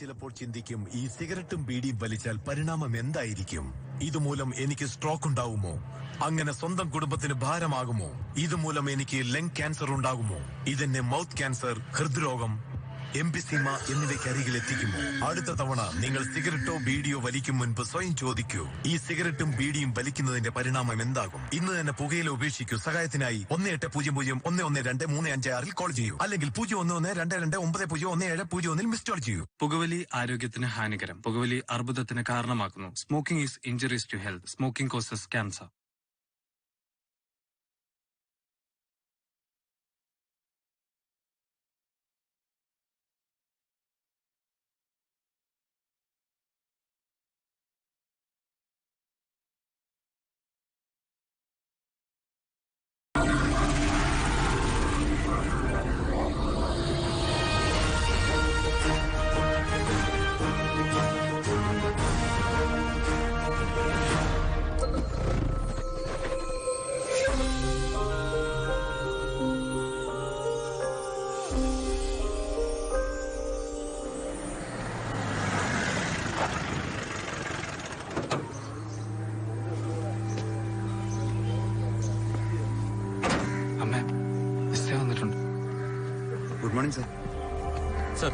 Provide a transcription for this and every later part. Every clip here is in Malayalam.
ചിലപ്പോൾ ചിന്തിക്കും, ഈ സിഗരറ്റും ബീഡിയും വലിച്ചാൽ പരിണാമം എന്തായിരിക്കും? ഇതുമൂലം എനിക്ക് സ്ട്രോക്ക് ഉണ്ടാവുമോ? അങ്ങനെ സ്വന്തം കുടുംബത്തിന് ഭാരമാകുമോ? ഇതുമൂലം എനിക്ക് ലങ് ക്യാൻസർ ഉണ്ടാകുമോ? ഇതെന്നെ മൗത്ത് ക്യാൻസർ, ഹൃദ്രോഗം, എംഫിസീമ എന്നിവയ്ക്ക് അരികിൽ എത്തിക്കുമോ? അടുത്ത തവണ നിങ്ങൾ സിഗരറ്റോ ബീഡിയോ വലിക്കും മുൻപ് സ്വയം ചോദിക്കൂ, ഈ സിഗരറ്റും ബീഡിയും വലിക്കുന്നതിന്റെ പരിണാമം എന്താകും? ഇന്ന് തന്നെ പുകയില ഉപേക്ഷിക്കൂ. സഹായത്തിനായി 1800-112-356 കോൾ ചെയ്യൂ, അല്ലെങ്കിൽ 011229011701 മിസ് കോൾ ചെയ്യൂ. പുകവലി ആരോഗ്യത്തിന് ഹാനികരം. പുകവലി അർബുദത്തിന് കാരണമാക്കുന്നു. Smoking is injuries to health. Smoking causes cancer. Good morning, sir. Sir.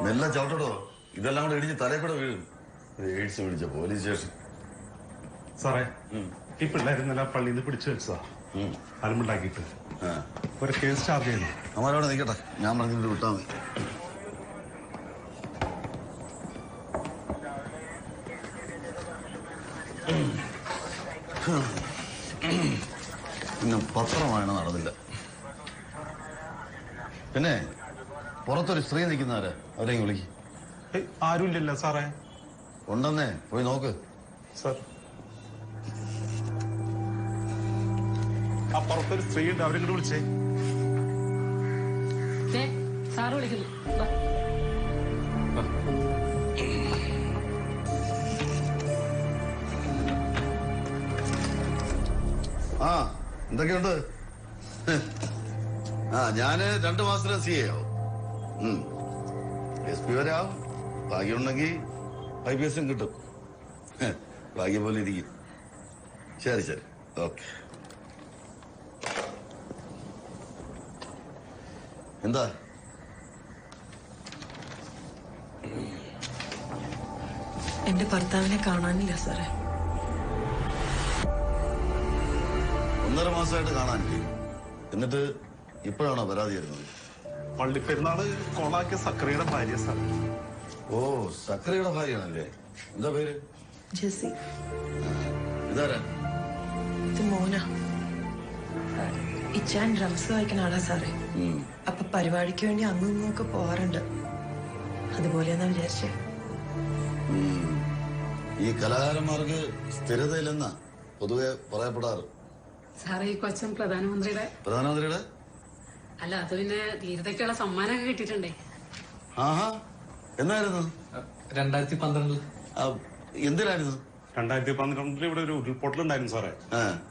മെല്ലെ ചവിട്ടോ, ഇതെല്ലാം കൂടെ ഇടിച്ച് തലയിൽ കൂടെ വീഴും. എയ്ഡ്സ് പിടിച്ച പോലീസ് സ്റ്റേഷൻ. സാറേ, ഈ പിള്ളേരുന്നല്ല പള്ളിയിൽ നിന്ന് പിടിച്ചു വെച്ചതാ, അലമ്പുണ്ടാക്കിയിട്ട് ഒരു കേസ് ചാർജ് ചെയ്യുന്നു. അമ്മാരോടെ നിൽക്കട്ടെ, ഞാൻ പറഞ്ഞിട്ട് വിട്ടാൽ മതി. പിന്നെ പത്രമാണ് നടന്നില്ല. പിന്നെ പുറത്തൊരു സ്ത്രീ നിൽക്കുന്നവരെ അവരെയും വിളിക്കും. ആരുമില്ലല്ലോ സാറേ. ഉണ്ടെന്നേ, പോയി നോക്ക്. സാർ, അപ്പുറത്തൊരു സ്ത്രീ ഉണ്ട്, അവരെ കൂടെ വിളിച്ചേ. സാറ് വിളിക്കുന്നു. ആ, എന്തൊക്കെയുണ്ട്? ഞാന് 2 മാസത്തിലെ CA ആവും. SP വരെ ആവും. ഭാഗ്യമുണ്ടെങ്കിൽ IPS കിട്ടും. ഭാഗ്യം പോലെ ഇരിക്കും. ശരി ശരി, ഓക്കെ. എന്താ? എന്റെ ഭർത്താവിനെ കാണാനില്ല സാറേ. 1.5 മാസമായിട്ട് കാണാനില്ലേ? എന്നിട്ട് ഇപ്പോഴാണോ പരാതി വരുന്നത്? പള്ളിപ്പെരുന്നാള് കോളാക്കിയ സക്രിയുടെ ഭാര്യ സാർ. ഓ, സക്രിയുടെ ഭാര്യയാണല്ലേ. എന്താ പേര്? ജെസി. ഇതാരാ? ഇത് മോന. ഇച്ചാൻ ഡ്രംസ് വായിക്കുന്ന ആളാ സാറേ. അപ്പൊ പരിപാടിക്ക് വേണ്ടി അങ്ങും ഇങ്ങൊക്കെ പോവാറുണ്ട്. അതുപോലെയാന്നാ വിചാരിച്ചേ. ഈ കലാകാരന്മാർക്ക് സ്ഥിരതയില്ലെന്നാ പൊതുവെ പറയപ്പെടാറ്. സാറേ, ഈ കൊച്ചൻ പ്രധാനമന്ത്രിയുടെ അല്ല, അത് പിന്നെ ധീരതയ്ക്കുള്ള സമ്മാനമൊക്കെ കിട്ടിയിട്ടുണ്ടേ. ആഹാ, എന്നായിരുന്നു? 2012. എന്തിനായിരുന്നു? 2012 ഇവിടെ ഒരു ഉരുൾപൊട്ടലുണ്ടായിരുന്നു സാറേ.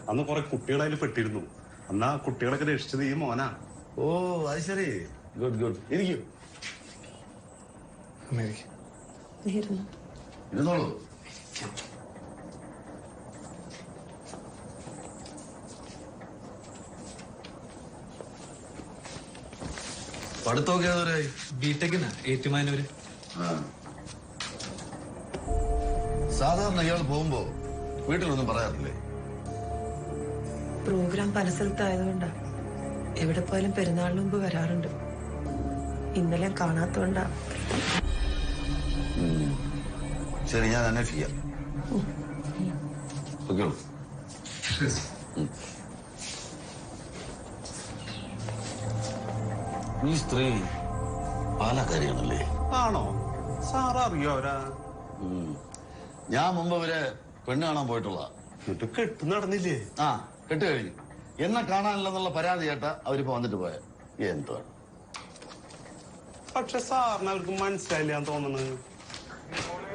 അന്ന് കുറെ കുട്ടികളതിൽ പെട്ടിരുന്നു. അന്നാ കുട്ടികളൊക്കെ രക്ഷിച്ചത് ഈ മോനാ. ഓ, അത് ശരി. Good good. ഇരിക്കും. ഇരുന്നോളൂ. പഠിത്തമൊക്കെ ഏതുവരെയായി? ബിടെക്കിനാ, ഏറ്റുമാനൂര്. സാധാരണ ഇയാൾ പോകുമ്പോ വീട്ടിലൊന്നും പറയാറില്ലേ? പ്രോഗ്രാം പല സ്ഥലത്തായതുകൊണ്ടാ. എവിടെ പോയാലും പെരുന്നാളിന് മുമ്പ് വരാറുണ്ട്. ഇന്നലെ കാണാത്തോണ്ടാ. ശരി, ഞാൻ അന്വേഷിക്കാം. ഈ സ്ത്രീ പാലക്കാരിയാണല്ലേ? ആണോ? സാറ് അറിയോ അവരാ? ഞാൻ മുമ്പ് അവരെ പെണ്ണ് കാണാൻ പോയിട്ടുള്ള. എന്നിട്ട് കെട്ട് നടന്നില്ലേ? കെട്ട് കഴിഞ്ഞു. എന്നെ കാണാനില്ലെന്നുള്ള പരാതി കേട്ടാ അവരിപ്പോ വന്നിട്ട് പോയ. എന്താണ്? പക്ഷെ സാറിന് അവർക്ക് മനസ്സിലായില്ലാന്ന് തോന്നുന്നത്.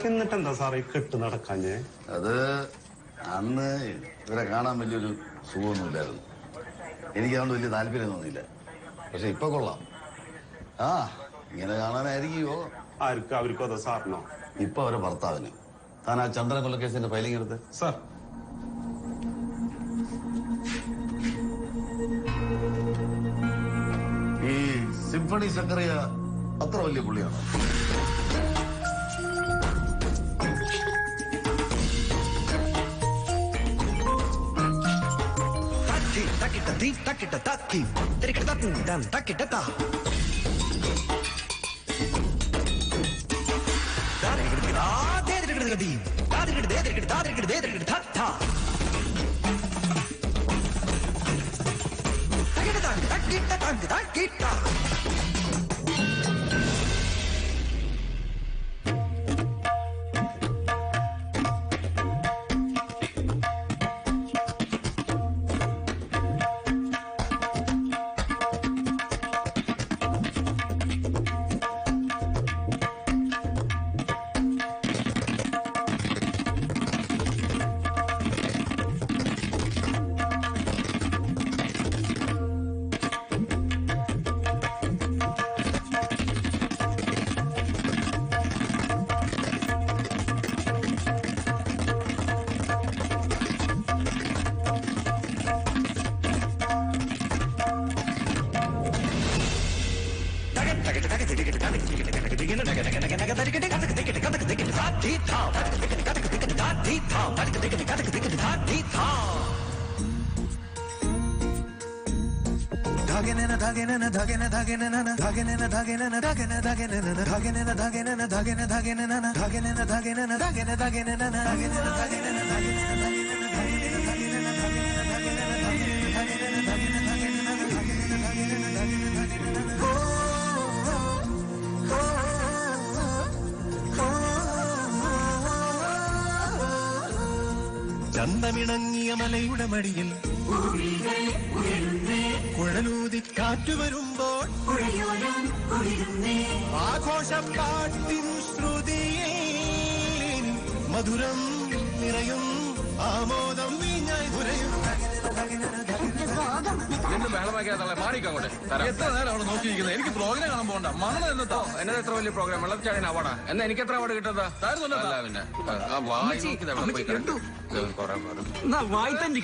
എന്നിട്ടെന്താ സാറേ കെട്ട് നടക്കാഞ്ഞേ? അത് അന്ന് ഇവരെ കാണാൻ വലിയൊരു സുഖമൊന്നുമില്ലായിരുന്നു. എനിക്ക് അതുകൊണ്ട് വലിയ താല്പര്യം തോന്നിയില്ല. പക്ഷെ ഇപ്പൊ കൊള്ളാം. ആ ഇങ്ങനെ കാണാനായിരിക്കുമോ? ആർക്കും അവർക്കും അതോ സാറിനോ? ഇപ്പൊ അവരെ ഭർത്താവിന്. താൻ ആ ചന്ദ്രൻ കൊലക്കേസിന്റെ ഫയലിംഗ് എടുത്ത്. സാർ ഈ സിംഫണി സക്കറിയ അത്ര വലിയ പുള്ളിയാണോ? ചന്തമിണങ്ങിയ മലയുടെ മടിയിൽ കുഴലൂതി കാറ്റു വരുമ്പോൾ ആഘോഷപ്പാട്ടിൻ ശ്രുതിയിൽ മധുരം നിറയും ആമോദം വീഞ്ഞായി ദുരയും. എന്ത് മേളമാക്കിയാ മാറിക്കോട്ടെ. എത്ര നേരം അവിടെ നോക്കിയിരിക്കുന്നത്? എനിക്ക് പ്രോഗ്രാം കാണാൻ പോകണ്ട. മണം എന്നോ എന്നത് എത്ര വലിയ പ്രോഗ്രാം വെള്ളച്ചാടിന് അവാർഡാ എന്നാ എനിക്ക് എത്ര അവാർഡ് കിട്ടുന്നതാ? പിന്നെ വായി തന്നെ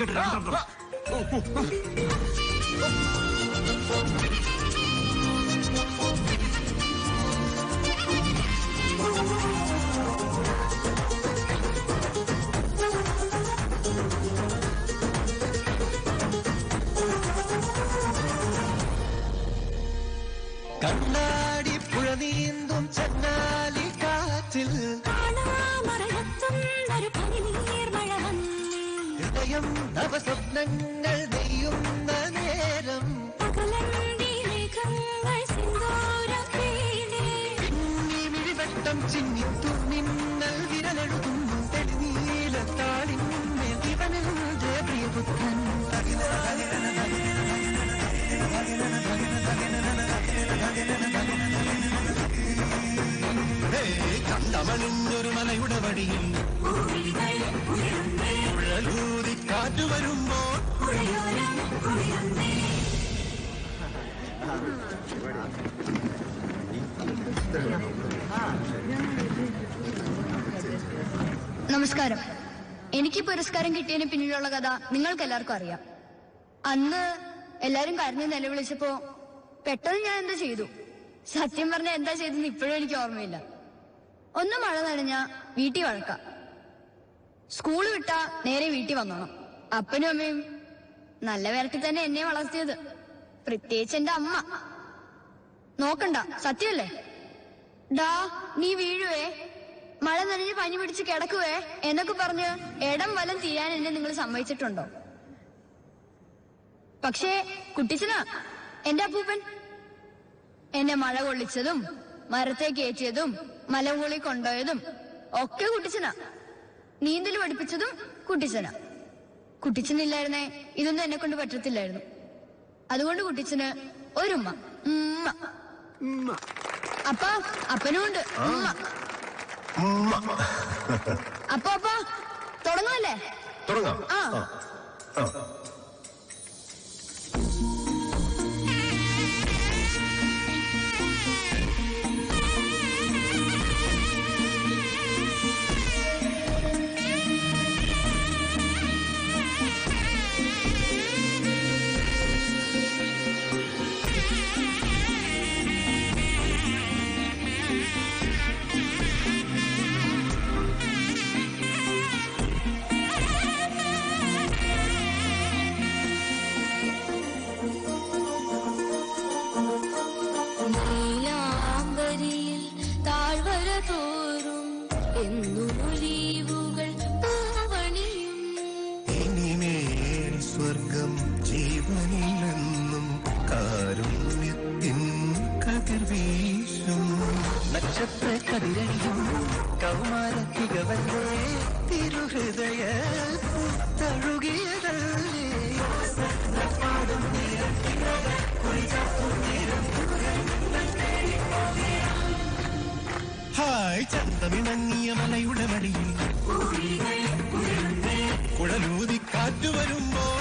കണ്ണാടി പുഴ നീന്തും ചങ്ങാലി കാറ്റിൽ ഹൃദയം നവസ്വപ്നങ്ങൾ നെയ്യുന്ന നേരം മിഴിവട്ടം ചിന്നിത്തുമിന്നൽ വിരലെഴുതുന്നു തെളിനീലത്താളിന്മേൽ ഇവനിൽ പ്രിയപുത്രൻ. കണ്ടമണിഞ്ഞൊരു മലയുടെ വടിയിൽ കുഴലൂതി കാറ്റു വരുമ്പോൾ നമസ്കാരം. എനിക്ക് പുരസ്കാരം കിട്ടിയതിന് പിന്നിലുള്ള കഥ നിങ്ങൾക്ക് എല്ലാവർക്കും അറിയാം. അന്ന് എല്ലാരും കരഞ്ഞ് നിലവിളിച്ചപ്പോ പെട്ടെന്ന് ഞാൻ എന്താ ചെയ്തു? സത്യം പറഞ്ഞ എന്താ ചെയ്തെന്ന് ഇപ്പോഴും എനിക്ക് ഓർമ്മയില്ല. ഒന്ന് മഴ നനഞ്ഞ വീട്ടിൽ വഴക്ക, സ്കൂള് വിട്ടാ നേരെ വീട്ടിൽ വന്നോണം. അപ്പനും അമ്മയും നല്ല വിലക്ക് തന്നെ എന്നെ വളർത്തിയത്, പ്രത്യേകിച്ച് എന്റെ അമ്മ. നോക്കണ്ട, സത്യമല്ലേ? ഡാ നീ വീഴുവേ, മഴ നനഞ്ഞ് പനി പിടിച്ച് കിടക്കുവേ എന്നൊക്കെ പറഞ്ഞ് ഇടം വലം തീരാൻ എന്നെ നിങ്ങൾ സമ്മതിച്ചിട്ടുണ്ടോ? പക്ഷേ കുട്ടിച്ചനാ എന്റെ അപ്പൂപ്പൻ. എന്നെ മഴ കൊള്ളിച്ചതും മരത്തെ കയറ്റിയതും മലമുകളി കൊണ്ടുപോയതും ഒക്കെ കുട്ടിച്ചനാ. നീന്തൽ പഠിപ്പിച്ചതും കുട്ടിച്ചനാ. കുട്ടിച്ചനില്ലായിരുന്നേ ഇതൊന്നും എന്നെ കൊണ്ട് പറ്റത്തില്ലായിരുന്നു. അതുകൊണ്ട് കുട്ടിച്ചന് ഒരുമ്മ. അപ്പ അപ്പനും ഉണ്ട് ഉമ്മ. അപ്പ തുടങ്ങുമല്ലേ? തുടങ്ങാം. ആ ഹായ് ചന്തമിണങ്ങിയ മലയുടെ വഴിയിൽ കുഴലൂതി കാറ്റു വരുമ്പോൾ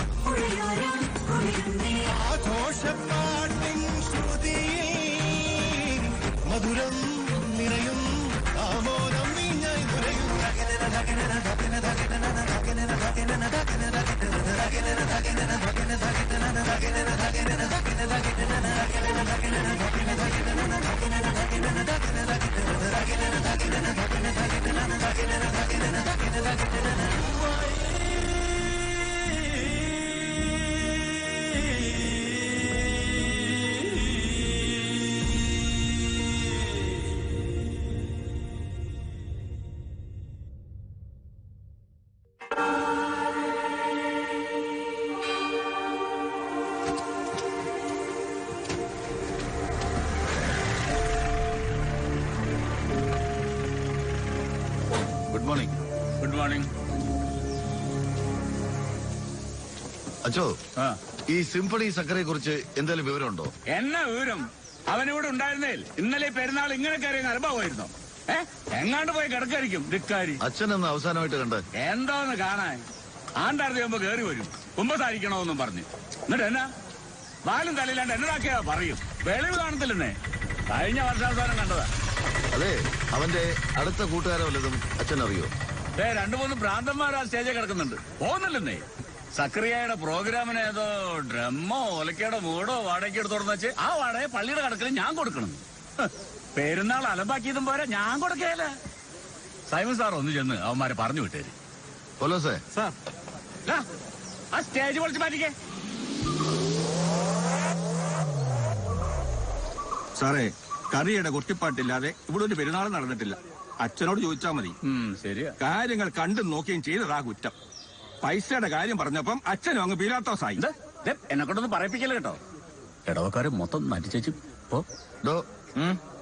ആഘോഷപ്പാട്ടിൻ ശ്രുതിയിൽ മധുരം നിറയും ആമോദം വീഞ്ഞായി തുറയും ഗുഡ് മോർണിംഗ്. അച്ചോ, ഈ സിംഫണി സക്കറിയെ കുറിച്ച് എന്തെങ്കിലും വിവരമുണ്ടോ? എന്നാ വിവരം? അവനിവിടെ ഉണ്ടായിരുന്നേൽ ഇന്നലെ പെരുന്നാൾ ഇങ്ങനെ കയറി അനുഭവമായിരുന്നോ? എങ്ങാണ്ട് പോയി കിടക്കായിരിക്കും ധിക്കാരി. അച്ഛനെന്ന് അവസാനമായിട്ട് കണ്ട് എന്തോന്ന് കാണാൻ? ആണ്ടാർത്തി മുമ്പ് കയറി വരും, കുമ്പസാരിക്കണോന്നും പറഞ്ഞു. എന്നിട്ട് എന്നാ വാലും തലയിലാണ്ട് എന്നതാക്കിയാ പറയും. വെളിവ് കാണത്തില്ലെന്നേ. കഴിഞ്ഞ വർഷാവസാനം കണ്ടതാ. അതെ, അവന്റെ അടുത്ത കൂട്ടുകാരെ വല്ലതും അച്ഛൻ അറിയോ? 2-3 ഭ്രാന്തന്മാർ ആ സ്റ്റേജിൽ കിടക്കുന്നുണ്ട്. പോകുന്നില്ലെന്നേ. സക്രിയയുടെ പ്രോഗ്രാമിന് ഏതോ ഡ്രമ്മോ ഒലക്കയുടെ മൂടോ വാടകയ്ക്ക് എടുത്തോടെന്ന് വെച്ച് ആ വാടക പള്ളിയുടെ കടക്കിൽ ഞാൻ കൊടുക്കണം. പെരുന്നാൾ അലമ്പാക്കിയതും പോരാ, ഞാൻ കൊടുക്കേല. സൈമൺ സാർ ഒന്ന് ചെന്ന് അവന്മാരെ പറഞ്ഞു വിട്ടേര്. ആ സ്റ്റേജ് പൊളിച്ച് മാറ്റിക്കേ. സാറേ, കറിയുടെ കുട്ടിപ്പാട്ടില്ലാതെ ഇവിടെ ഒരു പെരുന്നാൾ നടന്നിട്ടില്ല. അച്ഛനോട് ചോദിച്ചാൽ മതി. ശരിയാ. കാര്യങ്ങൾ കണ്ടും നോക്കിയും ചെയ്തതാ കുറ്റം. പൈസയുടെ കാര്യം പറഞ്ഞപ്പം അച്ഛനും അങ്ങ് പീലാത്തോസായി. എന്നെ കൊണ്ടൊന്ന് പറയിപ്പിക്കല കേട്ടോ. ഇടവക്കാര് മൊത്തം നടിച്ചു.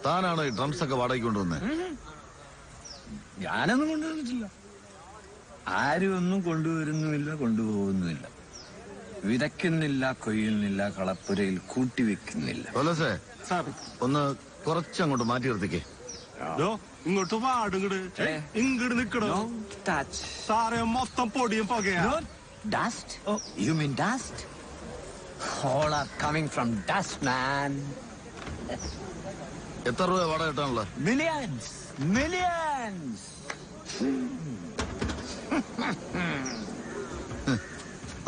താനാണ് ഈ ഡ്രംസ് ഒക്കെ വാടകയ്ക്ക് കൊണ്ടുവന്നേ? ഞാനൊന്നും കൊണ്ടുവന്നിട്ടില്ല. ആരും ഒന്നും കൊണ്ടുവരുന്നുമില്ല, കൊണ്ടുപോകുന്നുമില്ല. വിതയ്ക്കുന്നില്ല, കൊയ്യുന്നില്ല, കളപ്പുരയിൽ കൂട്ടിവെക്കുന്നില്ല. ഒന്ന് കുറച്ചങ്ങോട്ട് മാറ്റി നിർത്തിക്കേ. ഇങ്ങോട്ട് പാടുങ്ങട്, ഇങ്ങോട്ട് നിക്കണോ? സാറേ, മൊത്തം പൊടിയും പുകയാ. Dust? Oh, you mean dust? All are coming from dust, man. എത്ര രൂപ വാടക കിട്ടാനുള്ള? Millions! Millions!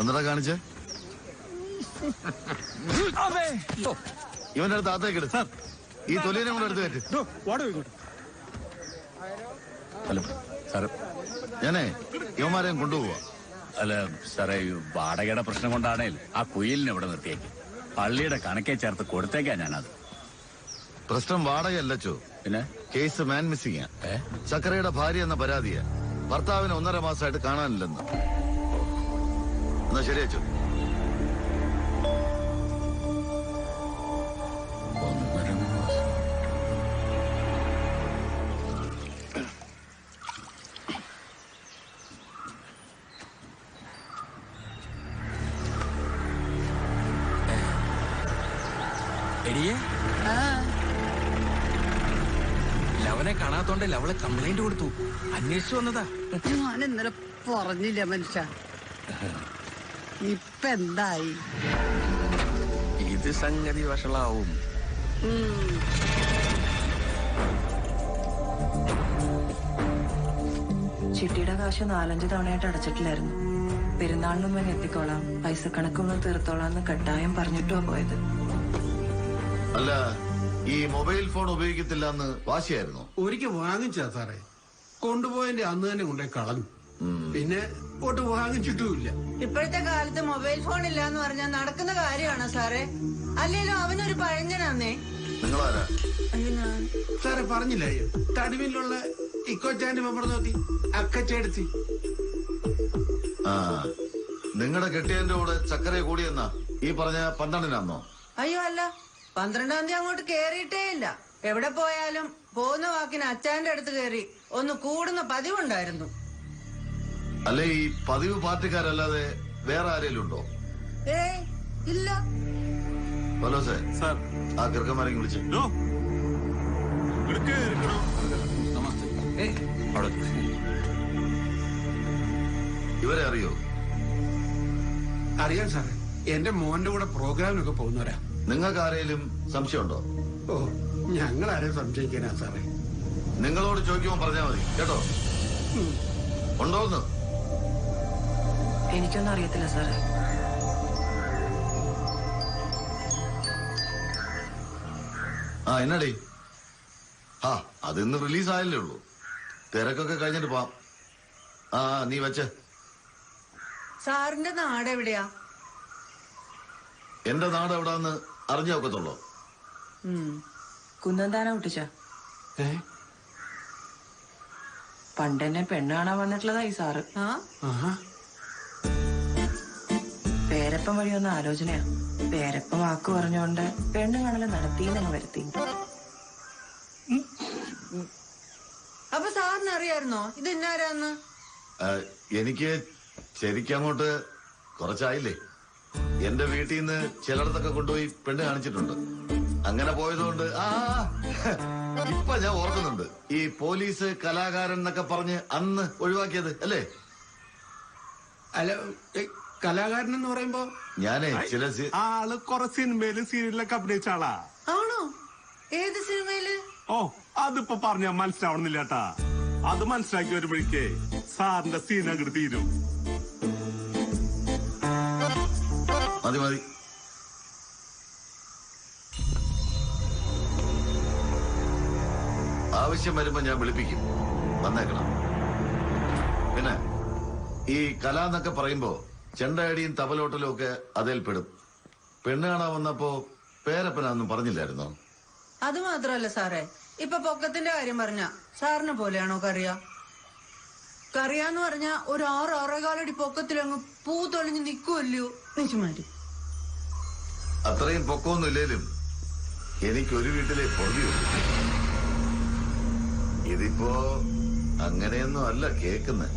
ഒന്നടാ കാണിച്ചേ. ഇവന്റെ അടുത്ത് അകത്തേക്കിട്. ഈ തൊലിനെ കൂടെ എടുത്ത് കയറ്റ്. ഹലോ സാറ്, ഞാനേ യുവമാരെയും കൊണ്ടുപോവാ. അല്ല സാറേ, വാടകയുടെ പ്രശ്നം കൊണ്ടാണേ ആ കുയിലിനെ ഇവിടെ നിർത്തിയേക്ക്. പള്ളിയുടെ കണക്കെ ചേർത്ത് കൊടുത്തേക്കാ ഞാനത്. പ്രശ്നം വാടകയല്ലോ, പിന്നെ കേസ് മാൻ മിസ്സിംഗ്. സക്കറയുടെ ഭാര്യ എന്ന പരാതിയാ. ഭർത്താവിന് 1.5 മാസമായിട്ട് കാണാനില്ലെന്ന്. എന്നാ ശരി അച്ചു. ലവനെ കാണാത്തോണ്ട് ലവളെ കംപ്ലൈന്റ് കൊടുത്തു. അന്വേഷിച്ചു വന്നതാ. ഞാൻ ഇന്നലെ പറഞ്ഞില്ല മനുഷ്യ. ഇപ്പൊ എന്തായി? ഇത് സംഗതി വഷളാവും. ചിട്ടിയുടെ കാശ് 4-5 തവണയായിട്ട് അടച്ചിട്ടില്ലായിരുന്നു. പെരുന്നാളിന് മുമ്പ് എത്തിക്കോളാം, പൈസ കണക്കൊന്ന് തീർത്തോളാന്ന് കട്ടായം പറഞ്ഞിട്ടുവാ പോയത്. അല്ല, ഈ മൊബൈൽ ഫോൺ ഉപയോഗിക്കത്തില്ല എന്ന് വാശിയായിരുന്നു. ഒരിക്കൽ വാങ്ങിച്ചാ സാറേ, കൊണ്ടുപോയതിന്റെ അന്ന് തന്നെ കൊണ്ടുപോയി കളഞ്ഞു. പിന്നെ ഒട്ട് വാങ്ങിച്ചിട്ടുമില്ല. ഇപ്പോഴത്തെ കാലത്ത് മൊബൈൽ ഫോൺ ഇല്ല എന്ന് പറഞ്ഞാൽ നടക്കുന്ന കാര്യമാണോ സാറേ? അല്ലെങ്കിലും അവനൊരു പഴഞ്ഞനാന്നേ. നിങ്ങളാരാ? സാറേ പറഞ്ഞില്ലേ, തടിവിലുള്ള ഇക്കോച്ചാന്റെ മെമ്പർ നോക്കി അക്കച്ചെടുത്തി. ആ, നിങ്ങളുടെ കെട്ടിയന്റെ കൂടെ ചക്കര കൂടിയെന്നാ ഈ പറഞ്ഞ 12-നാന്നോ? അയ്യോ അല്ല, 12-ാം തീയതി അങ്ങോട്ട് കേറിയിട്ടേ ഇല്ല. എവിടെ പോയാലും പോകുന്ന വാക്കിന് അച്ചാന്റെ അടുത്ത് കയറി ഒന്ന് കൂടുന്ന പതിവുണ്ടായിരുന്നു. അല്ലെ, ഈ പതിവ് പാർട്ടിക്കാരല്ലാതെ വേറെ ആരെങ്കിലും ഉണ്ടോ? ഏയ് ഇല്ല. പലോസേ സാർ, ആ കിർക്കന്മാരെ വിളിച്ചു. ഇവരെ അറിയോ? അറിയാം സാറേ, എന്റെ മോന്റെ കൂടെ പ്രോഗ്രാമിനൊക്കെ പോകുന്നവരാ. നിങ്ങൾക്ക് ആരെങ്കിലും സംശയമുണ്ടോ? ഓ, ഞങ്ങളാരെയും സംശയിക്കാനാ സാറേ? നിങ്ങളോട് ചോദിക്കുമ്പോ പറഞ്ഞാൽ മതി കേട്ടോ. ഉണ്ടോന്ന്? എനിക്കൊന്നും അറിയത്തില്ല സാറേ. ആ, എന്നാടേ? ആ, അതിന്ന് റിലീസ് ആയല്ലേ ഉള്ളൂ. തിരക്കൊക്കെ കഴിഞ്ഞിട്ട് പോവാം. ആ, നീ വെച്ച്. സാറിന്റെ നാട് എവിടെയാ? എന്റെ നാട് എവിടാന്ന് അറിഞ്ഞു നോക്കത്തുള്ളൂ. കുന്നന്താനം വിട്ടിച്ച പണ്ടെന്നെ പെണ്ണ് കാണാൻ വന്നിട്ടുള്ളതാ ഈ സാറ്. പേരപ്പം വഴി വന്ന ആലോചനയാ. പേരപ്പം വാക്ക് പറഞ്ഞോണ്ട് പെണ്ണ് കാണല് നടത്തിയെന്നങ്ങ് വരുത്തി. അപ്പൊ സാറിന് അറിയായിരുന്നോ ഇത് ഇന്നാരാന്ന്? എനിക്ക് ശരിക്കും അങ്ങോട്ട് കുറച്ചായില്ലേ. എന്റെ വീട്ടിൽ നിന്ന് ചിലയിടത്തൊക്കെ കൊണ്ടുപോയി പെണ്ണ് കാണിച്ചിട്ടുണ്ട്. അങ്ങനെ പോയതുകൊണ്ട് ഇപ്പൊ ഞാൻ ഓർക്കുന്നുണ്ട്, ഈ പോലീസ് കലാകാരൻ എന്നൊക്കെ പറഞ്ഞ് അന്ന് ഒഴിവാക്കിയത് അല്ലേ? അല്ല, കലാകാരൻ എന്ന് പറയുമ്പോ ഞാനേ ചില ആള് കുറെ സിനിമയിലും സീരിയലിലൊക്കെ അഭിനയിച്ച ആളാ. ആണോ? ഏത് സിനിമയില്? ഓ, അതിപ്പോ പറഞ്ഞാ മനസ്സിലാവണമെന്നില്ല കേട്ടാ. അത് മനസ്സിലാക്കി വരുമ്പോഴേക്കേ സാറിന്റെ സീൻ അങ്ങോട്ട് തീരും. മതി മതി. ആവശ്യം വരുമ്പോ ഞാൻ വിളിപ്പിക്കും, വന്നേക്കണം. പിന്നെ ഈ കല എന്നൊക്കെ പറയുമ്പോ ചെണ്ടയടിയും തബലോട്ടലും ഒക്കെ അതിൽ പെടും. പെണ്ണ് കാണാൻ വന്നപ്പോ പേരപ്പനാന്നും പറഞ്ഞില്ലായിരുന്നോ? അത് മാത്രല്ല സാറേ, ഇപ്പൊ പൊക്കത്തിന്റെ കാര്യം പറഞ്ഞ സാറിനെ പോലെയാണോ കറിയ? കറിയാന്ന് പറഞ്ഞ ഒരു 6-6.25 പൊക്കത്തിലങ്ങ് പൂ തൊളിഞ്ഞ് നിൽക്കുമല്ലോ നിച്ചുമാരി. അത്രയും പൊക്കമൊന്നും ഇല്ലേലും എനിക്കൊരു വീട്ടിലെ പൊതിയുള്ളൂ. ഇതിപ്പോ അങ്ങനെയൊന്നും അല്ല കേക്കുന്നത്.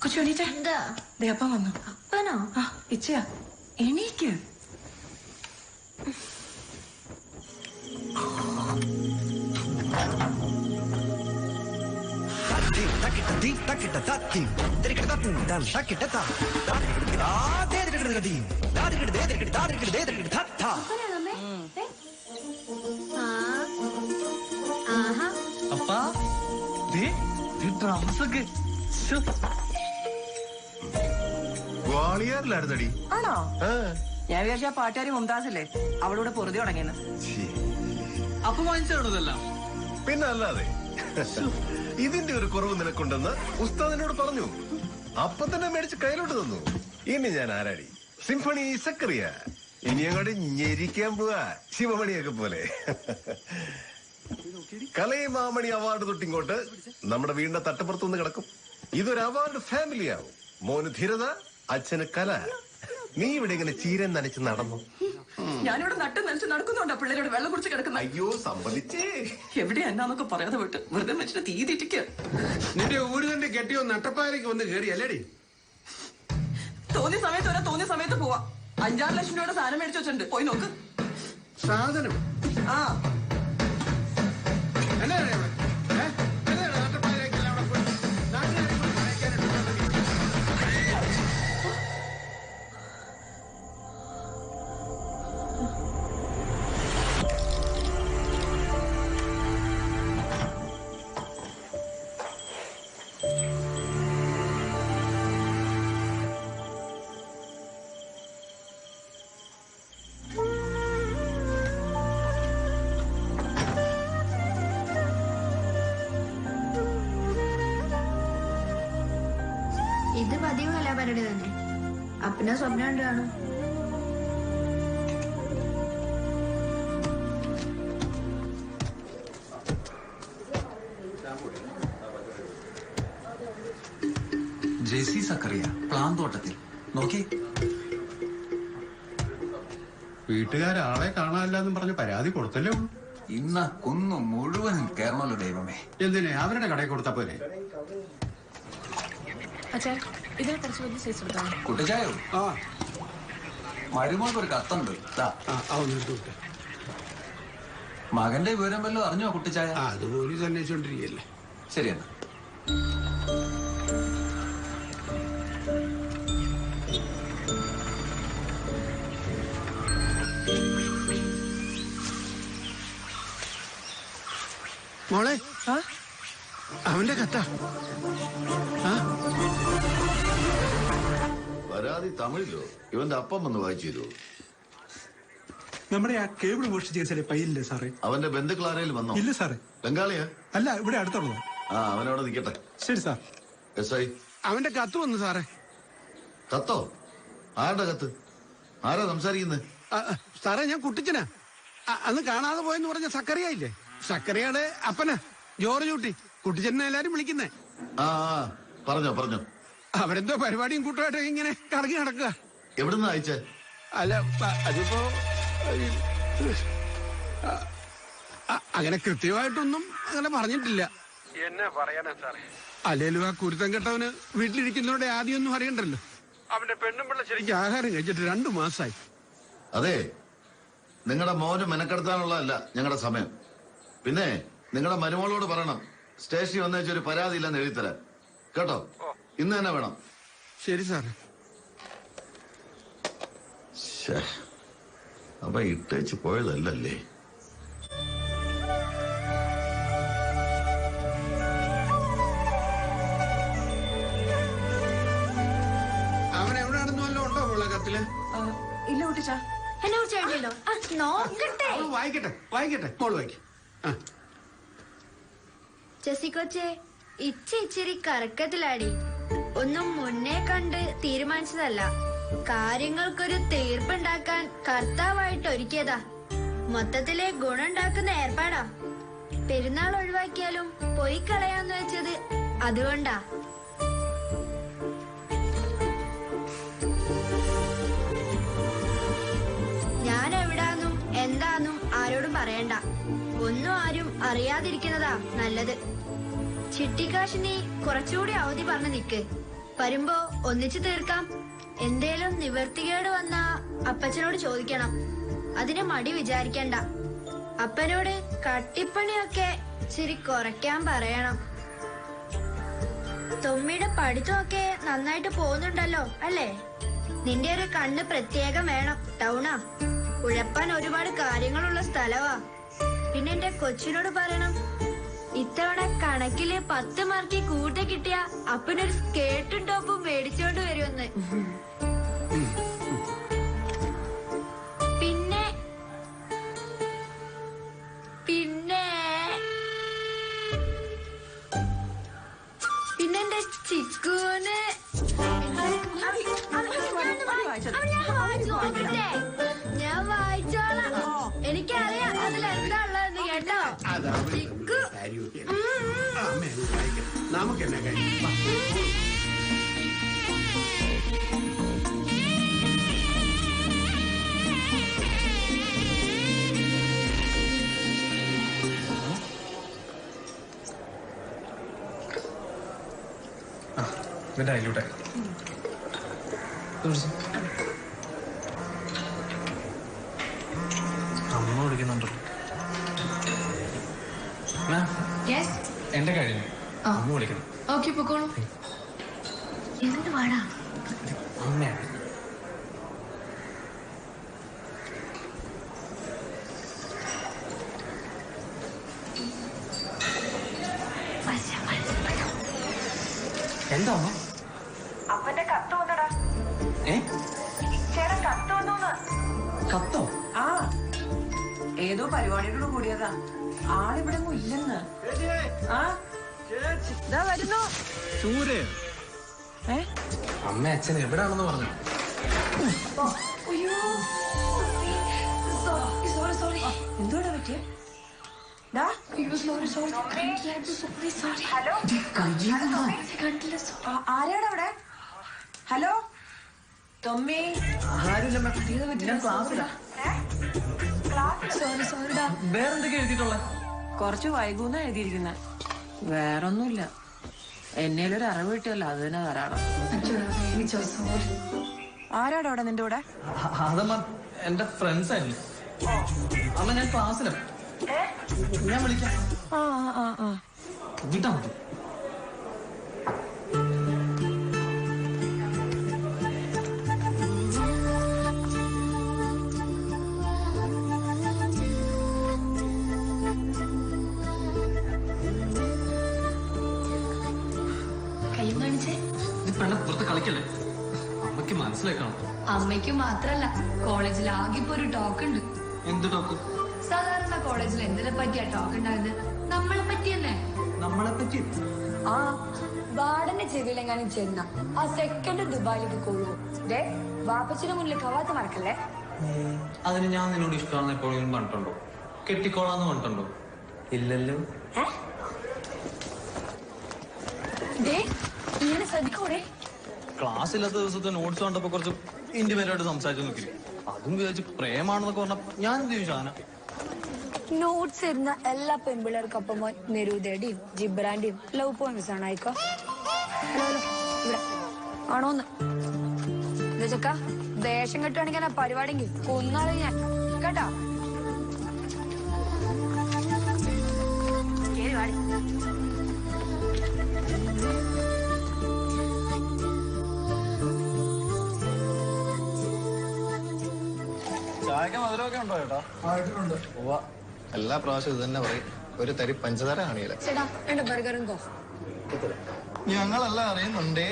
കൊച്ചു എണീറ്റേ. ദേ അപ്പം വന്നു. അപ്പനോ? ആ, ഇച്ചയാ, എണീക്ക്. അപ്പാ ഡ്രംസൊക്കെ ഗ്വാളിയാറിലായിരുന്നടി. ആണോ? ഞാൻ വിചാരിച്ച ആ പാട്ടുകാരി മുംതാസില്ലേ, അവളൂടെ പൊറുതി തുടങ്ങിയെന്ന്. അപ്പൊ വാങ്ങിച്ചതെല്ലാം പിന്നെ അല്ലാതെ ഇതിന്റെ ഒരു കുറവ് നിനക്കുണ്ടെന്ന് ഉസ്താദിനോട് പറഞ്ഞു. അപ്പൊ തന്നെ മേടിച്ച് കയ്യിലോട്ട് തന്നു. ഇനി ഞാൻ ആരാടി? സിംഫണി സക്കറിയ. ഇനി അങ്ങോട്ട് ഞെരിക്കാൻ പോവാ ശിവമണിയൊക്കെ പോലെ. കലൈമാമണി അവാർഡ് തൊട്ടിങ്ങോട്ട് നമ്മുടെ വീടിന്റെ തട്ടപ്പുറത്തുനിന്ന് കിടക്കും. ഇതൊരു അവാർഡ് ഫാമിലി ആവും. മോന് ധീരത, അച്ഛന് കല. നീ ഇവിടെ ഇങ്ങനെ ചീരൻ നനച്ച് നടന്നു. ഞാനിവിടെ നട്ട് നനച്ച് നടക്കുന്നുണ്ടോ പിള്ളേരോട് വെള്ളം കുടിച്ച് കിടക്കുന്ന? അയ്യോ സമ്മതിച്ചേ. എവിടെ എന്നാന്നൊക്കെ പറയാതെ വിട്ട് വെറുതെ മനുഷ്യനെ തീ തീറ്റിക്കുക. നിന്റെ ഊര് തന്നെ കെട്ടിയോ നട്ടപ്പാരയ്ക്ക് വന്ന് കയറിയല്ലേടി? തോന്നിയ സമയത്ത് വരാം, തോന്നിയ സമയത്ത് പോവാ. 5-6 ലക്ഷം രൂപയുടെ സാധനം മേടിച്ചു വെച്ചിട്ടുണ്ട്, പോയി നോക്ക്. സാധനം ആ ഇത് പതിവ് കലാപരിപാടി തന്നെ. അപ്പന സ്വപ്നം ഉണ്ടാണ്. ജെസി സക്കറിയ പ്ലാൻ തോട്ടത്തിൽ നോക്കി. വീട്ടുകാരാളെ കാണാനില്ലെന്നും പറഞ്ഞ് പരാതി കൊടുത്തല്ലേ ഉള്ളൂ. ഇന്ന കുന്നു മുഴുവനും കേരളമല്ലോ ദൈവമേ. എന്തിനെ അവരുടെ കടയിൽ കൊടുത്താ പോലെ? ഇതിൽ കുറച്ച് വലിയ സൈസ് എടുക്കാം. കുട്ടിച്ചായോ? മരുമോൾക്ക് ഒരു കത്തുണ്ട്. മകന്റെ വിവരം വല്ലതും അറിഞ്ഞോ കുട്ടിച്ചായ? അത് പോലീസ് അന്വേഷിച്ചോണ്ടിരിക്കല്ലേ. ശരിയെന്നാ. മോളെ അവന്റെ കത്ത പരാതി തമിഴിലോ? ഇവന്റെ അപ്പം വന്ന് വായിച്ചു. നമ്മുടെ ആ കേബിൾ മോഷിച്ച കേസിലെ പയ്യല്ലേ സാറേ? അവന്റെ ബന്ധുക്കൾ ആരെങ്കിലും വന്നോ? ഇല്ല സാറേ. ബംഗാളിയാ? അല്ല, ഇവിടെ അടുത്തുള്ളൂ. അവനവിടെ നിൽക്കട്ടെ. ശരി സാർ. SI അവന്റെ കത്ത് വന്നു സാറേ. കത്തോ? ആരുടെ കത്ത്? ആരാ സംസാരിക്കുന്നത്? സാറേ ഞാൻ കുട്ടിച്ചനാ. അന്ന് കാണാതെ പോയെന്ന് പറഞ്ഞ സക്കറിയയില്ലേ? സക്കറിയുടെ അപ്പനാ ജോർജ് കുട്ടി. കുട്ടിച്ചനെ എല്ലാരും വിളിക്കുന്നേ. പറഞ്ഞോ. അവരെന്തോ പരിപാടിയും കൂട്ടുമായിട്ട് ഇങ്ങനെ കറങ്ങി നടക്കുക. എവിടുന്ന് അയച്ചേ? അല്ല അതിപ്പോ അങ്ങനെ കൃത്യമായിട്ടൊന്നും അങ്ങനെ പറഞ്ഞിട്ടില്ല. എന്നെ പറയാനാ സാറേ? അല്ലേലും ആ കുരുത്തം കെട്ടവന് വീട്ടിലിരിക്കുന്നവരുടെ ആദ്യമൊന്നും അറിയണ്ടല്ലോ. അവന്റെ പെണ്ണും പിള്ള ശരിക്കും ആഹാരം കഴിച്ചിട്ട് 2 മാസമായി. അതെ, നിങ്ങളുടെ മോന് മെനക്കെടുത്താനുള്ളതല്ല ഞങ്ങളുടെ സമയം. പിന്നെ നിങ്ങളുടെ മരുമോളോട് പറയണം സ്റ്റേഷനിൽ വന്നേച്ചൊരു പരാതി ഇല്ലെന്ന് എഴുതിത്തരാൻ. കേട്ടോ? ഇന്ന് തന്നെ വേണം. ശരി സാറേ. അപ്പൊ ഇട്ടേച്ച് പോയതല്ലേ? അവൻ എവിടെയാണെന്ന് വല്ലതും ഉണ്ടോ മോളെ കത്തില്? ഇല്ല കുട്ടിച്ചാ. എന്നെ കുറിച്ച് നോക്കട്ടെ. വായിക്കട്ടെ മോള് വായിക്ക. ജെസിക്കൊച്ചെ ഇച്ചിരി കറക്കത്തിലാടി. ഒന്നും മുന്നേ കണ്ട് തീരുമാനിച്ചതല്ല. കാര്യങ്ങൾക്കൊരു തീർപ്പുണ്ടാക്കാൻ കർത്താവായിട്ട് ഒരുക്കിയതാ. മൊത്തത്തിലെ ഗുണുണ്ടാക്കുന്ന ഏർപ്പാടാ. പെരുന്നാൾ ഒഴിവാക്കിയാലും പോയി കളയാന്ന് വെച്ചത് അതുകൊണ്ടാ. ഞാൻ എവിടാന്നും എന്താന്നും ആരോടും പറയണ്ട. ഒന്നും ആരും അറിയാതിരിക്കുന്നതാ നല്ലത്. ചിട്ടിക്കാശ് നീ കുറച്ചുകൂടി അവധി പറഞ്ഞു നിക്ക്. വരുമ്പോ ഒന്നിച്ചു തീർക്കാം. എന്തേലും നിവർത്തികേട് വന്ന അപ്പച്ചനോട് ചോദിക്കണം. അതിന് മടി വിചാരിക്കണ്ട. അപ്പനോട് കട്ടിപ്പണിയൊക്കെ ഇച്ചിരി കുറയ്ക്കാൻ പറയണം. തൊമ്മിയുടെ പഠിത്തമൊക്കെ നന്നായിട്ട് പോകുന്നുണ്ടല്ലോ അല്ലേ? നിന്റെ ഒരു കണ്ണ് പ്രത്യേകം വേണം. ടൗണാ, ഉഴപ്പാൻ ഒരുപാട് കാര്യങ്ങളുള്ള സ്ഥലവാ. പിന്നെ എന്റെ കൊച്ചിനോട് പറയണം ഇത്തവണ കണക്കില് 10 മാർക്ക് കൂടുതൽ കിട്ടിയ അപ്പനൊരു സ്കേർട്ടും ടോപ്പും മേടിച്ചോണ്ട് വരുമെന്ന്. പിന്നെ പിന്നെ പിന്നെന്റെ ചിക്കൂന് ഞാൻ വായിച്ചോളാം. എനിക്കറിയാം അതിലെന്താ ഉള്ളതെന്ന് കേട്ടോ. ചിക്കു നമുക്ക് എന്നാ കാര്യം? ഇതിന്റെ അതിലൂടെ അമ്മ വിളിക്കുന്നുണ്ടോ? എന്റെ കാര്യം അമ്മ വിളിക്കണം. ഓക്കെ പൊക്കോളൂ. എന്ത് വാടാ അമ്മയാണ്. എന്താ അമ്മ? അപ്പന്റെ കത്ത് വന്നടാ. ചേട്ടാ കത്ത് വന്നോന്ന്. കത്തോ? ആ ഏതോ പരിപാടിയോട് കൂടിയതാ. ആളിവിടെ ഇല്ലെന്ന്. ആ ഇതാ വരുന്നു. സൂര്യ അമ്മ അച്ഛൻ എവിടാണെന്ന് പറഞ്ഞു. എന്തോടാ പറ്റിയ? ആരാടാ അവിടെ? ഹലോ തൊമ്മി. വേറെന്തൊക്കെ എഴുതിയിട്ടുള്ള? കുറച്ച് വൈകൂന്നാ എഴുതിയിരിക്കുന്ന. വേറൊന്നുമില്ല. എന്നേലൊരു അറിവ് കിട്ടിയല്ലോ, അത് തന്നെ ധാരാളം. ആരാടാ അവിടെ നിന്റെ കൂടെ? അതമ്മ എന്റെ ഫ്രണ്ട്സ് ആയിരുന്നു. അമ്മ ഞാൻ ക്ലാസ്സിലാണ്. ഞാൻ വിളിക്കാം. വിട്ടാ മതി. പുറത്ത് കളിക്കല്ലേ? അമ്മക്ക് മനസ്സിലാക്കണം. അമ്മയ്ക്ക് മാത്രല്ല, കോളേജിൽ ആകെ ഇപ്പൊ ഒരു ടോക്ക് ഉണ്ട്. എന്ത് ടോക്ക്? സാധാരണ കോളേജിൽ എന്തിനെ പറ്റിയാ ടോക്ക് ഉണ്ടാകുന്നത്? നമ്മളെ പറ്റി തന്നെ. നമ്മളെ പറ്റി? ആ വാർഡന്റെ ചെവിയിലെങ്ങാനും ചെന്ന ആ സെക്കൻഡ് ദുബായിലേക്ക് കൊള്ളുവോ? വാപ്പച്ചിന്റെ മുന്നിൽ കവാത്ത മറക്കല്ലേ. അതിന് ഞാൻ നിന്നോട് ഇഷ്ടമാണെന്ന് എപ്പോഴും പറഞ്ഞിട്ടുണ്ടോ? കെട്ടിക്കോളാന്ന് പറഞ്ഞിട്ടുണ്ടോ? ഇല്ലല്ലോ. ഇങ്ങനെ ശ്രദ്ധിക്കൂടെ? ക്ലാസ് ഇല്ലാത്ത ദിവസത്തെ നോട്ട്സ് കണ്ടപ്പോ കുറച്ച് ഇന്റിമേറ്റ് ആയിട്ട് സംസാരിച്ചു നോക്കി. അതും വിചാരിച്ച് പ്രേമാണെന്നൊക്കെ പറഞ്ഞ ഞാൻ എന്ത് ചെയ്യും? ഷാന നോട്ട്സ് ഇരുന്ന എല്ലാ പെൺപിള്ളേർക്കൊപ്പം നെരൂദയുടെയും ജിബ്രാന്റെയും ലവ് പോയിന്റ്സ് ആണ് ആയിക്കോ. ഇവിടെ ആണോന്ന് ചക്ക ദേഷ്യം കെട്ടുവാണെങ്കിൽ ആ പരിപാടിയെങ്കിൽ കൊന്നാലും ഞാൻ കേട്ടോ. കേറി വാടി. ചായക്ക് മധുരമൊക്കെ ഉണ്ടോ ചേട്ടാ? എല്ലാ പ്രാവശ്യം ഇത് തന്നെ പറയും, ഒരു തരി പഞ്ചസാര കാണിയില്ല. ചേട്ടാ എന്റെ ബർഗറും കോഫി. ഞങ്ങളെല്ലാം അറിയുന്നുണ്ടേ.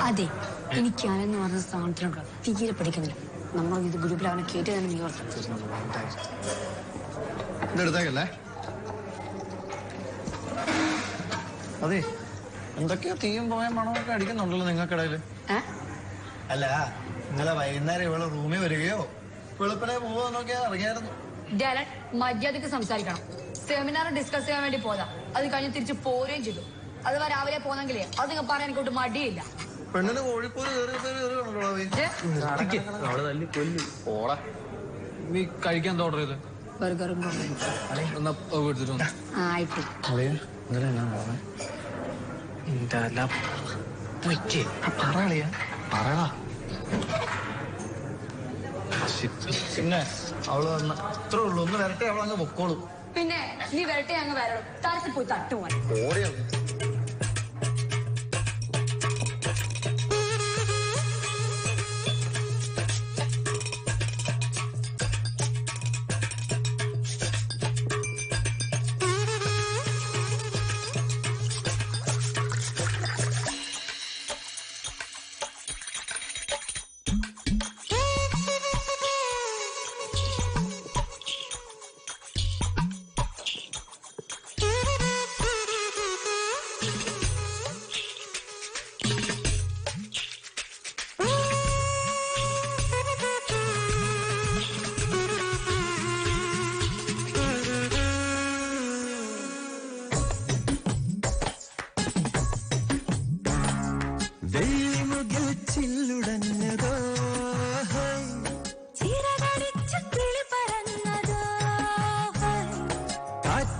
അതെ, എനിക്ക് ഞാനെന്ന് പറഞ്ഞ സ്ഥാനത്തിനുണ്ടോ തീരെ പഠിക്കുന്നില്ല. നമ്മൾ ഇത് ഗ്രൂപ്പിൽ അവനെ കേട്ട് തന്നെ നീ ഇതെടുത്തേക്കല്ലേ? അതെ, എന്തൊക്കെയോ തീയും പോയ മണമൊക്കെ അടിക്കുന്നുണ്ടല്ലോ നിങ്ങൾക്കിടയില്. അല്ല, ഇന്നലെ വൈകുന്നേരം ഇവള് റൂമിൽ വരികയോ വെളുപ്പിനെ പോവാന്നൊക്കെ അറിയായിരുന്നു. മര്യാദക്ക് സംസാരിക്കണം. സെമിനാർ ഡിസ്കസ് ചെയ്യാൻ വേണ്ടി പോതാ, അത് കഴിഞ്ഞ് തിരിച്ച് പോരുകയും ചെയ്തു. അഥവാ രാവിലെ പോന്നെങ്കിലേ അത് നിങ്ങൾ പറയാൻ എനിക്കോട്ട് മടിയില്ല. പെണ്ണിന് കോഴിക്കോട് ഓടാ. നീ കഴിക്കാൻ എന്താ ഓർഡർ ചെയ്ത്? ബർഗറും പിന്നെ അവള് വന്ന അത്രേ ഉള്ളൂ. ഒന്ന് വരട്ടെ, അവളങ്ങ് പൊക്കോളൂ. പിന്നെ നീ വരട്ടെ അങ്ങ് വരണം. തരത്തിൽ പോയി തട്ടുവാൻ ഓടിയോ?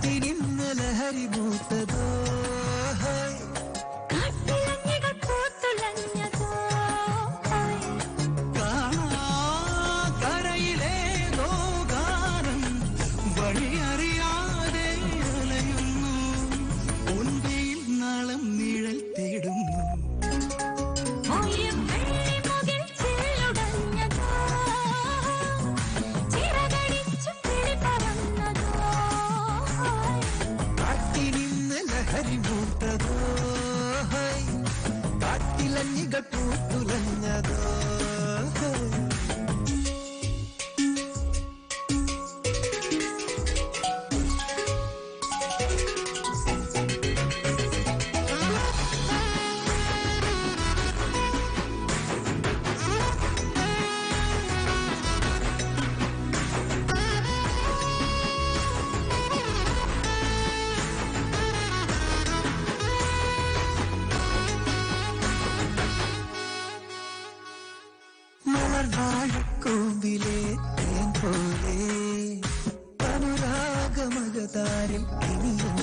കാറ്റിനിന്ന് ലഹരി മൂത്തതോ കരയിലേതോ ഗാനം വഴിയറിയാതെ അലയുന്നു ഒൻപയിൽ നാളം നിഴൽ തേടുന്നു കാറ്റിനിന്ന് ലഹരി മൂത്തതോ കാറ്റിലഞ്ഞികൾ പൂത്തുലഞ്ഞതോ മലർവാഴക്കൂമ്പിലെ തേൻ പോലെ അനുരാഗമകതാരിൽ ഇനിയുന്നു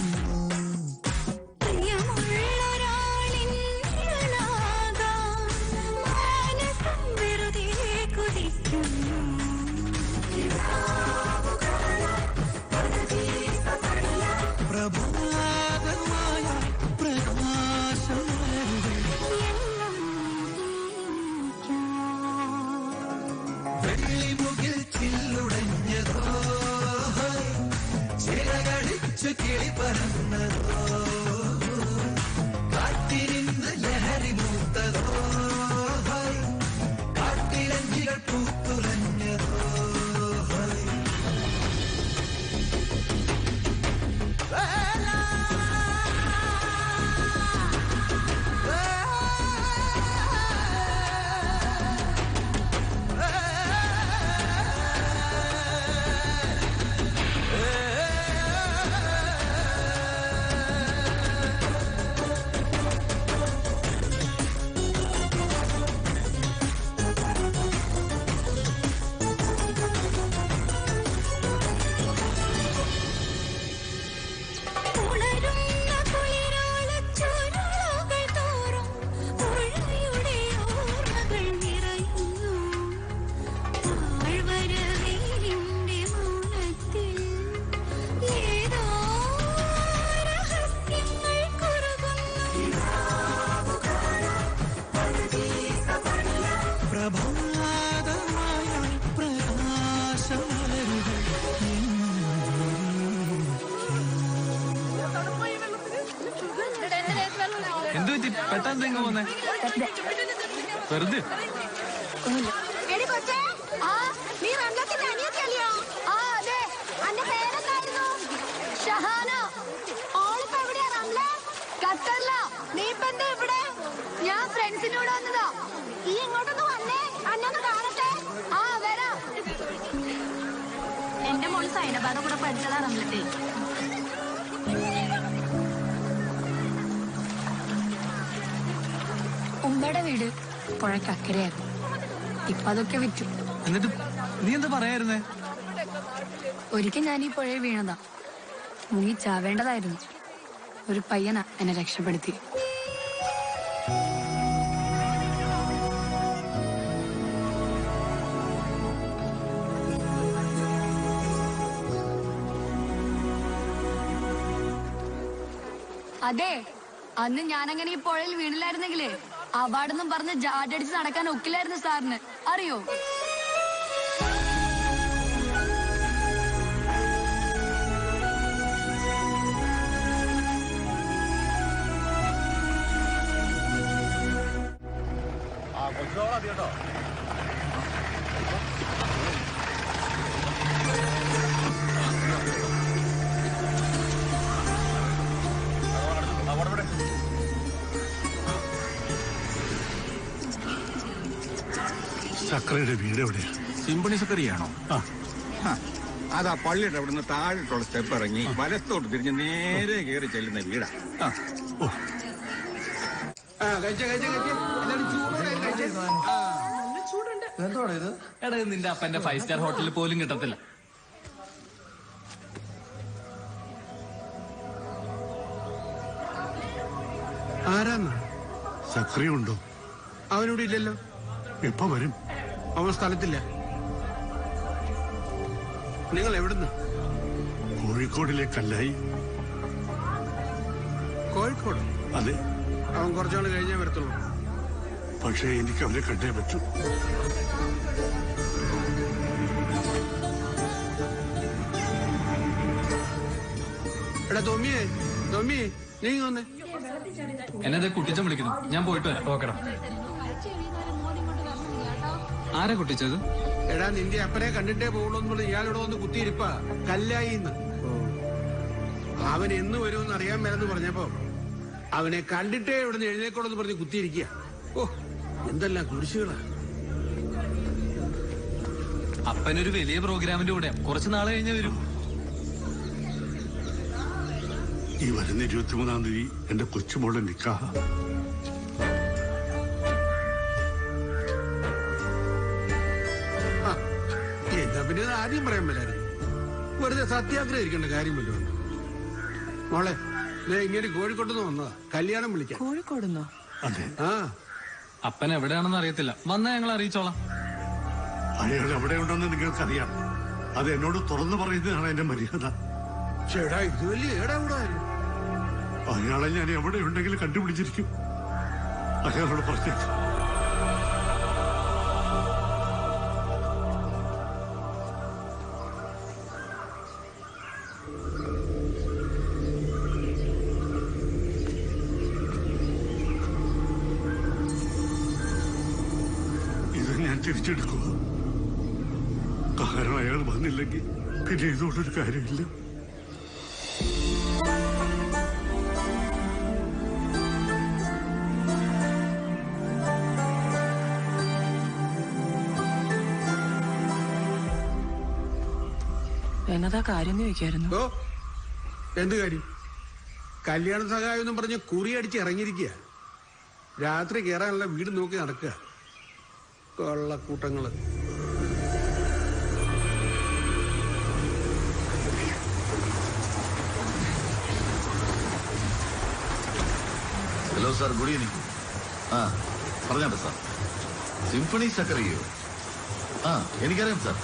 പ്രഭാതമായ പ്രകാശം വെള്ളിമുകിൽ ചില്ലുടഞ്ഞതോ ചിറകടിച്ചു കിളി പറന്നതോ കാറ്റിനിന്ന് ലഹരി മൂത്തതോ കാട്ടിലഞ്ചികൾ പൂത്തുലഞ്ഞതോ പ്രഭാതമായ പ്രകാശമലരുകൾ എന്ത് പറ്റി പെട്ടെന്ന് തെങ്ങ് പോന്നെ വെറുതെ ഞാൻ ഫ്രണ്ട്സിന്റെ കൂടെ വന്നതാ. ഈ ഇങ്ങോട്ടൊന്ന് വന്നേ, അന്നൊന്ന് കാണട്ടെ. ആ വരാം. എന്റെ മോള് സൈനബാദ കൂടെ പഠിച്ചതാ റംലത്തെ. ഉമ്മയുടെ വീട് പുഴക്കക്കരയായിരുന്നു. ഇപ്പൊ അതൊക്കെ വിറ്റു. എന്നിട്ട് നീ എന്താ പറയായിരുന്നേ? ഒരിക്കൽ ഞാൻ ഈ പുഴയിൽ വീണതാ. മുങ്ങി ചാവേണ്ടതായിരുന്നു. ഒരു പയ്യനാ എന്നെ രക്ഷപ്പെടുത്തി. അതെ, അന്ന് ഞാനങ്ങനെ ഈ പുഴയിൽ വീണില്ലായിരുന്നെങ്കിലേ അവാർഡെന്നും പറഞ്ഞ് ജാഡടിച്ച് നടക്കാൻ ഒക്കില്ലായിരുന്നു സാറിന്, അറിയോ? സക്കറിയുടെ വീട് എവിടെയാ? സിംപണി സക്കറിയാണോ? അതാ പള്ളിയുടെ അവിടുന്ന് താഴോട്ടുള്ള സ്റ്റെപ്പ് ഇറങ്ങി വലത്തോട്ട് തിരിഞ്ഞ് നേരെ കയറി ചെല്ലുന്ന വീടാ. എടാ നിന്റെ അപ്പന്റെ 5 സ്റ്റാർ ഹോട്ടലിൽ പോലും കിട്ടത്തില്ല. ആരാന്ന്? സക്രിയ ഉണ്ടോ? അവനിവിടെ ഇല്ലല്ലോ. എപ്പോ വരും? അവൻ സ്ഥലത്തില്ല. നിങ്ങൾ എവിടുന്ന്? കോഴിക്കോടിലെ കല്ലായി. കോഴിക്കോട്? അതെ. അവൻ കുറച്ചുനാൾ കഴിഞ്ഞേ വരത്തുള്ളൂ. പക്ഷേ എനിക്ക് അവനെ കണ്ടേ പറ്റൂ. എടാ തൊമ്മിയെ, തൊമ്മിയെ നീ വന്നേ. എന്നെ കുട്ടിച്ചൻ വിളിക്കുന്നു, ഞാൻ പോയിട്ട് വരാം. നോക്കണം. ആരാ കുട്ടിച്ചത്? എടാ നിന്റെ അപ്പനെ കണ്ടിട്ടേ പോകുള്ളൂ എന്ന് പറഞ്ഞ് ഇയാളിവിടെ വന്ന് കുത്തിയിരിപ്പാ കല്ലായിന്ന്. അവൻ എന്ന് വരുമെന്ന് അറിയാൻ മേലെന്ന് പറഞ്ഞപ്പോ അവനെ കണ്ടിട്ടേ ഇവിടെ നിന്ന് എഴുന്നേക്കോളെന്ന് പറഞ്ഞ് കുത്തിയിരിക്കുക. ഓ എന്തെല്ലാം കുരിശുകളാ. അപ്പനൊരു വലിയ പ്രോഗ്രാമിന്റെ കൂടെ കുറച്ച് നാളെ കഴിഞ്ഞ് വരും. ഈ വരുന്ന 23-ാം തീയതി എന്റെ കൊച്ചുമോളുടെ നിക്കാഹ്. എന്താ പിന്നെ ഇത് ആദ്യം പറയാൻ മേലായിരുന്നു. വെറുതെ സത്യാഗ്രഹം ഇരിക്കേണ്ട കാര്യമല്ലോ. മോളെ ഇങ്ങനെ കോഴിക്കോട്ടുനിന്ന് വന്നതാ, കല്യാണം വിളിക്കാം. കോഴിക്കോടുന്നോ? ആ അപ്പൻ എവിടെയാണെന്ന് അറിയത്തില്ല, വന്നാ ഞങ്ങൾ അറിയിച്ചോളാം. അയാൾ എവിടെയുണ്ടെന്ന് നിങ്ങൾക്കറിയാം. അത് എന്നോട് തുറന്നു പറയുന്നതാണ് എന്റെ മര്യാദ. ചേടാ ഇത് വലിയ ഏടാ കൂടാ. അയാളെ ഞാൻ എവിടെയുണ്ടെങ്കിലും കണ്ടുപിടിച്ചിരിക്കും. അയാളോട് പറഞ്ഞേക്കും. ഇത് ഞാൻ തിരിച്ചെടുക്കുക. കാരണം അയാൾ വന്നില്ലെങ്കിൽ പിന്നെ ഇതുകൊണ്ടൊരു കാര്യമില്ല. എന്നതാ കാര്യം ചോദിക്കായിരുന്നു. ഓ എന്ത് കാര്യം? കല്യാണ സഹായം എന്നും പറഞ്ഞ് കുറി അടിച്ച് ഇറങ്ങിയിരിക്കുക. രാത്രി കയറാനുള്ള വീട് നോക്കി നടക്കുക. കൊള്ളക്കൂട്ടങ്ങള്. Hello sir, good evening. ആ പറഞ്ഞോട്ടെ സാർ. സിംഫണി സക്കറിയോ? ആ എനിക്കറിയാം സാർ.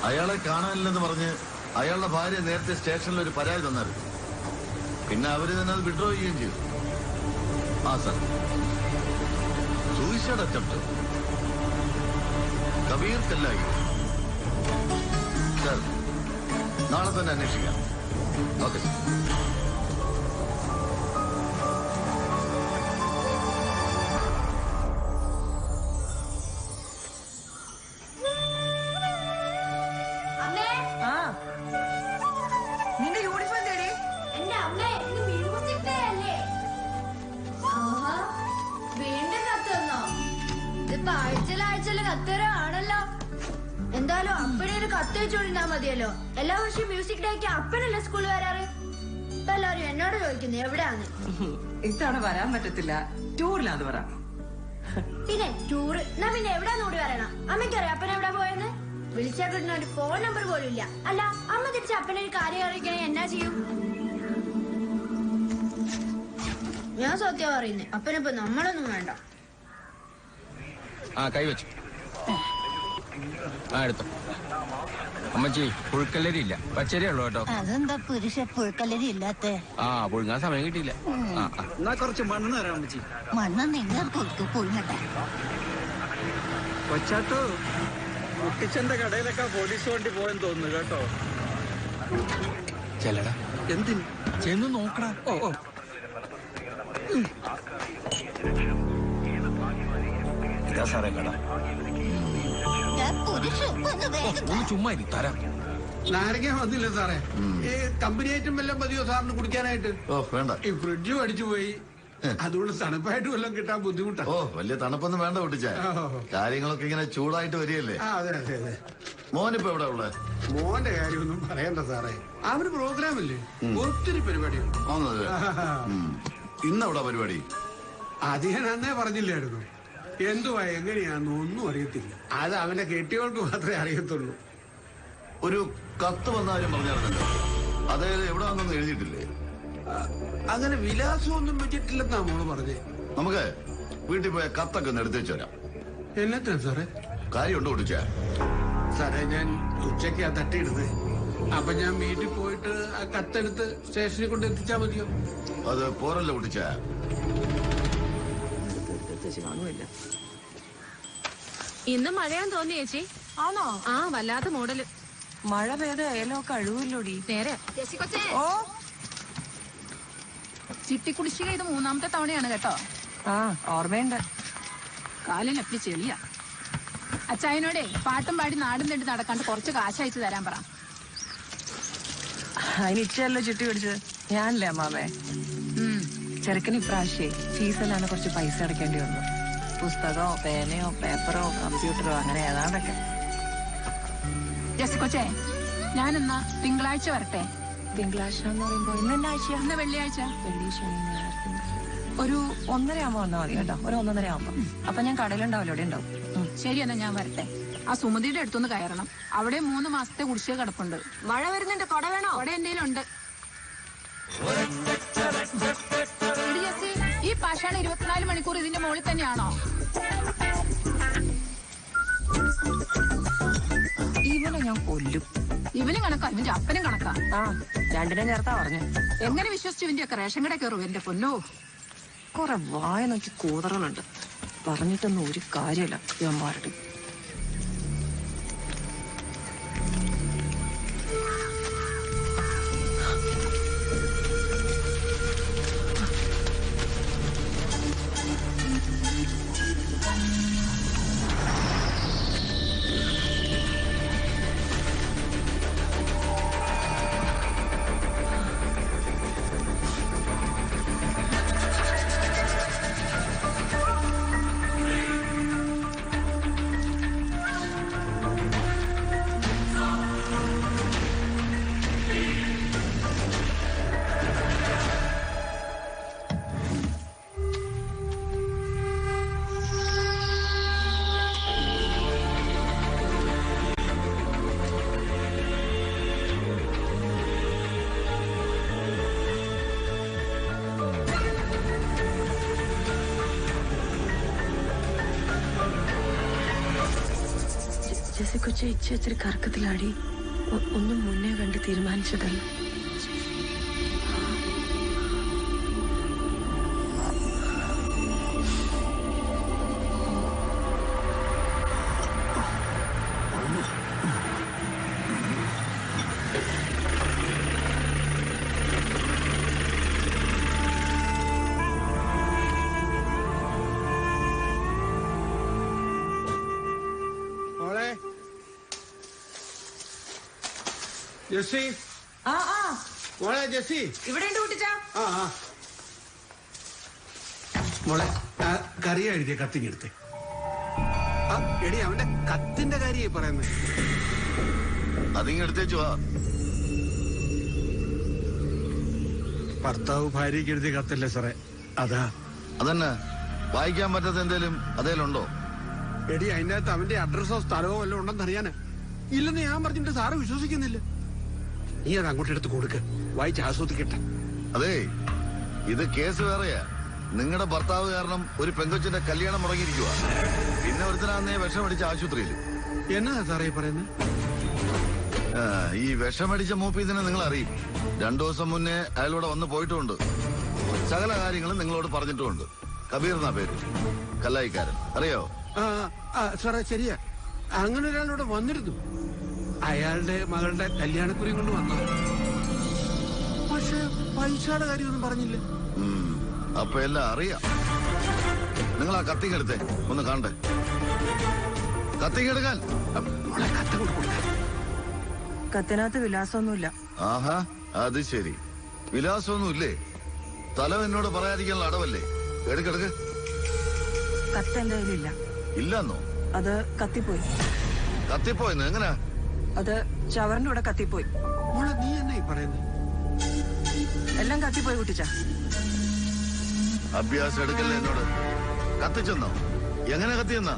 അയാളെ കാണാനില്ലെന്ന് പറഞ്ഞ് അയാളുടെ ഭാര്യ നേരത്തെ സ്റ്റേഷനിൽ ഒരു പരാതി തന്നായിരുന്നു. പിന്നെ അവര് തന്നെ അത് വിഡ്രോ ചെയ്യുകയും ചെയ്തു. ആ സാർ, സൂയിസൈഡ് അറ്റംപ്റ്റ്. കബീർ കല്ലായി. സാർ നാളെ തന്നെ അന്വേഷിക്കാം. Okay sir. നിന്റെ യൂണിഫോം തേടി. എന്റെ അമ്മേ, ഇന്ന് മ്യൂസിക് ഡേ അല്ലേ? വീണ്ടും കത്ത് വന്നോ? ഇതിപ്പോ ആഴ്ചയിലാഴ്ചയില് കത്തുവരാണല്ലോ. എന്തായാലും അപ്പനെ ഒരു കത്ത് വെച്ചോണ്ടിരുന്നാ മതിയല്ലോ. എല്ലാ വർഷവും മ്യൂസിക് ഡേക്ക് അപ്പനല്ലേ സ്കൂളിൽ വരാറ്. ഇപ്പൊ എല്ലാവരും എന്നോട് ചോദിക്കുന്നു എവിടെയാന്ന്. ഇത്തവണ വരാൻ പറ്റത്തില്ല, ടൂറിലാന്ന് പറ. പിന്നെ ടൂറ് എന്നാ പിന്നെ എവിടെയാന്ന് കൂടി പറയണം. അമ്മയ്ക്കറിയാം അപ്പൻ എവിടെ പോയെന്ന്. വിളിച്ചാൽ കിട്ടുന്ന ഒരു ഫോൺ നമ്പർ പോലും ഇല്ല. അല്ല അമ്മ തിരിച്ച് അപ്പനെ ഒരു കാര്യം അറിയിക്കണേ എന്നാ ചെയ്യും? ഞാൻ സത്യം പറയുന്നേ, അപ്പനിപ്പോ നമ്മളൊന്നും വേണ്ട. ആ കൈവച്ചു. ആ എടുത്തോ. അമ്മച്ചി പുഴുക്കല്ലരി ഇല്ല, പച്ചരി ഉള്ളു കേട്ടോ. അതെന്താ പുരുഷ പുഴുക്കല്ലരി ഇല്ലാത്ത? ആ പുഴുങ്ങാൻ സമയം കിട്ടിയില്ല. എന്നാ കുറച്ച് മണ്ണ് തരാം അമ്മച്ചി. മണ്ണ് നിങ്ങൾ കൊടുത്തു പുഴുങ്ങട്ടെ. കൊച്ചാട്ടോ, കുട്ടിച്ചന്റെ കടയിലൊക്കെ പോലീസ് വണ്ടി പോയെന്ന് തോന്നുന്നു കേട്ടോ. ചെല്ലടാ. എന്തിന്? ചെന്ന് നോക്കടാ. ഓ ഓ ഇതാ സാറേ കട. ഒന്ന് ചുമ്മാ ഇരി, തരാം. നാരങ്ങ വന്നില്ല സാറേ. ഈ കമ്പനി ഐറ്റം വല്ലതും മതിയോ സാറിന് കുടിക്കാനായിട്ട്? ഓ വേണ്ട. ഈ ഫ്രിഡ്ജും അടിച്ചു പോയി. അതുകൊണ്ട് തണുപ്പായിട്ട് വല്ലതും കിട്ടാൻ ബുദ്ധിമുട്ടാണ്. ഓ വലിയ തണുപ്പൊന്നും വേണ്ട കുട്ടിച്ച. കാര്യങ്ങളൊക്കെ ഇങ്ങനെ ചൂടായിട്ട് വരികയല്ലേ. അതെ അതെ അതെ. മോനിപ്പോ എവിടെ ഉള്ളത്? മോന്റെ കാര്യമൊന്നും പറയണ്ട സാറേ. അവന് പ്രോഗ്രാമില്ലേ, ഒത്തിരി പരിപാടിയുണ്ട്. ഇന്നെവിടെ പരിപാടി? അത് ഞാൻ അന്നേ പറഞ്ഞില്ലായിരുന്നു. എന്തുവാ എങ്ങനെയാന്ന് ഒന്നും അറിയത്തില്ല. അത് അവന്റെ കെട്ടിയവൾക്ക് മാത്രമേ അറിയത്തുള്ളൂ. ഒരു കത്ത് വന്ന കാര്യം പറഞ്ഞായിരുന്നല്ലോ, അതായത് എവിടെ വന്നൊന്നും എഴുതിയിട്ടില്ലേ? അങ്ങനെ വിലാസമൊന്നും വെച്ചിട്ടില്ലെന്നാ മോള് പറഞ്ഞേ. നമുക്ക് വീട്ടിൽ പോയ കത്തൊക്കെ ഒന്ന് എടുത്തു വെച്ച് വരാം. എന്നത്താ സാറേ? കാര്യമുണ്ട് കുട്ടിച്ച. സാറേ ഞാൻ ഉച്ചയ്ക്ക് ആ തട്ടിയിടുന്നത്. അപ്പൊ ഞാൻ വീട്ടിൽ പോയിട്ട് ആ കത്തെടുത്ത് സ്റ്റേഷനിൽ കൊണ്ട് എത്തിച്ചാ മതിയോ? അത് പോരല്ലോ കുട്ടിച്ച. ഇന്ന് മഴയാന്ന് തോന്നി ചേച്ചി. ആണോ? ആ വല്ലാത്ത മൂടല്. മഴ പെയ്ത ഏലമൊക്കെ അഴുവില്ലോടി. നേരെ ഓ ചിട്ടിക്കുടിശ്ശിക ഇത് 3ാമത്തെ തവണയാണ് കേട്ടോ. ആ ഓർമ്മയുണ്ട്. കാലിലപ്പി ചെളിയ. അച്ചായനോടെ പാട്ടും പാടി നാടും തണ്ടി നടക്കാണ്ട് കുറച്ച് കാശ് അയച്ചു തരാൻ പറ. അതിന് ഇച്ചയല്ലോ ചുറ്റി പിടിച്ചത്, ഞാനല്ലേ അമ്മാമേ. ചെറുക്കന് ഇപ്രാവശ്യേ ഫീസിലാണ് കുറച്ച് പൈസ അടയ്ക്കേണ്ടി വന്നു. പുസ്തകമോ പേനയോ പേപ്പറോ കമ്പ്യൂട്ടറോ അങ്ങനെ ഏതാണ്ടൊക്കെ. ജെസ്സിക്കൊച്ചേ, ഞാനെന്നാ തിങ്കളാഴ്ച വരട്ടെ. തിങ്കളാഴ്ച എന്ന് പറയുമ്പോ ഇന്നാഴ്ച? ഇന്ന് വെള്ളിയാഴ്ച. വെള്ളി ശനി ഞായർ ഒരു 1:30 ആകുമ്പോ വന്നാൽ മതി കേട്ടോ. ഒരു 1:30 ആകുമ്പോ. അപ്പൊ ഞാൻ കടയിലുണ്ടാവില്ല, ഇവിടെ ഉണ്ടാവും. ശരി, എന്നാ ഞാൻ വരട്ടെ. ആ സുമതിയുടെ അടുത്തൊന്ന് കയറണം. അവിടെ 3 മാസത്തെ കുടിശ്ശിക കിടപ്പുണ്ട്. മഴ വരുന്നുണ്ട്, കൊട വേണോ? കൊട എന്തേലും ഉണ്ട്. ഈ പാഷാണ് 24 മണിക്കൂർ ഇതിന്റെ മുകളിൽ തന്നെയാണോ? ഇവനെ ഞാൻ കൊല്ലും. ഇവനും കണക്കാ, ഇവന്റെ അപ്പനും കണക്കാ. ആ രണ്ടിനെ ചേർത്താ പറഞ്ഞു. എങ്ങനെ വിശ്വസിച്ചു ഇവന്റെ ഒക്കെ റേഷൻ കട കയറും? എന്റെ പൊന്നോ, കൊറേ വായ നോക്കി കൂതറലുണ്ട്. പറഞ്ഞിട്ടൊന്നും ഒരു കാര്യമല്ല ഇവന്മാരുടെ. ജെസ്സിക്കൊച്ച ഇച്ചിരി കറക്കത്തിലാടി. ഒന്നും മുന്നേ കണ്ട് തീരുമാനിച്ചതല്ല. ജെസ്സി, മോളെ ജെസ്സി, ഇവിടെ ഉണ്ട് കുട്ടിച്ച. മോളെ കറിയ എഴുതിയ കത്തിങ്ങെടുത്തേ. എടി അവന്റെ കത്തിന്റെ കാര്യമായി പറയുന്നത്. അതിങ്ങെടുത്തേച്ചു വാ. ഭർത്താവ് ഭാര്യയ്ക്ക് എഴുതിയ കത്തല്ലേ സാറേ? അതാ. അതന്നെ, വായിക്കാൻ പറ്റാത്ത എന്തേലും അതേലുണ്ടോ? എടി അതിന്റെ അകത്ത് അവന്റെ അഡ്രസ്സോ സ്ഥലമോ വല്ലതും ഉണ്ടെന്ന് അറിയാന്. ഇല്ലെന്ന് ഞാൻ പറഞ്ഞിട്ട് സാറ് വിശ്വസിക്കുന്നില്ല. നീ അത് അങ്ങോട്ട് എടുത്ത് കൊടുക്ക്, വായിച്ച് ആസ്വദിക്കട്ടെ. അതെ, ഇത് കേസ് വേറെയാ. നിങ്ങളുടെ ഭർത്താവ് കാരണം ഒരു പെങ്കൊച്ചിന്റെ കല്യാണം മുടങ്ങിയിരിക്കുക. പിന്നെ ഒരുത്തനാന്നേ വിഷമടിച്ച ആശുപത്രിയിൽ. എന്നതാ സാറേ പറയുന്നത്? ഈ വിഷമടിച്ച മൂപ്പീതിനെ നിങ്ങൾ അറിയും. 2 ദിവസം മുന്നേ അയാളോടെ വന്ന് പോയിട്ടുമുണ്ട്. സകല കാര്യങ്ങളും നിങ്ങളോട് പറഞ്ഞിട്ടുമുണ്ട്. കബീർ എന്നാ പേര്, കല്ലായിക്കാരൻ. അറിയോ? സാറേ ശരിയാ, അങ്ങനെ ഒരാളോട് വന്നിരുന്നു. അയാളുടെ മകളുടെ കല്യാണക്കുറി കൊണ്ട് വന്നു. പക്ഷെ പൈസയുടെ കാര്യമൊന്നും പറഞ്ഞില്ല. അപ്പൊ എല്ലാം അറിയാം. നിങ്ങൾ ആ കത്തിങ്ങെടുത്തേ, ഒന്ന് കാണട്ടെ. കത്തിങ്ങെടുക്കാൻ. കത്തിനകത്ത് വിലാസമൊന്നുമില്ല. ആഹാ, അത് ശരി. വിലാസമൊന്നുമില്ലേ? സ്ഥലം എന്നോട് പറയാതിരിക്കാനുള്ള അടവല്ലേ? എടുക്കെടുക്ക്. കത്ത് എന്റെ കയ്യിലില്ല. ഇല്ലെന്നോ? അത് കത്തിപ്പോയി. കത്തിപ്പോയെന്ന്? എങ്ങനാ? അത് ചവറിന്റെ കൂടെ കത്തിപ്പോയി. നീ എന്നാ പറയുന്നത്? എല്ലാം കത്തിപ്പോയി കുട്ടിച്ച. അഭ്യാസം എടുക്കല്ലേ എന്നോട്. കത്തിച്ചെന്നോ? എങ്ങനെ കത്തിയെന്നാ?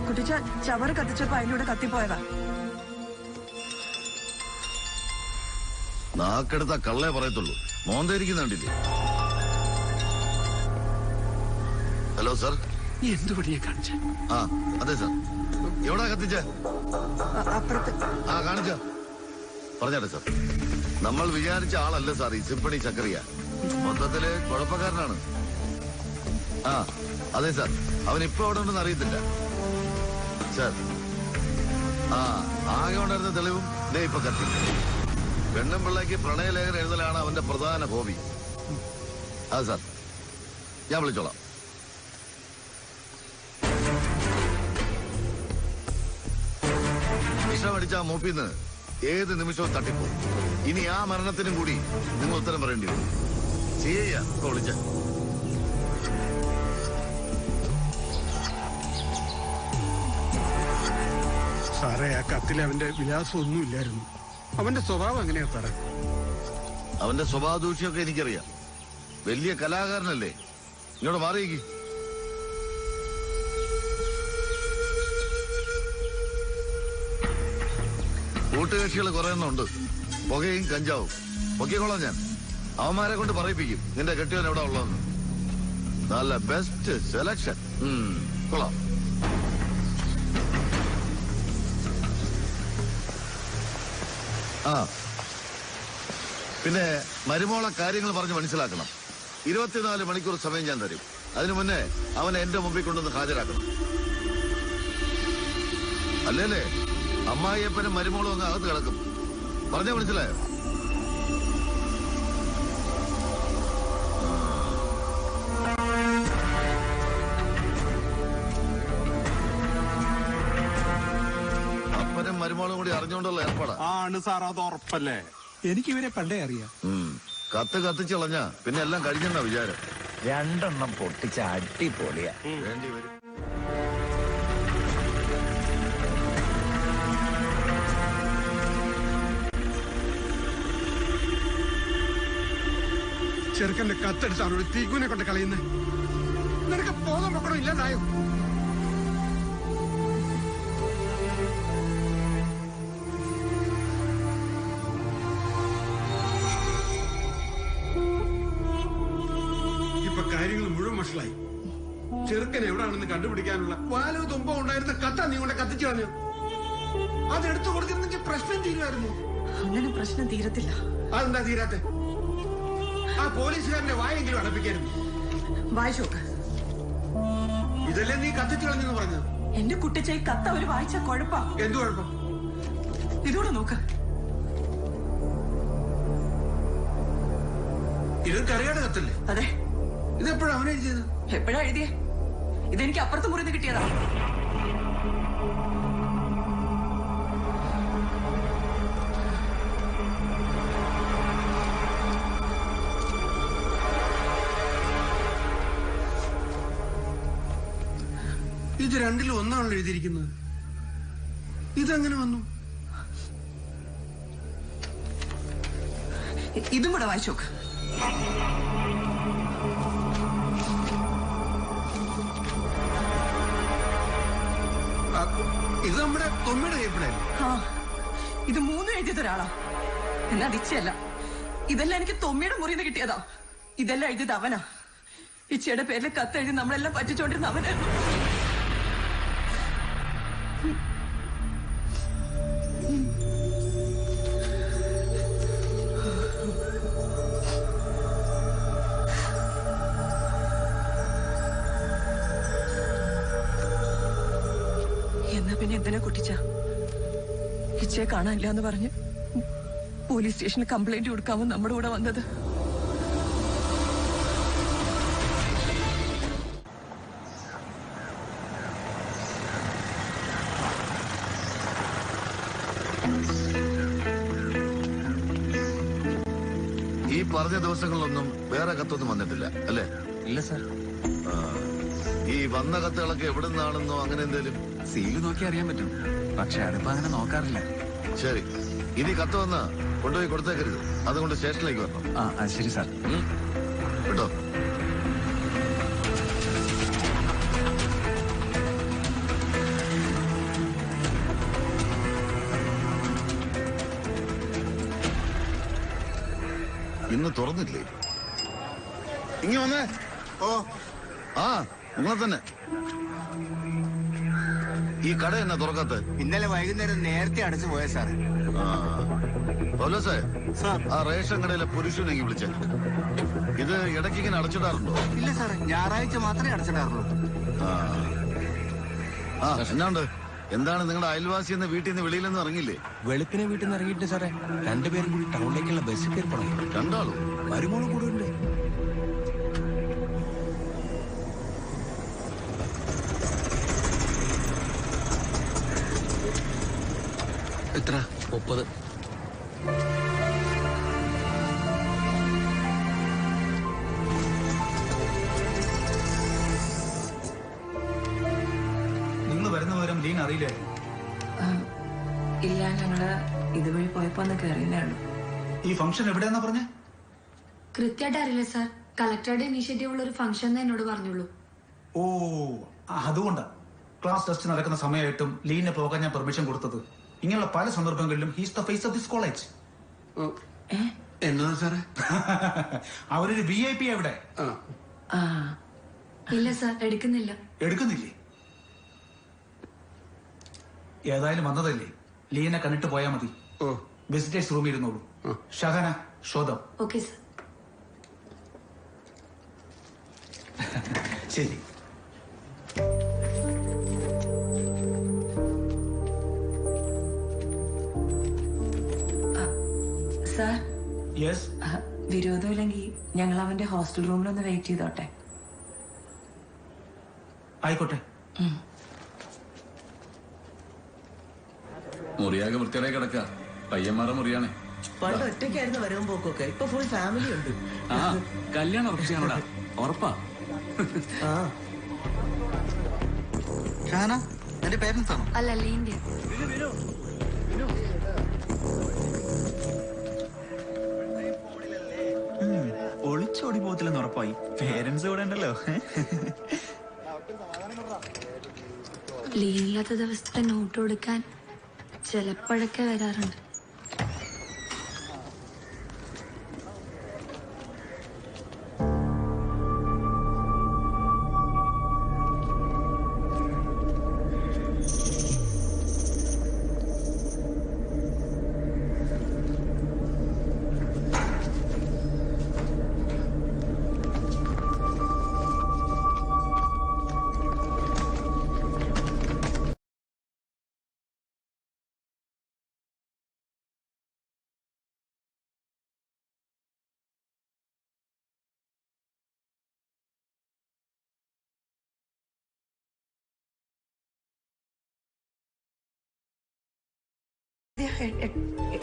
കുട്ടിച്ച ചവറ് കത്തിച്ചപ്പോ അതിലൂടെ കത്തിപ്പോയതാ. നാക്കെടുത്ത കള്ളേ പറയത്തുള്ളൂ. മോന്തരിക്കുന്നുണ്ടില്ലേ? Hello sir. എന്ത് പണിയെ കാണിച്ച? ആ അതെ സാർ. എവിടാ കത്തിച്ച? ആ കാണിച്ച പറഞ്ഞാട്ടെ സാർ. നമ്മൾ വിചാരിച്ച ആളല്ല സാർ ഈ സിംഫണി ചക്രിയ. മൊത്തത്തില് കുഴപ്പക്കാരനാണ്. ആ അതെ സാർ. അവൻ ഇപ്പൊ അവിടെ ഉണ്ടെന്ന് അറിയത്തില്ല സാർ. ആ ആകെ ഉണ്ടായിരുന്ന തെളിവും ദേ ഇപ്പൊ കത്തി. പെണ്ണും പിള്ളേക്ക് പ്രണയലേഖനം എഴുതലാണ് അവന്റെ പ്രധാന ഹോബി. അതെ സാർ, ഞാൻ വിളിച്ചോളാം. വിഷമടിച്ച മൂപ്പിന്ന് ഏത് നിമിഷവും തട്ടിപ്പോ. ഇനി ആ മരണത്തിനും കൂടി നിങ്ങൾ ഉത്തരം പറയേണ്ടി വരും. ചെയ്യാ വിളിച്ച സാറേ, ആ കത്തിൽ അവന്റെ വിലാസം ഒന്നുമില്ലായിരുന്നു. അവന്റെ സ്വഭാവം എങ്ങനെയാ സാറേ? അവന്റെ സ്വഭാവ ദൂഷ്യമൊക്കെ എനിക്കറിയാം. വലിയ കലാകാരനല്ലേ. ഇങ്ങോട്ട് മാറിയേക്ക്. കൂട്ടുകക്ഷികൾ കുറെ എണ്ണമുണ്ട്. പുകയും കഞ്ചാവും പൊക്കിക്കൊള്ളാം ഞാൻ. അവന്മാരെ കൊണ്ട് പറയിപ്പിക്കും നിന്റെ കെട്ടിയവൻ എവിടെ ഉള്ളതെന്ന്. നല്ല ബെസ്റ്റ് സെലക്ഷൻ. കൊള്ളാം. ആ പിന്നെ മരുമോളെ കാര്യങ്ങൾ പറഞ്ഞ് മനസ്സിലാക്കണം. 24 മണിക്കൂർ സമയം ഞാൻ തരും. അതിനു മുന്നേ അവനെ എന്റെ മുമ്പിൽ കൊണ്ടുവന്ന് ഹാജരാക്കണം. അല്ലേ അമ്മായിയപ്പനും മരുമോളും അങ്ങ് അകത്ത് കിടക്കും. പറഞ്ഞാ മനസ്സിലായോ? അപ്പനും മരുമോളും കൂടി അറിഞ്ഞുകൊണ്ടുള്ള ഏർപ്പാടാ. ആണ് സാർ, അത് ഉറപ്പല്ലേ? എനിക്ക് ഇവരെ പണ്ടേ അറിയാം. കത്ത് കത്തിച്ചളഞ്ഞ പിന്നെ എല്ലാം കഴിഞ്ഞെന്ന വിചാരം. 2 എണ്ണം പൊട്ടിച്ച അടിപൊളിയാ. വേണ്ടി വരും. ചെറുക്കന്റെ കത്തെടുത്താണ് ഒരു തീക്കുനെ കൊണ്ട് കളയുന്നത്. നിനക്ക് ബോധം വെക്കണോ ഇല്ലാതായോ? ഇപ്പൊ കാര്യങ്ങൾ മുഴുവൻ വഷളായി. ചെറുക്കൻ എവിടാണെന്ന് കണ്ടുപിടിക്കാനുള്ള വാലോ തുമ്പോ ഉണ്ടായിരുന്ന കത്ത നീ കൊണ്ട് കത്തിച്ചു കളഞ്ഞു. അതെടുത്തു കൊടുത്തിരുന്നെങ്കിൽ പ്രശ്നം തീരുമായിരുന്നു. അങ്ങനെ പ്രശ്നം തീരത്തില്ല. അതെന്താ തീരാത്തെ? ആ പോലീസുകാരന്റെ വായെങ്കിലും അടപ്പിക്കായിരുന്നു. വായിച്ചോക്ക്. ഇതല്ലേ നീ കത്തിച്ചു കളഞ്ഞെന്ന് പറഞ്ഞത്? എന്റെ കുട്ടിച്ചായി കത്ത അവര് വായിച്ച കുഴപ്പാ. എന്തു കുഴപ്പം? ഇതോടെ നോക്ക്. ഇത് കറിയുടെ കത്തല്ലേ? അതെ. ഇതെപ്പോഴാ അവൻ എഴുതിയത്? എപ്പോഴാ എഴുതിയേ? ഇതെനിക്ക് അപ്പുറത്ത് മുറിന്ന് കിട്ടിയതാ. ഇത് 2-ൽ 1 എഴുതിയിരിക്കുന്നത്. ഇതെങ്ങനെ വന്നു? ഇതും കൂടെ വായിച്ചോക്ക്. ഇത് നമ്മുടെ തൊമ്മിയുടെ കൈപ്പിടേ. ആ, ഇത് 3 എഴുതിയത് ഒരാളാ. എന്നാ ദിച്ചയല്ല. ഇതെല്ലാം എനിക്ക് തൊമ്മിയുടെ മുറിന്ന് കിട്ടിയതാ. ഇതെല്ലാം എഴുതിയത് അവനാ. ഇച്ചയുടെ പേരിൽ കത്തെഴുതി നമ്മളെല്ലാം പറ്റിച്ചോണ്ടിരുന്ന അവനായിരുന്നു. എന്നാ പിന്നെ എന്തിനാ കുട്ടിച്ച ഇച്ചയെ കാണാനില്ല എന്ന് പറഞ്ഞ് പോലീസ് സ്റ്റേഷനിൽ കംപ്ലൈന്റ് കൊടുക്കാമോ നമ്മുടെ കൂടെ വന്നത്? ഈ പറഞ്ഞ ദിവസങ്ങളിലൊന്നും വേറെ കത്തൊന്നും വന്നിട്ടില്ല അല്ലേ? ഇല്ല സാർ. ഈ വന്ന കത്തുകളൊക്കെ എവിടെ നിന്നാണെന്നോ അങ്ങനെ എന്തേലും? സീല് നോക്കി അറിയാൻ പറ്റും, പക്ഷെ അടുപ്പം അങ്ങനെ നോക്കാറില്ല. ശരി, ഇനി കത്ത് വന്നാ കൊണ്ടുപോയി കൊടുത്തേക്കരുത്. അതുകൊണ്ട് സ്റ്റേഷനിലേക്ക് വരണം. ആ ശരി സാർ. കേട്ടോ? ഇന്ന് തുറന്നില്ലേ? ഇങ്ങ വന്നേ. ഓ ആ നിങ്ങളെ തന്നെ. ഈ കട എന്നാ തുറക്കാത്ത? ഇന്നലെ വൈകുന്നേരം നേരത്തെ അടച്ചു പോയ സാർ. പൗലോസേ, ആ റേഷൻ കടയിലെ പുരുഷനെങ്കിൽ വിളിച്ചേ. ഇത് ഇടയ്ക്ക് ഇങ്ങനെ അടച്ചിടാറുണ്ടോ? ഇല്ല സാറേ, ഞായറാഴ്ച മാത്രമേ അടച്ചിടാറുള്ളൂ. ആ എന്നാണ്ട്? എന്താണ് നിങ്ങളുടെ അയൽവാസി എന്ന് വീട്ടിൽ നിന്ന് വെളിയിലൊന്നും ഇറങ്ങില്ലേ? വെളുപ്പിനെ വീട്ടിൽ നിന്ന് ഇറങ്ങിയിട്ട് സാറേ രണ്ടുപേരും കൂടി ടൗണിലേക്കുള്ള ബസ്സിൽ കയറി പോകണം. രണ്ടാളും? മരുമോളും കൂടെ ഉണ്ട്. എത്ര? 30. നിങ്ങൾ വരുന്ന വിവരം ലീൻ അറിയില്ലേ? ഇല്ല, ഞങ്ങള് ഇതുവഴി പോയപ്പോ ഒന്ന് കയറിയേ ഉള്ളൂ. ഈ ഫംഗ്ഷൻ എവിടെയാന്നാ പറഞ്ഞേ? കൃത്യമായിട്ട് അറിയില്ല സാർ. കളക്ടറുടെ ഇനീഷ്യേറ്റീവ് ഉള്ള ഒരു ഫംഗ്ഷൻ എന്നോട് പറഞ്ഞുള്ളൂ. ഓ അതുകൊണ്ടാ ക്ലാസ് ടെസ്റ്റ് നടക്കുന്ന സമയമായിട്ടും ലീനെ പോകാൻ ഞാൻ പെർമിഷൻ കൊടുത്തത്. ഇങ്ങനെയുള്ള പല സന്ദർഭങ്ങളിലും he's the face of this college. എന്നാ സാറേ? അവരൊരു VIP എവിടെ? ഇല്ല സാർ, എടുക്കുന്നില്ല. എടുക്കുന്നില്ലേ? ഏതായാലും വന്നതല്ലേ, ലീനെ കണ്ടിട്ട് പോയാ മതി. വിസിറ്റേഴ്സ് റൂമിൽ ഇരുന്നോളൂ. ഷഹന, ശോധം. Okay sir. ശരി. Sir, yes. വിരോധമില്ലെങ്കിൽ ഞങ്ങൾ അവന്റെ ഹോസ്റ്റൽ റൂമിലൊന്ന് വെയിറ്റ് ചെയ്തോട്ടെ? ആയിക്കോട്ടെ. മുറിയാകെ വൃത്തിയായി കിടക്ക. പയ്യന്മാരുടെ മുറിയാണ്. പണ്ട് ഒറ്റയ്ക്കായിരുന്നു വരവും പോക്കൊക്കെ. ഇപ്പൊ ഫുൾ ഫാമിലി ഉണ്ട്. ആ കല്യാണം ഉറപ്പിച്ചാണോടാ? ഉറപ്പാ. ഷാന, എന്റെ പേരൻസ് ആണോ? അല്ല, ലീന്റെ. ഒളിച്ചോടി പോകത്തില്ലെന്ന് ഉറപ്പായി. പേരൻസ് കൂടെ ഉണ്ടല്ലോ. ലീനില്ലാത്ത ദിവസത്തെ നോട്ട് കൊടുക്കാൻ ചിലപ്പോഴൊക്കെ വരാറുണ്ട്.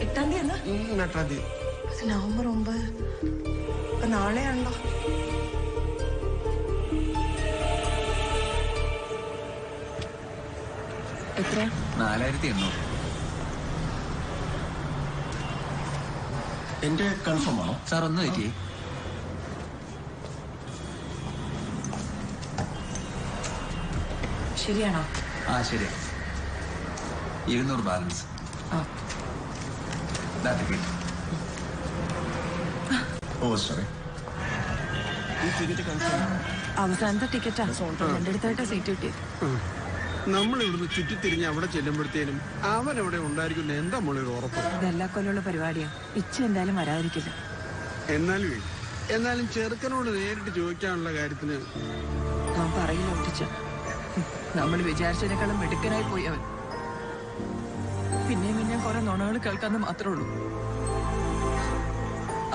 എട്ടാം തീയതി അല്ല? നവംബർ 9. നാളെയാണല്ലോ. എത്ര? 4800. എന്റെ കൺഫേം ആണോ സാർ? ഒന്ന് പറ്റിയേ. ശരിയാണോ? ആ ശരിയാ. 200 ബാലൻസ്. ഓ സോറി. അവസാനത്തെ ടിക്കറ്റാ. എന്റെ അടുത്തായിട്ടാ സീറ്റ് കിട്ടിയത്. നമ്മൾ ഇവിടുന്ന് ചുറ്റിത്തിരിഞ്ഞ് അവിടെ ചെല്ലുമ്പോഴത്തേനും അവൻ അവിടെ ഉണ്ടായിരിക്കുന്ന എന്താ മോളൊരു ഉറപ്പ്? ഇതെല്ലാ കൊല്ലമുള്ള പരിപാടിയാ. ഇച്ച എന്തായാലും വരാതിരിക്കില്ല. എന്നാലും ചെറുക്കനോട് നേരിട്ട് ചോദിക്കാനുള്ള കാര്യത്തിന് ഞാൻ പറയില്ല ഒട്ടിച്ച. നമ്മൾ വിചാരിച്ചതിനേക്കാളും മിടുക്കനായി പോയി അവൻ. പിന്നെയും പിന്നെയും കുറെ നുണകൾ കേൾക്കാന്ന് മാത്രമേ ഉള്ളൂ.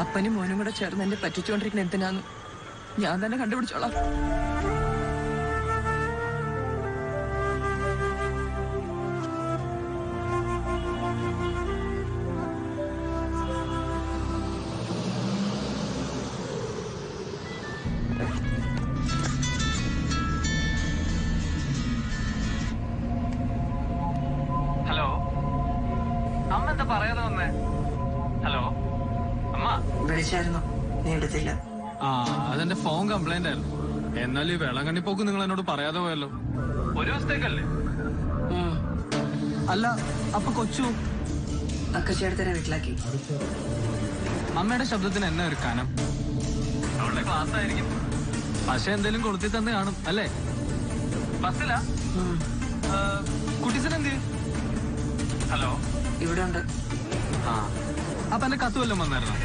അപ്പനും മോനും കൂടെ ചേർന്ന് എന്നെ പറ്റിച്ചുകൊണ്ടിരിക്കുന്ന എന്തിനാന്ന് ഞാൻ തന്നെ കണ്ടുപിടിച്ചോളാം. ഹലോ, അമ്മ എന്താ പറയാതെ വന്നേ? ഹലോ അമ്മ. വിളിച്ചായിരുന്നു, നീ എടുത്തില്ല. അതെന്റെ ഫോൺ കംപ്ലൈന്റ് ആയിരുന്നു. എന്നാൽ ഈ വെള്ളങ്കണ്ണി പോക്ക് നിങ്ങൾ എന്നോട് പറയാതെ പോയല്ലോ. ഒരു ദിവസത്തേക്കല്ലേ? അല്ല, അപ്പൊ കൊച്ചു അക്കച്ചേടത്തിനെ വീട്ടിലാക്കി. അമ്മയുടെ ശബ്ദത്തിന് എന്നെ ഒരു കനം. അവളുടെ ക്ലാസ് ആയിരിക്കും. പക്ഷെ എന്തേലും കൊളുത്തി തന്നെ കാണും അല്ലേ? ബസ്സിലാ? കുട്ടിസനെന്ത്? ഹലോ, ഇവിടെ ഉണ്ട്. ആ, അപ്പൊ എന്റെ കത്ത് വല്ലതും വന്നായിരുന്നോ?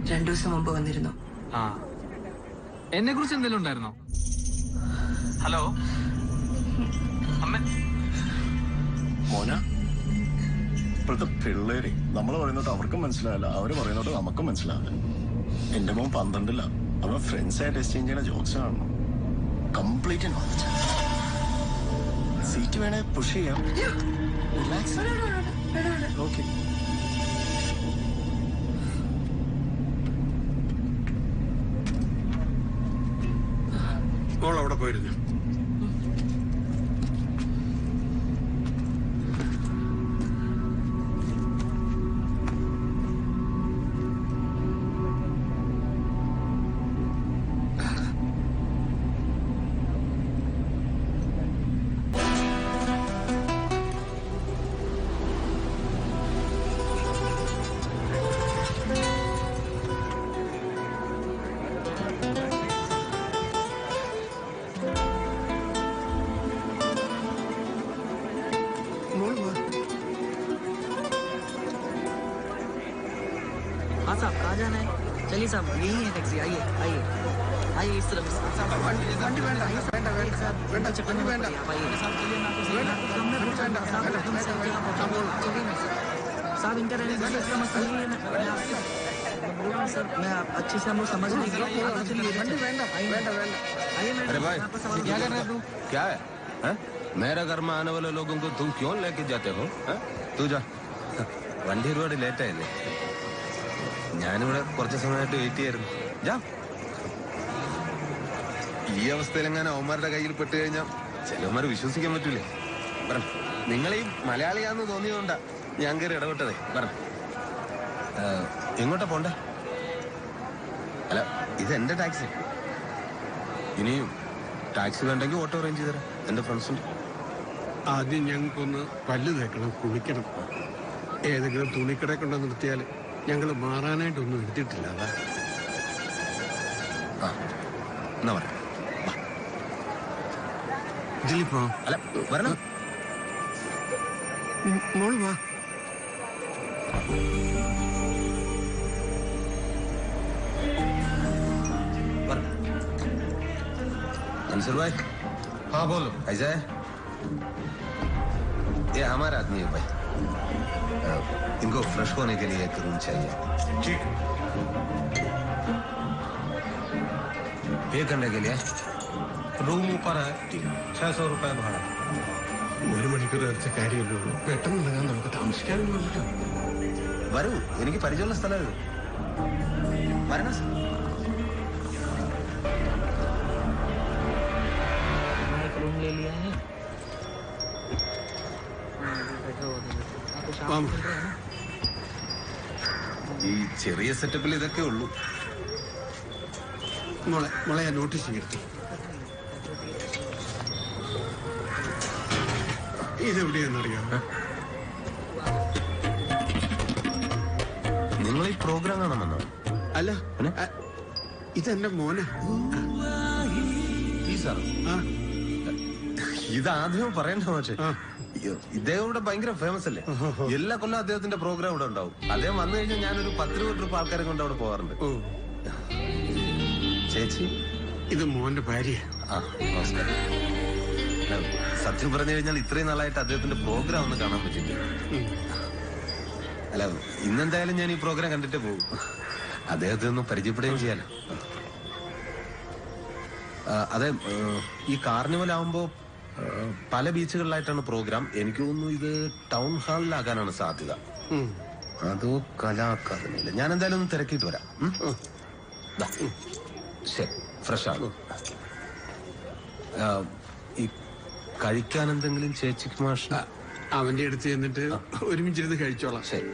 2 ദിവസം മുമ്പ് വന്നിരുന്നു. ആ, എന്നെ കുറിച്ച് എന്തെങ്കിലും ഉണ്ടായിരുന്നോ? ഹലോ അമ്മ. മോന, ഇപ്പോഴത്തെ പിള്ളേര് നമ്മൾ പറയുന്നത് അവർക്കും മനസ്സിലാവില്ല, അവര് പറയുന്നത് നമുക്കും മനസ്സിലാവില്ല. എന്റെ മോൻ 12ല്ല. അവൻ ഫ്രണ്ട്സായിട്ട് എക്സ്ചേഞ്ച് ചെയ്യുന്ന ജോക്സ് കാണണം. Complete knowledge. സീറ്റ് വേണേ പുഷ് ചെയ്യാം. റിലാക്സ്. ഓക്കെ. മോൾ അവിടെ പോയിരുന്നു. हाँ साहब, कहाँ जाना है? चलिए साहब, यही है टैक्सी. आइए आइए आइए, इस तरफ. साहब इनका रहने का इसका मसला नहीं है. सर मैं अच्छे से हम लोग समझ लेंगे. अरे भाई, क्या कर रहे हो? क्या है? मेरे घर में आने वाले लोगों को तुम क्यों लेके जाते हो? तू जा. വണ്ടി ഒരുപാട് ലേറ്റ് ആയില്ലേ? ഞാനിവിടെ കുറച്ച് സമയമായിട്ട് വെയിറ്റ് ചെയ്യായിരുന്നു. ഈ അവസ്ഥയിലെങ്ങനെ അവന്മാരുടെ കയ്യിൽ പെട്ട് കഴിഞ്ഞാൽ ചിലവന്മാർ വിശ്വസിക്കാൻ പറ്റൂലേ? പറ, നിങ്ങൾ ഈ മലയാളിയാന്ന് തോന്നിയതുകൊണ്ടാ ഞാൻ കയറി ഇടപെട്ടതേ. പറ, എങ്ങോട്ടാ പോണ്ടേ? അല്ല, ഇത് എന്റെ ടാക്സി. ഇനിയും ടാക്സി വേണ്ടെങ്കിൽ ഓട്ടോ അറേഞ്ച് ചെയ്തരാം. എന്റെ ഫ്രണ്ട്സുണ്ട്. ആദ്യം ഞങ്ങൾക്കൊന്ന് പല്ല് തേക്കണം, കുളിക്കണം. ഏതെങ്കിലും തുണിക്കട കൊണ്ട് നിർത്തിയാൽ ഞങ്ങൾ മാറാനായിട്ടൊന്നും എടുത്തിട്ടില്ല. അതാ. എന്നാ പറയാം. ഇതിലിപ്പോ അല്ല, വരണം. മോള് വാ. अंसुर भाई. हाँ बोलो. ऐसा है, ये हमारा आदमी है भाई. इनको फ्रेश होने के लिए एक रूम चाहिए. ठीक. पे करने के लिए रूम ऊपर है. 600 रुपए भाड़ा. 1 മണിക്കൂർ നേരത്തെ കാര്യമല്ലേ ഉള്ളൂ. പെട്ടെന്ന് ഇറങ്ങാൻ നമുക്ക് താമസിക്കാനൊന്നുമില്ല. വരൂ, എനിക്ക് പരിചയമുള്ള സ്ഥലം ഇത്. വരണം. रूम ले लिया है. ഈ ചെറിയ സെറ്റപ്പിൽ ഇതൊക്കെ ഉള്ളൂ. മോളെ ഞാൻ നോട്ടീസ് ചെയ്യട്ടെ. ഇതെവിടെയാണെന്നറിയാം? നിങ്ങൾ ഈ പ്രോഗ്രാം കാണാൻ വന്നോ? അല്ല, ഇതെന്റെ മോനെ. ഈ സാർ ഇതാദ്യം പറയണ്ട പക്ഷേ, ഇദ്ദേഹം ഇവിടെ ഭയങ്കര ഫേമസ് അല്ലേ? എല്ലാ കൊല്ലം അദ്ദേഹത്തിന്റെ പ്രോഗ്രാം ഇവിടെ ഉണ്ടാവും. അദ്ദേഹം വന്നു കഴിഞ്ഞാൽ ഞാനൊരു 10 രൂപ ട്രിപ്പ് ആൾക്കാരെ കൊണ്ട് അവിടെ പോകാറുണ്ട്. ചേച്ചി, ഇത് മോന്റെ ഭാര്യ. നമസ്കാരം. സത്യം പറഞ്ഞു കഴിഞ്ഞാൽ ഇത്രയും നാളായിട്ട് അദ്ദേഹത്തിന്റെ പ്രോഗ്രാം ഒന്ന് കാണാൻ പറ്റില്ല. അല്ല, ഇന്നെന്തായാലും ഞാൻ ഈ പ്രോഗ്രാം കണ്ടിട്ട് പോകും. അദ്ദേഹത്തെ ഒന്ന് പരിചയപ്പെടുകയും ചെയ്യാലോ. അതെ, ഈ കാർണിവൽ ആവുമ്പോ പല ബീച്ചുകളിലായിട്ടാണ് പ്രോഗ്രാം. എനിക്ക് തോന്നുന്നു ഇത് ടൗൺ ഹാളിലാകാനാണ് സാധ്യത. അതോ കലാ അക്കാദമിയില്ല. ഞാൻ എന്തായാലും ഒന്ന് തിരക്കിയിട്ട് വരാം. ശരി, ഫ്രഷ് ആകും. ഈ കഴിക്കാൻ എന്തെങ്കിലും ചേച്ചിക്ക് മാഷ്? അവന്റെ അടുത്ത് ചെന്നിട്ട് ഒരുമിച്ചിരുന്ന് കഴിച്ചോളാം. ശരി.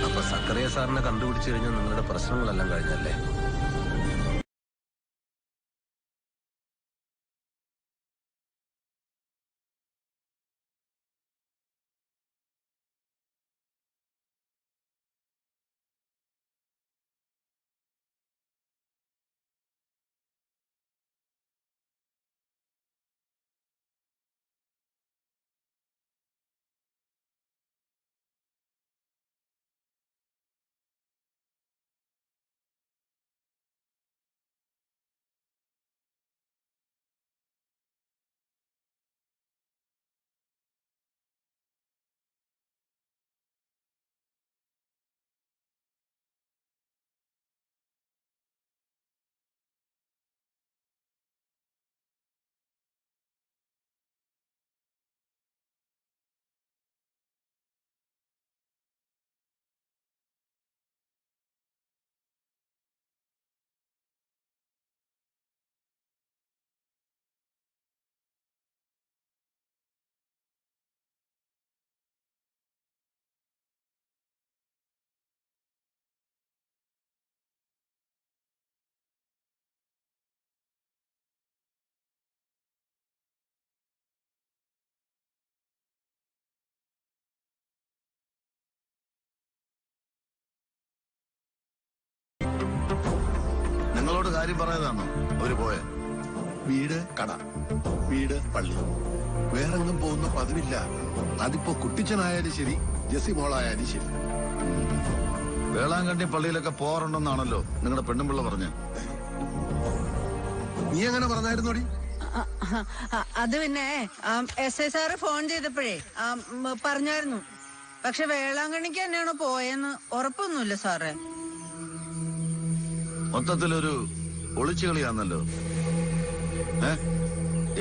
അപ്പൊ സക്കറിയ സാറിനെ കണ്ടുപിടിച്ചു കഴിഞ്ഞാൽ നിങ്ങളുടെ പ്രശ്നങ്ങളെല്ലാം കഴിഞ്ഞല്ലേ? കാര്യം പറയുന്നതാണോ അവര് പോയ? വീട് കട, വീട് പള്ളി, വേറെങ്ങും പോകുന്ന പതിവില്ല. അതിപ്പോ കുട്ടിച്ചനായാലും ശരി, ജെസി മോളായാലും ശരി. വേളാങ്കണ്ണി പള്ളിയിലൊക്കെ പോറുണ്ടെന്നാണല്ലോ നിങ്ങളുടെ പെണ്ണുമ്പിള്ള പറഞ്ഞ. നീ എങ്ങനെ പറഞ്ഞായിരുന്നോടി? അത് പിന്നെ എസ് ഐ സാറ് ഫോൺ ചെയ്തപ്പോഴേ പറഞ്ഞായിരുന്നു. പക്ഷെ വേളാങ്കണ്ണിക്ക് തന്നെയാണോ പോയെന്ന് ഉറപ്പൊന്നുമില്ല സാറേ. മൊത്തത്തിലൊരു ഒളിച്ചുകളിയാന്നല്ലോ.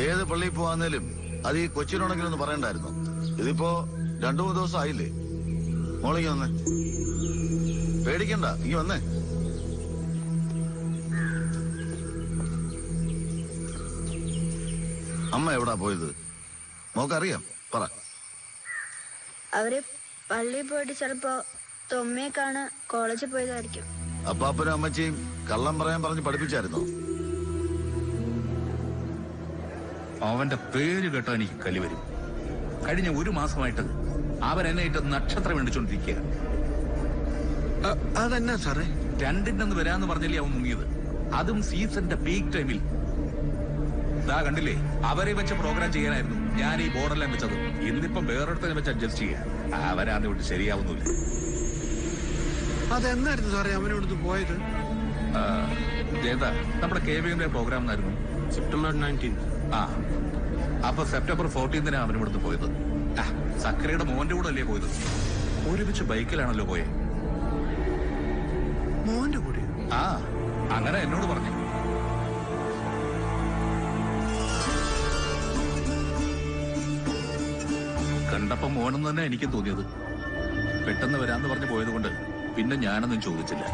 ഏത് പള്ളിയിൽ പോവാന്നേലും അത് ഈ കൊച്ചിനോടെങ്കിലും ഒന്ന് പറയണ്ടായിരുന്നു. ഇതിപ്പോ 2-3 ദിവസം ആയില്ലേ. മോളിങ്ങി വന്നേ, പേടിക്കണ്ട, ഇങ്ങി വന്നേ. അമ്മ എവിടാ പോയത്? മോക്കറിയാം, പറ. അവര് പള്ളിയിൽ പോയിട്ട് ചിലപ്പോ തൊമ്മയെ കാണാൻ കോളേജിൽ പോയതായിരിക്കും. അപ്പാപ്പനും അമ്മച്ചിയും കള്ളം പറയാൻ പറഞ്ഞ് പഠിപ്പിച്ചായിരുന്നോ? അവന്റെ പേര് കേട്ടോ എനിക്ക് കലി വരും. കഴിഞ്ഞ 1 മാസമായിട്ട് അവരെന്നെ ഇട്ട് നക്ഷത്രം എണ്ണിച്ചോണ്ടിരിക്കുക. അതെന്നാ സാറേ? 2-ന് വരാന്ന് പറഞ്ഞില്ലേ അവൻ മുങ്ങിയത്, അതും സീസണിന്റെ പീക്ക് ടൈമിൽ. ഇതാ കണ്ടില്ലേ, അവരെ വെച്ച പ്രോഗ്രാം ചെയ്യാനായിരുന്നു ഞാൻ ഈ ബോർഡെല്ലാം വെച്ചത്. ഇന്നിപ്പം വേറൊരുത്തനെ വെച്ച് അഡ്ജസ്റ്റ് ചെയ്യാൻ അവരാന്ന് വിട്ട് ശരിയാവുന്നില്ല. അതെന്നായിരുന്നു സാറേ അവനോട് പോയത്? ജയന്ത, നമ്മുടെ KVM പ്രോഗ്രാം എന്നായിരുന്നു സെപ്റ്റംബർ 19. അപ്പൊ സെപ്റ്റംബർ 14 അവൻ ഇവിടുന്ന് പോയത്. സക്കരയുടെ മോന്റെ കൂടെ അല്ലേ പോയത്? ഒരുമിച്ച് ബൈക്കിലാണല്ലോ പോയെ. മോന്റെ കൂടെ? അങ്ങനെ എന്നോട് പറഞ്ഞു. കണ്ടപ്പോ മോനെന്ന് തന്നെ എനിക്ക് തോന്നിയത്. പെട്ടെന്ന് വരാന്ന് പറഞ്ഞു പോയത് കൊണ്ട് പിന്നെ ഞാനൊന്നും ചോദിച്ചില്ല.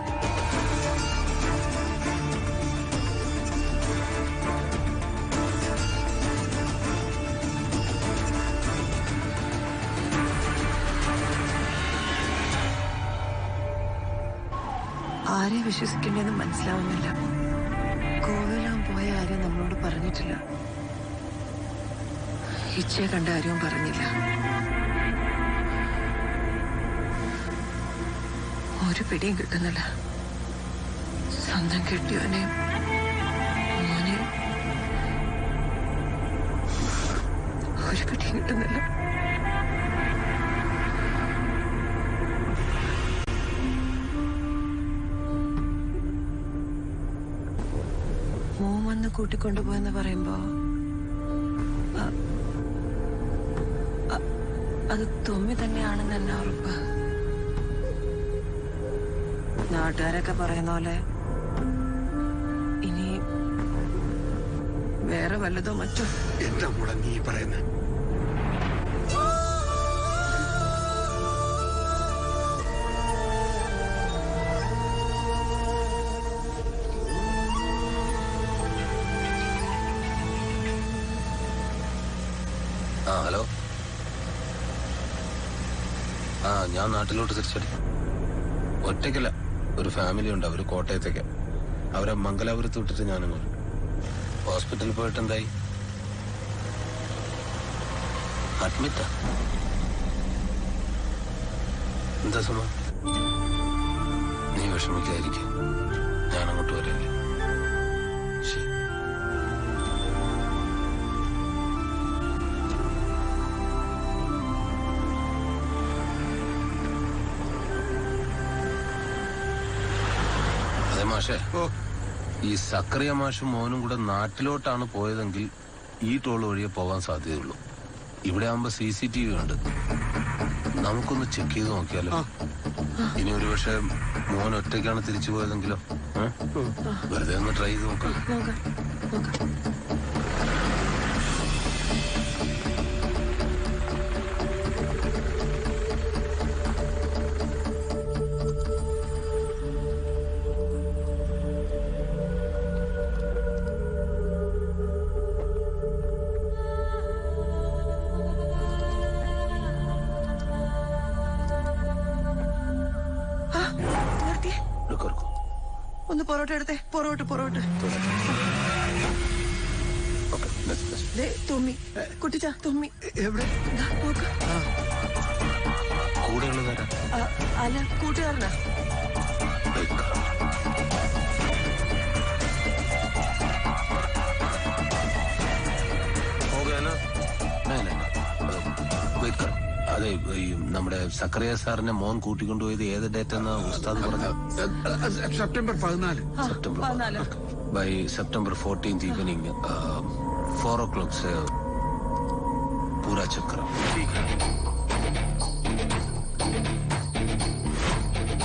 ആരെ വിശ്വസിക്കേണ്ടെന്ന് മനസ്സിലാവുന്നില്ല. കോവിലാൻ പോയ ആരും നമ്മളോട് പറഞ്ഞിട്ടില്ല. ഇച്ചയെ കണ്ട ആരും പറഞ്ഞില്ല. ഒരു പിടിയും കിട്ടുന്നില്ല. സ്വന്തം കെട്ടിയവനെയും മോനെയും ഒരു പിടിയും കിട്ടുന്നില്ല. മോൻ വന്ന് കൂട്ടിക്കൊണ്ടുപോയെന്ന് പറയുമ്പോ അത് തൊമ്മി തന്നെയാണെന്ന് തന്നെ ഉറപ്പ്. നാട്ടുകാരൊക്കെ പറയുന്ന പോലെ ഇനി വേറെ വല്ലതോ മറ്റോ. എന്താ കൂടെ നീ പറയുന്നത്? ഹലോ. ഞാൻ നാട്ടിലോട്ട് തിരിച്ചടി. ഒറ്റയ്ക്കല്ല, ഒരു ഫാമിലി ഉണ്ട്. അവര് കോട്ടയത്തേക്ക്. അവരെ മംഗലാപുരത്ത് വിട്ടിട്ട് ഞാനങ്ങോട്ട്. ഹോസ്പിറ്റലിൽ പോയിട്ട് എന്തായി? അഡ്മിറ്റാ? എന്താ സമ? നീ വിഷമിക്കാതിരിക്കും, ഞാനങ്ങോട്ട് വരില്ലേ. ശരി. മാഷേ, ഈ സക്കറിയ മാഷും മോനും കൂടെ നാട്ടിലോട്ടാണ് പോയതെങ്കിൽ ഈ ടോൾ വഴിയെ പോകാൻ സാധ്യതയുള്ളൂ. ഇവിടെ ആകുമ്പോ CCTV ഉണ്ട്. നമുക്കൊന്ന് ചെക്ക് ചെയ്ത് നോക്കിയാലോ? ഇനി ഒരുപക്ഷെ മോൻ ഒറ്റയ്ക്കാണ് തിരിച്ചു പോയതെങ്കിലോ? വെറുതെ ഒന്ന് ട്രൈ ചെയ്ത് നോക്കാം. ഒന്ന് പൊറോട്ട എടുത്തേ. പൊറോട്ട് തുമ്മി. കുട്ടിച്ച തുമ്മി. എവിടെ? കൂടെയുള്ളതാരാ? അല്ല, കൂട്ടുകാരനാ. അതെ ഈ നമ്മുടെ സക്കറിയ സാറിനെ മോൻ കൂട്ടിക്കൊണ്ടുപോയത് ഏത് ഡേറ്റ് എന്ന് ഉസ്താദ് പറഞ്ഞു? September 14. September by September 14th evening 4 o'clock से पूरा चक्कर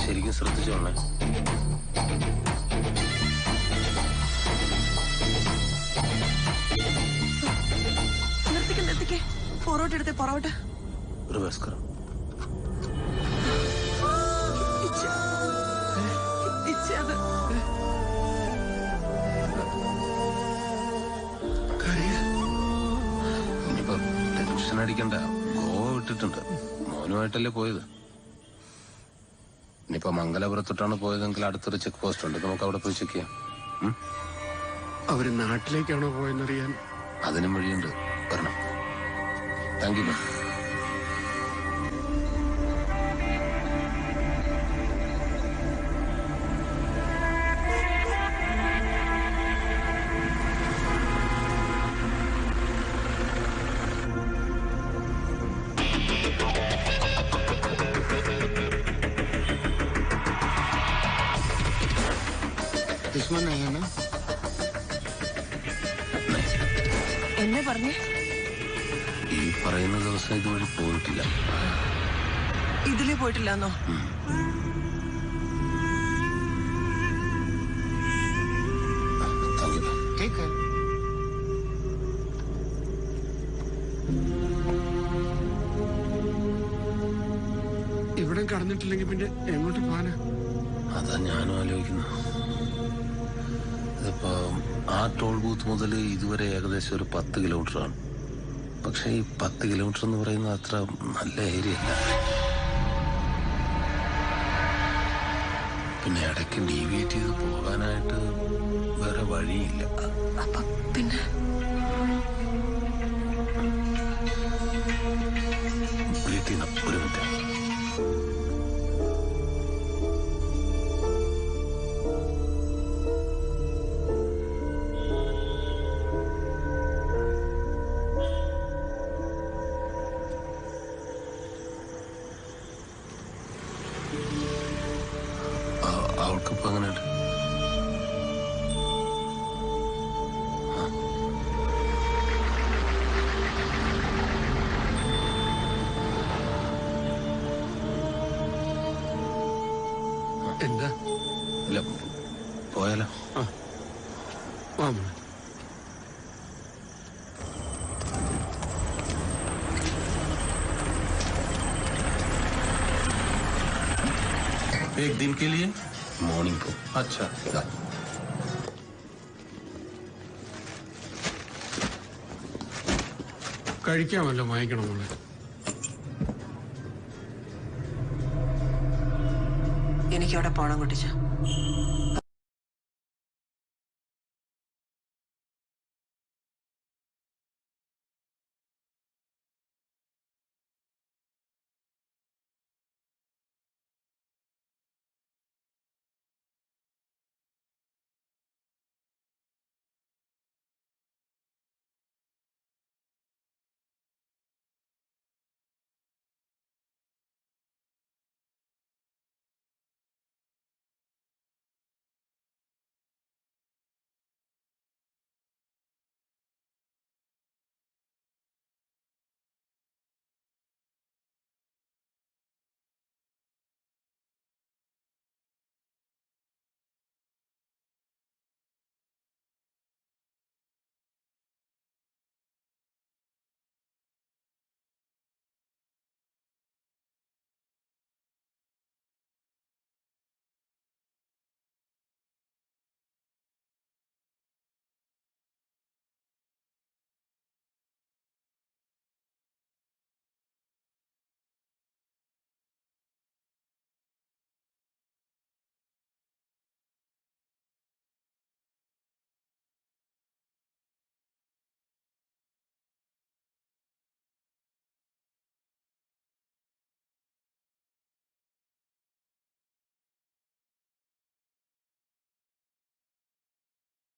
ശരിക്കും ശ്രദ്ധിച്ചോളേ. നിർത്തിക്കേ ഫോർവേഡ് എടുത്തേ പുറകോട്ട്. റിവേഴ്സ് കറോ. അത് ഇനിയിപ്പോ ടെൻഷൻ അടിക്കണ്ട. ഗോവ വിട്ടിട്ടുണ്ട്. മോനുമായിട്ടല്ലേ പോയത്. ഇനിയിപ്പോ മംഗലപുരത്തോട്ടാണ് പോയതെങ്കിൽ അടുത്തൊരു ചെക്ക് പോസ്റ്റ് ഉണ്ട്, നമുക്ക് അവിടെ പോയി ചെക്ക് ചെയ്യാം. അവര് നാട്ടിലേക്കാണോ പോയെന്നറിയാൻ അതിനും വഴിയുണ്ട്. വരണം. Thank you. दुश्मन नहीं है ना? എന്നെ പറഞ്ഞേ ഈ പറയുന്ന ദിവസം ഇതുവഴി പോയിട്ടില്ല. ഇതിലേ പോയിട്ടില്ലെന്നോ? ठीक है. ഇവിടെ കടന്നിട്ടില്ലെങ്കിൽ പിന്നെ എങ്ങോട്ട് പോകാനാ? അതാ ഞാനും ആലോചിക്കുന്നു. ഇതിപ്പോ ആ ടോൾ ബൂത്ത് മുതൽ ഇതുവരെ ഏകദേശം ഒരു 10 കിലോമീറ്ററാണ്. പക്ഷെ ഈ 10 കിലോമീറ്റർ എന്ന് പറയുന്നത് അത്ര നല്ല ഏരിയ അല്ല. പിന്നെ ഇടയ്ക്ക് ഡീവിയേറ്റ് ചെയ്ത് പോകാനായിട്ട് വേറെ വഴിയില്ല. പിന്നെ വീട്ടിൽ നിന്ന് ഒരു മിനിറ്റ്. അവൾക്കിപ്പോ അങ്ങനെയുണ്ട്. എന്താ? ഇല്ല, പോയാലോ? एक दिन के लिए मॉर्निंग को. अच्छा. കഴിക്കാമല്ലോ, വാങ്ങിക്കണമല്ലോ. എനിക്കവിടെ പോണം കുട്ടിച്ച.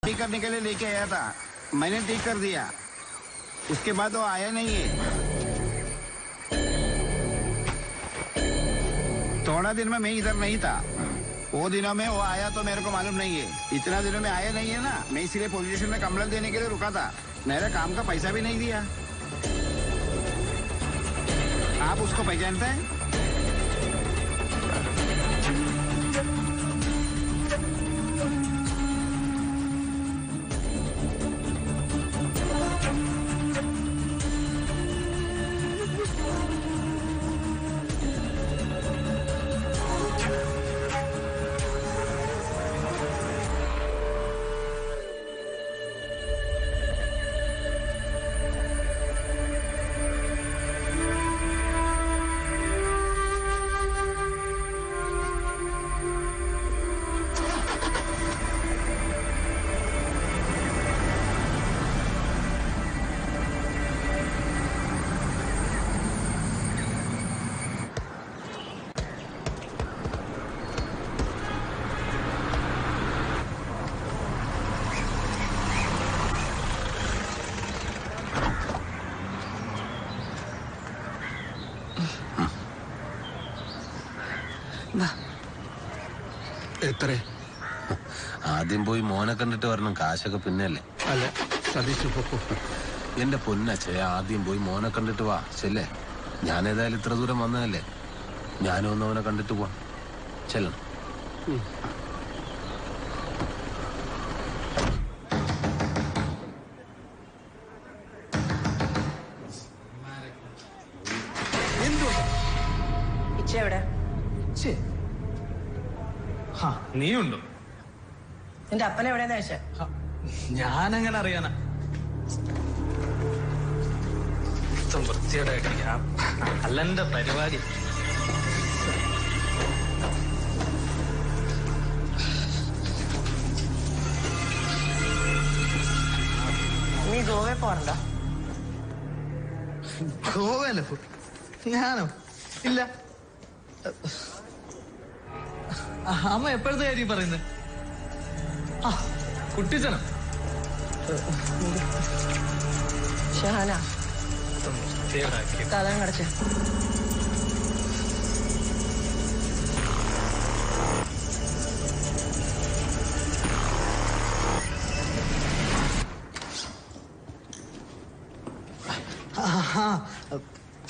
ठीक करने के लिए लेके आया था, मैंने ठीक कर दिया. उसके बाद वो आया नहीं है. थोड़ा दिन में मैं इधर नहीं था, वो दिनों में वो आया तो मेरे को मालूम नहीं है। इतना दिनों में आया नहीं है ना, मैं इसलिए पुलिस स्टेशन में कंप्लेंट देने के लिए रुका था। मेरे काम का पैसा भी नहीं दिया। आप उसको पहचानते हैं? എത്ര ആദ്യം പോയി മോനെ കണ്ടിട്ട് വരണം, കാശൊക്കെ പിന്നെയല്ലേ. അല്ല സതീഷ് എന്റെ പൊന്നച്ഛേ, ആദ്യം പോയി മോനെ കണ്ടിട്ട് വാ. ചെല്ലേ, ഞാൻ ഏതായാലും ഇത്ര ദൂരം വന്നതല്ലേ, ഞാനും ഒന്ന് അവനെ കണ്ടിട്ട് പോവാം. ചെല്ലണം. എവിടെ നീയുണ്ടോ? നിന്റെ അപ്പനെ എവിടെയെന്ന് വെച്ചാ ഞാനെങ്ങനെ അറിയാനാ? വൃത്തിയുടെ അല്ല എന്റെ പരിപാടി. നീ ഗോവയിൽ പോറണ്ട? ഗോവയിലോ? ഞാനോ? ഇല്ല. അമ്മ എപ്പോഴത്തെ കാര്യം പറയുന്നത്? കുട്ടിച്ചനോ? ഷഹാന കഥം കടച്ച്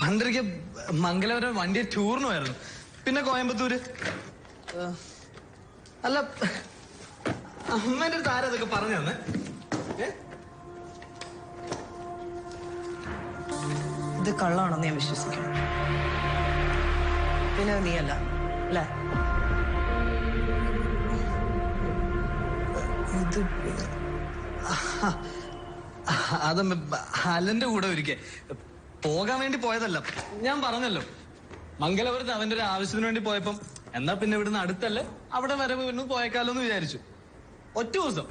പണ്ടൊരിക്ക മംഗലപുരം വണ്ടിയെ ടൂറിന് പോയായിരുന്നു, പിന്നെ കോയമ്പത്തൂര്. അല്ല അമ്മേന്റെ അടുത്ത് ആരാ അതൊക്കെ പറഞ്ഞു തന്നെ? ഇത് കള്ളാണെന്ന് ഞാൻ വിശ്വസിക്കണം. പിന്നെ നീയല്ല അല്ലേ? ഇത് അത് അലന്റെ കൂടെ ഒരിക്കൽ പോകാൻ വേണ്ടി പോയതല്ല, ഞാൻ പറഞ്ഞല്ലോ. മംഗലപുരത്ത് അവന്റെ ഒരു ആവശ്യത്തിന് വേണ്ടി പോയപ്പം എന്നാ പിന്നെ ഇവിടുന്ന് അടുത്തല്ലേ, അവിടെ വരെ വീണ്ടും പോയേക്കാലോ എന്ന് വിചാരിച്ചു. ഒറ്റ ദിവസം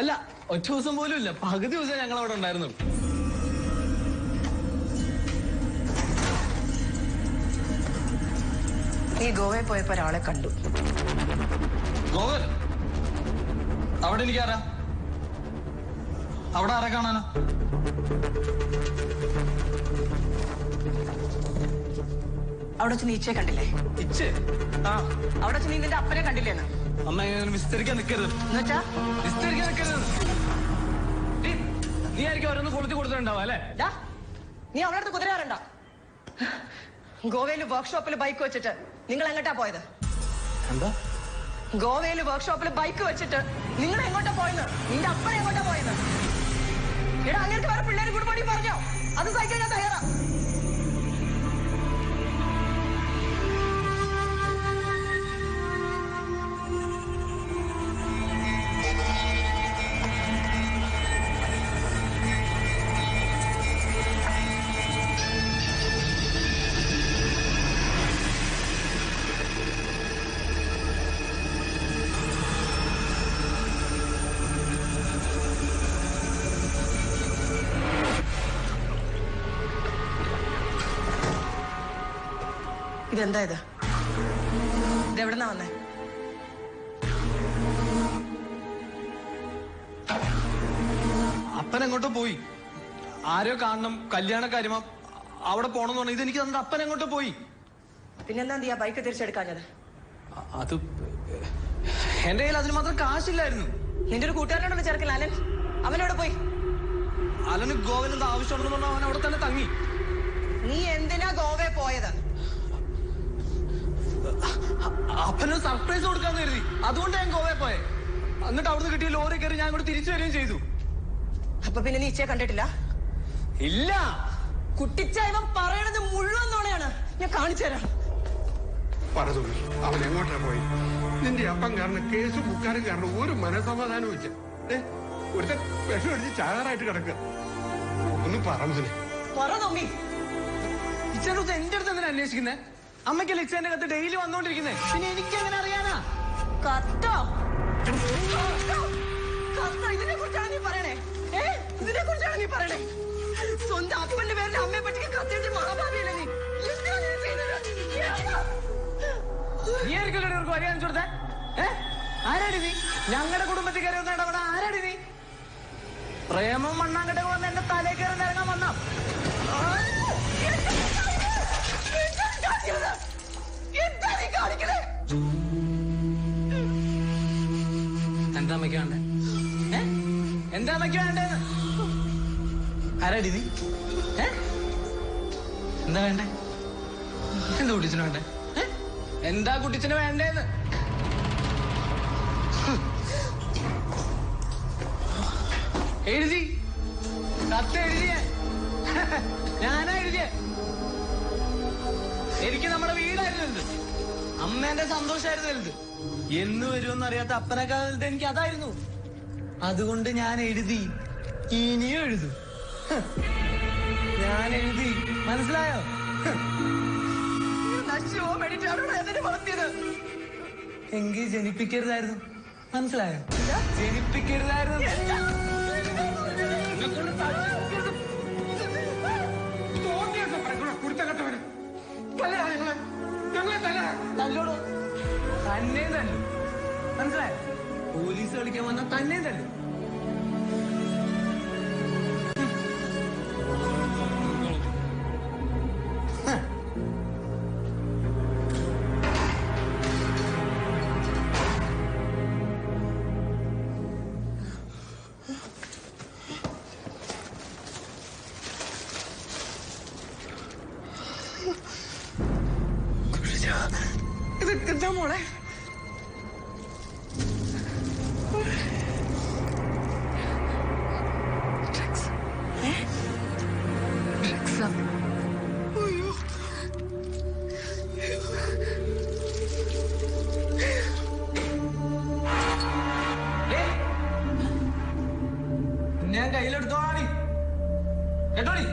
അല്ല, ഒറ്റ ദിവസം പോലും ഇല്ല, പകുതി ദിവസം ഞങ്ങൾ അവിടെ ഉണ്ടായിരുന്നു. നീ ഗോവയിൽ പോയപ്പോ ഒരാളെ കണ്ടു. ഗോവ? അവിടെ എനിക്കാരാ? അവിടെ ആരെ കാണാനാ? അവിടെ വെച്ച് നീ ഇച്ചയെ കണ്ടില്ലേ? ഇച്ചേ? ആ, അവിടെ വെച്ച് നീ നിന്റെ അപ്പനെ കണ്ടില്ലേന്ന്? അമ്മ വിസ്തരിക്കാൻ നിൽക്കരുത്. എന്നുവെച്ചാ വിസ്തരിക്കാൻ നിൽക്കരുത്. നീ ആയിരിക്കും ഓരോന്ന് കൊളുത്തി കൊടുത്തിട്ടുണ്ടാവും അല്ലേ? നീ അവളുടെ അടുത്ത് കുതിരാറുണ്ടോ? ഗോവയില് വർക്ക്ഷോപ്പിൽ ബൈക്ക് വെച്ചിട്ട് നിങ്ങൾ എങ്ങോട്ടാ പോയത്? എന്താ? ഗോവയില് വർക്ക്ഷോപ്പിൽ ബൈക്ക് വെച്ചിട്ട് നിങ്ങൾ എങ്ങോട്ടാ പോയെന്ന്? നിന്റെ അപ്പനെ എങ്ങോട്ടാ പോയെന്ന്? എടാ, അങ്ങനത്തെ വേറെ പിള്ളേരെ കൂടെ പണി പറഞ്ഞോ? അത് സഹിക്കാൻ ഞാൻ തയ്യാറാ. ഇതെന്താ ഇത്? ഇതെവിടുന്നാ വന്നേ? അപ്പനെങ്ങോട്ടോ പോയി, ആരോ കാണണം, കല്യാണ കാര്യമാ, അവിടെ പോണെന്ന് പറഞ്ഞു. ഇതെനിക്ക് തന്നിട്ട് അപ്പനെങ്ങോട്ടോ പോയി. പിന്നെന്താ നീ ആ ബൈക്ക് തിരിച്ചെടുക്കാഞ്ഞത്? അത് എന്റെ കയ്യിൽ അതിന് മാത്രം കാശില്ലായിരുന്നു. നിന്റെ ഒരു കൂട്ടുകാരനോട് ചേർക്കില്ല അലൻ, അവനോട് പോയി. അലന് ഗോവയിൽ എന്താ ആവശ്യമുണ്ടെന്ന് പറഞ്ഞാൽ അവൻ അവിടെ തന്നെ തങ്ങി. നീ എന്തിനാ ഗോവയിൽ പോയത്? അപ്പന് സർപ്രൈസ് കൊടുക്കാന്ന് കരുതി, അതുകൊണ്ട് ഞാൻ ഗോവയിൽ പോയെ. എന്നിട്ട് അവിടുന്ന് കിട്ടിയ ലോറി കയറി ഞാൻ കൂടെ തിരിച്ചു വരികയും ചെയ്തു. അപ്പൊ പിന്നെ നീ ഇച്ചയെ കണ്ടിട്ടില്ല? ഇല്ല. കുട്ടിച്ച ഇവൻ പറയണത് മുഴുവൻ നോളയാണ്. ഞാൻ കാണിച്ചു തരാം. പറഞ്ഞു അവൻ എങ്ങോട്ടാ പോയി? നിന്റെ അപ്പം കാരണം കേസും ബുക്കാരും കാരണം ഒരു മനസമാധാനം വെച്ച് ഒരുത്തൻ വിഷം അടിച്ച് ചാകാറായിട്ട് കിടക്കുക. ഒന്ന് പറഞ്ഞു ഇച്ചേട്ട എന്റെ അടുത്ത് എന്തിനാ അന്വേഷിക്കുന്നേ? അമ്മയ്ക്കല്ല ഇച്ചേന്റെ കത്ത് ഡെയിലി വന്നോണ്ടിരിക്കുന്നേ. പിന്നെ എനിക്ക് എങ്ങനെ അറിയാനാ? കത്തോ? ഇതിനെ കുറിച്ചാണ് നീ പറയണേ? ഇതിനെ കുറിച്ചാണ് നീ പറയണേ? സ്വന്തം അപ്പന്റെ പേരിൽ അമ്മയെ പറ്റി കത്തിയിട്ട് മഹാഭാവിയല്ലേ നീ? നീ ആയിരിക്കും ഇവർക്ക് വഴി കാണിച്ചു കൊടുത്തേ? ആരാടി നീ? ഞങ്ങളുടെ കുടുംബത്തിൽ കയറി വന്ന ഇടപെടാ ആരാടി നീ? പ്രേമം മണ്ണാങ്കട്ട വന്ന് എന്റെ തലേ കയറി നിറങ്ങാൻ വന്ന എന്താ അമ്മയ്ക്ക് വേണ്ടേ? എന്താ അമ്മയ്ക്ക് വേണ്ടേന്ന്? ആരാടി നീ? എന്താ വേണ്ടേ? എന്താ കുട്ടിച്ചിന് വേണ്ടേ? എന്താ കുട്ടിച്ചിന് വേണ്ടേന്ന്? എഴുതി കത്ത് എഴുതിയേ ഞാനാ എഴുതിയേ. എനിക്ക് നമ്മുടെ വീടായിരുന്നു വലുത്, അമ്മേന്റെ സന്തോഷമായിരുന്നു വലുത്. എന്ന് വരുമെന്ന് അറിയാത്ത അപ്പനേക്കാൾ വലുത് എനിക്ക് അതായിരുന്നു. അതുകൊണ്ട് ഞാൻ എഴുതി, ഇനിയും എഴുതും. ഞാൻ എഴുതി, മനസ്സിലായോ? എങ്കിൽ ജനിപ്പിക്കരുതായിരുന്നു, മനസ്സിലായോ? ജനിപ്പിക്കരുതായിരുന്നു. തല്ലോടോ, തന്നെ തല്ലു, മനസ്സിലായോ? പോലീസ് കളിക്കാൻ വന്നാൽ തന്നെ തല്ലു. ഇതെന്താ മോളെ? ഞാൻ കയ്യിലെടുത്തോളാടി കേട്ടോടി.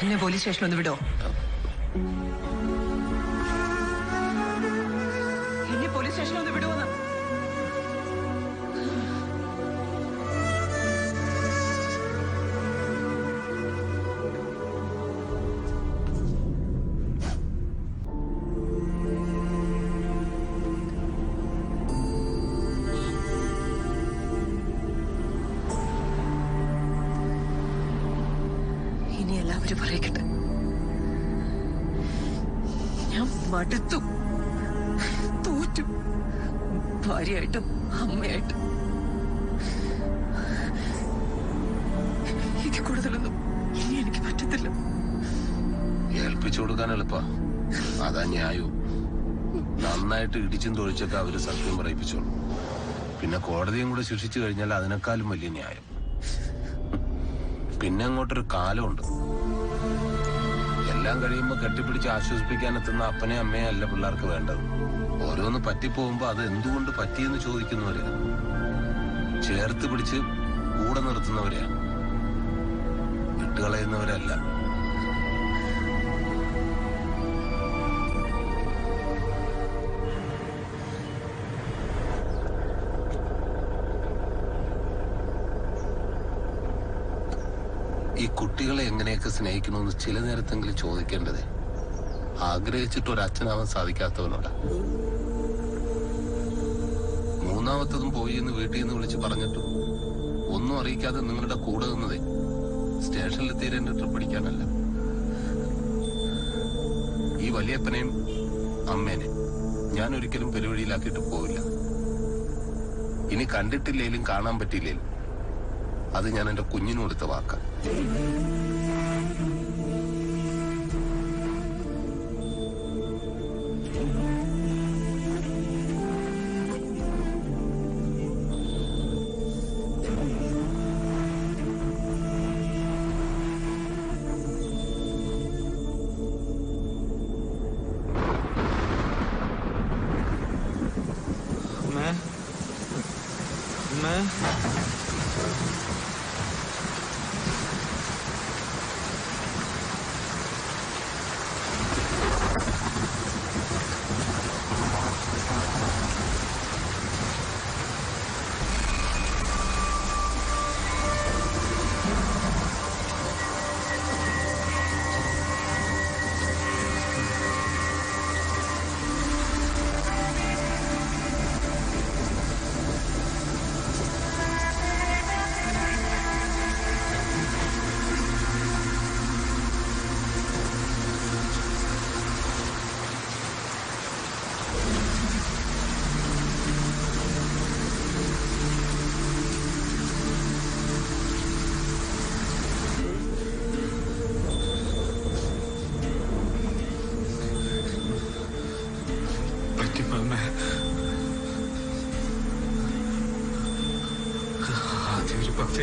എന്നെ പോലീസ് സ്റ്റേഷനിൽ ഒന്ന് വിടോ? എന്നെ പോലീസ് സ്റ്റേഷനിൽ ഒന്ന് വിടുവോന്ന്? ഇനി എല്ലാവരും പറയട്ടെ, ഞാൻ മടുത്തു, തോറ്റു. ഭാര്യയായിട്ടും അമ്മയായിട്ടും ഇതിൽ കൂടുതലൊന്നും ഇനി എനിക്ക് പറ്റത്തില്ല. ഏൽപ്പിച്ചു കൊടുക്കാൻ എളുപ്പ, അതാ ന്യായവും. നന്നായിട്ട് ഇടിച്ചും തൊഴിച്ചൊക്കെ അവര് സത്യം പറയിപ്പിച്ചോളൂ. പിന്നെ കോടതിയും കൂടെ ശിക്ഷിച്ചു കഴിഞ്ഞാൽ അതിനേക്കാളും വലിയ ന്യായം. പിന്നെ അങ്ങോട്ടൊരു കാലമുണ്ട്. എല്ലാം കഴിയുമ്പോ കെട്ടിപ്പിടിച്ച് ആശ്വസിപ്പിക്കാനെത്തുന്ന അപ്പനെ അമ്മയെ അല്ല പിള്ളേർക്ക് വേണ്ടത്. ഓരോന്ന് പറ്റിപ്പോകുമ്പോ അത് എന്തുകൊണ്ട് പറ്റിയെന്ന് ചോദിക്കുന്നവര്, ചേർത്ത് പിടിച്ച് കൂടെ നിർത്തുന്നവരെയാണ്, വിട്ടുകളയുന്നവരല്ല. ഈ കുട്ടികളെ എങ്ങനെയൊക്കെ സ്നേഹിക്കണമെന്ന് ചില നേരത്തെങ്കിലും ചോദിക്കേണ്ടത് ആഗ്രഹിച്ചിട്ട് ഒരു അച്ഛനാവാൻ സാധിക്കാത്തവനോടാ. മൂന്നാമത്തതും പോയി എന്ന് വീട്ടിൽ നിന്ന് വിളിച്ച് പറഞ്ഞിട്ടും ഒന്നും അറിയിക്കാതെ നിങ്ങളുടെ കൂടെ നിന്നതേ സ്റ്റേഷനിലെത്തിയ എന്റെ ട്രിപ്പ് പിടിക്കാനല്ല. ഈ വലിയപ്പനെയും അമ്മേനെ ഞാൻ ഒരിക്കലും പെരുവഴിയിലാക്കിയിട്ട് പോവില്ല. ഇനി കണ്ടിട്ടില്ലേലും കാണാൻ പറ്റിയില്ലേലും അത് ഞാൻ എന്റെ കുഞ്ഞിനും കൊടുത്ത വാക്കാ.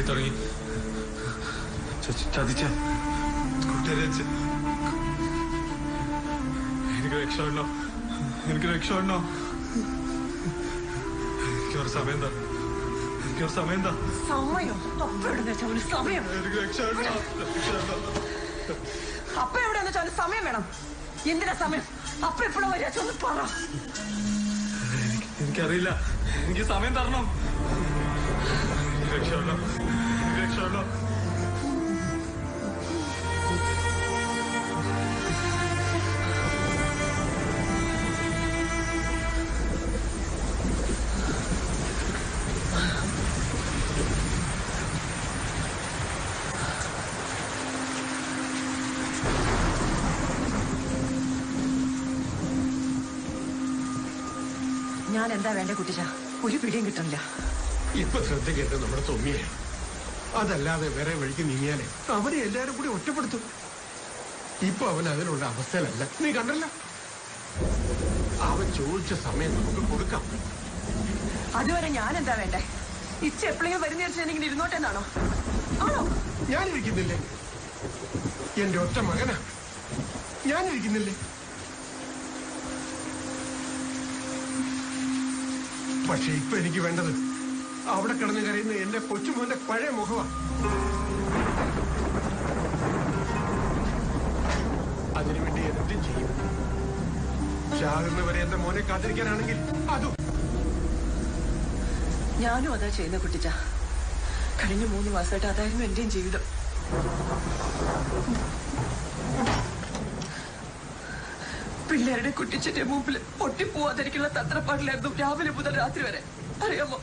തുടങ്ങി ചതിച്ച കൂട്ടുകാരെ എനിക്ക് രക്ഷപ്പെടണോ, എനിക്ക് രക്ഷപ്പെടണോ, എനിക്കൊരു സമയം എന്താ, എനിക്കൊരു സമയം എന്താ, സമയം സമയം എനിക്ക് രക്ഷപ്പെടണോ, അപ്പ എവിടെയാന്ന് വെച്ചാൽ സമയം വേണം. എന്തിനാ സമയം? അപ്പ എപ്പോഴും വരിക ഒന്ന് പറ. എനിക്കറിയില്ല, എനിക്ക് സമയം തരണം. രക്ഷപ്പെടണം, രക്ഷപ്പെടണം. ഞാൻ എന്താ വേണ്ട കുട്ടിച്ച, ഒരു പിടിയും കിട്ടണില്ല. ഇപ്പൊ ശ്രദ്ധിക്കേണ്ടത് നമ്മുടെ തൊമ്മിയെ. അതല്ലാതെ വേറെ വഴിക്ക് നീങ്ങിയാലേ അവനെ എല്ലാരും കൂടി ഒറ്റപ്പെടുത്തും. ഇപ്പൊ അവൻ അതിനുള്ള അവസ്ഥയിലല്ല, നീ കണ്ടല്ല. അവൻ ചോദിച്ച സമയം നമുക്ക് കൊടുക്കാം. അതുവരെ ഞാൻ എന്താ വേണ്ടേ? ഇച്ച എപ്പോഴെങ്കിലും വരുന്നേരിച്ചിട്ടുണ്ടെങ്കിൽ ഇരുന്നോട്ടെന്നാണോ? ആണോ? ഞാനിരിക്കുന്നില്ലേ? എന്റെ ഒറ്റ മകനാ, ഞാനിരിക്കുന്നില്ലേ? പക്ഷെ ഇപ്പൊ എനിക്ക് വേണ്ടത് അവിടെ കിടന്ന് കരയുന്ന എന്റെ കൊച്ചുമോന്റെ പഴയ മുഖമാണ്. അതിനുവേണ്ടി എന്തും ചെയ്യും. ചാകുന്നവരെ എന്റെ മോനെ കാത്തിരിക്കാനാണെങ്കിൽ അതും. ഞാനും അതാ ചെയ്യുന്ന കുട്ടിച്ച. കഴിഞ്ഞ 3 മാസമായിട്ട് അതായിരുന്നു എന്റെയും ജീവിതം. പിള്ളേരുടെ കുട്ടിച്ചന്റെ മുമ്പിൽ പൊട്ടിപ്പോവാതിരിക്കുന്ന തത്രപ്പാടിലായിരുന്നു രാവിലെ മുതൽ രാത്രി വരെ. അറിയാമോ?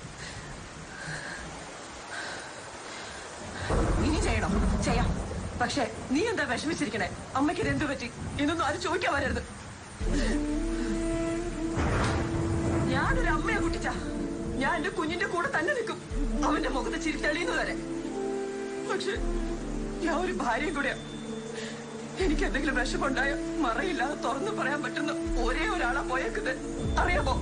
ഇനി ചെയ്യണം, ചെയ്യാം. പക്ഷെ നീ എന്താ വിഷമിച്ചിരിക്കണേ? അമ്മയ്ക്ക് എന്തു പറ്റി? ഇതൊന്നും ആരും ചോദിക്കാൻ വരരുത്. ഞാനൊരു അമ്മയെ കുട്ടിച്ച. ഞാൻ എന്റെ കുഞ്ഞിന്റെ കൂടെ തന്നെ നിൽക്കും, അവന്റെ മുഖത്ത് ചിരി തെളിയുന്നത് വരെ. പക്ഷെ ഞാൻ ഒരു ഭാര്യയും കൂടെയാ. എനിക്ക് എന്തെങ്കിലും വിഷമുണ്ടായോ മറയില്ലാതെ തുറന്നു പറയാൻ പറ്റുന്ന ഒരേ ഒരാളാ പോയേക്കുന്നത്. അറിയാമോ?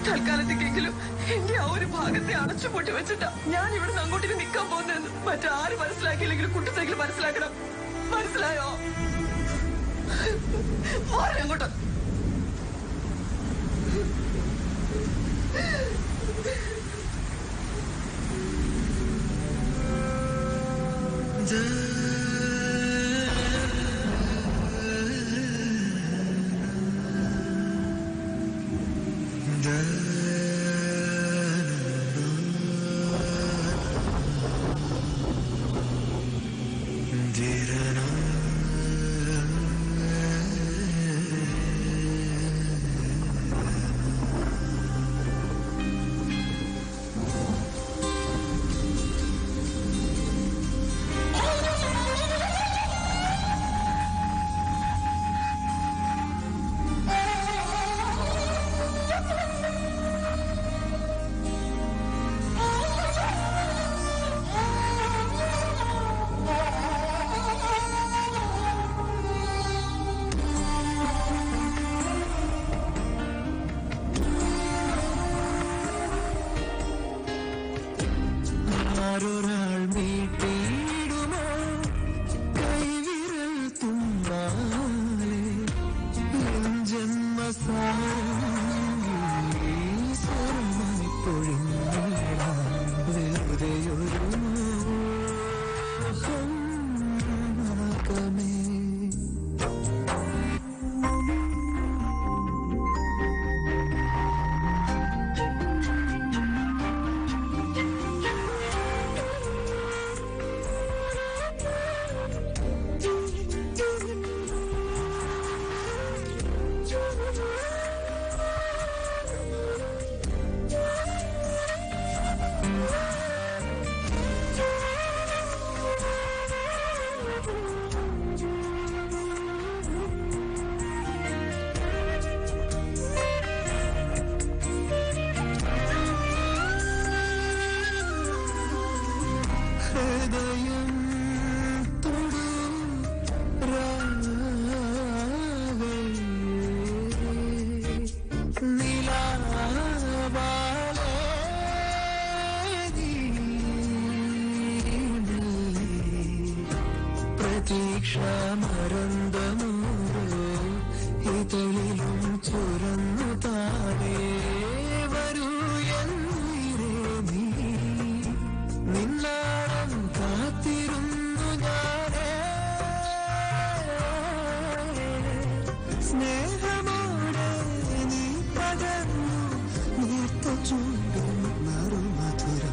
തൽക്കാലത്തേക്കെങ്കിലും എന്റെ ആ ഒരു ഭാഗത്തെ അടച്ചുപൂട്ടി വെച്ചിട്ടാ ഞാൻ ഇവിടുന്ന് അങ്ങോട്ടേക്ക് നിൽക്കാൻ പോകുന്നതെന്ന് മറ്റാരും മനസ്സിലാക്കിയില്ലെങ്കിലും കുട്ടിച്ചെങ്കിലും മനസ്സിലാക്കണം. മനസ്സിലായോ? മാറി അങ്ങോട്ട്. ഹൃദയം തൊടു പ്രതീക്ഷ മരന്തമൂരോ ഇതളിലും ചുരന്നു താനേ വരൂ എന്നീരേ നീ നിന്നാളം കാത്തിരുന്നു ഞാനേ സ്നേഹമോടെ നീ പകർന്നു നീർത്ത ചൂടും നറുമധുരം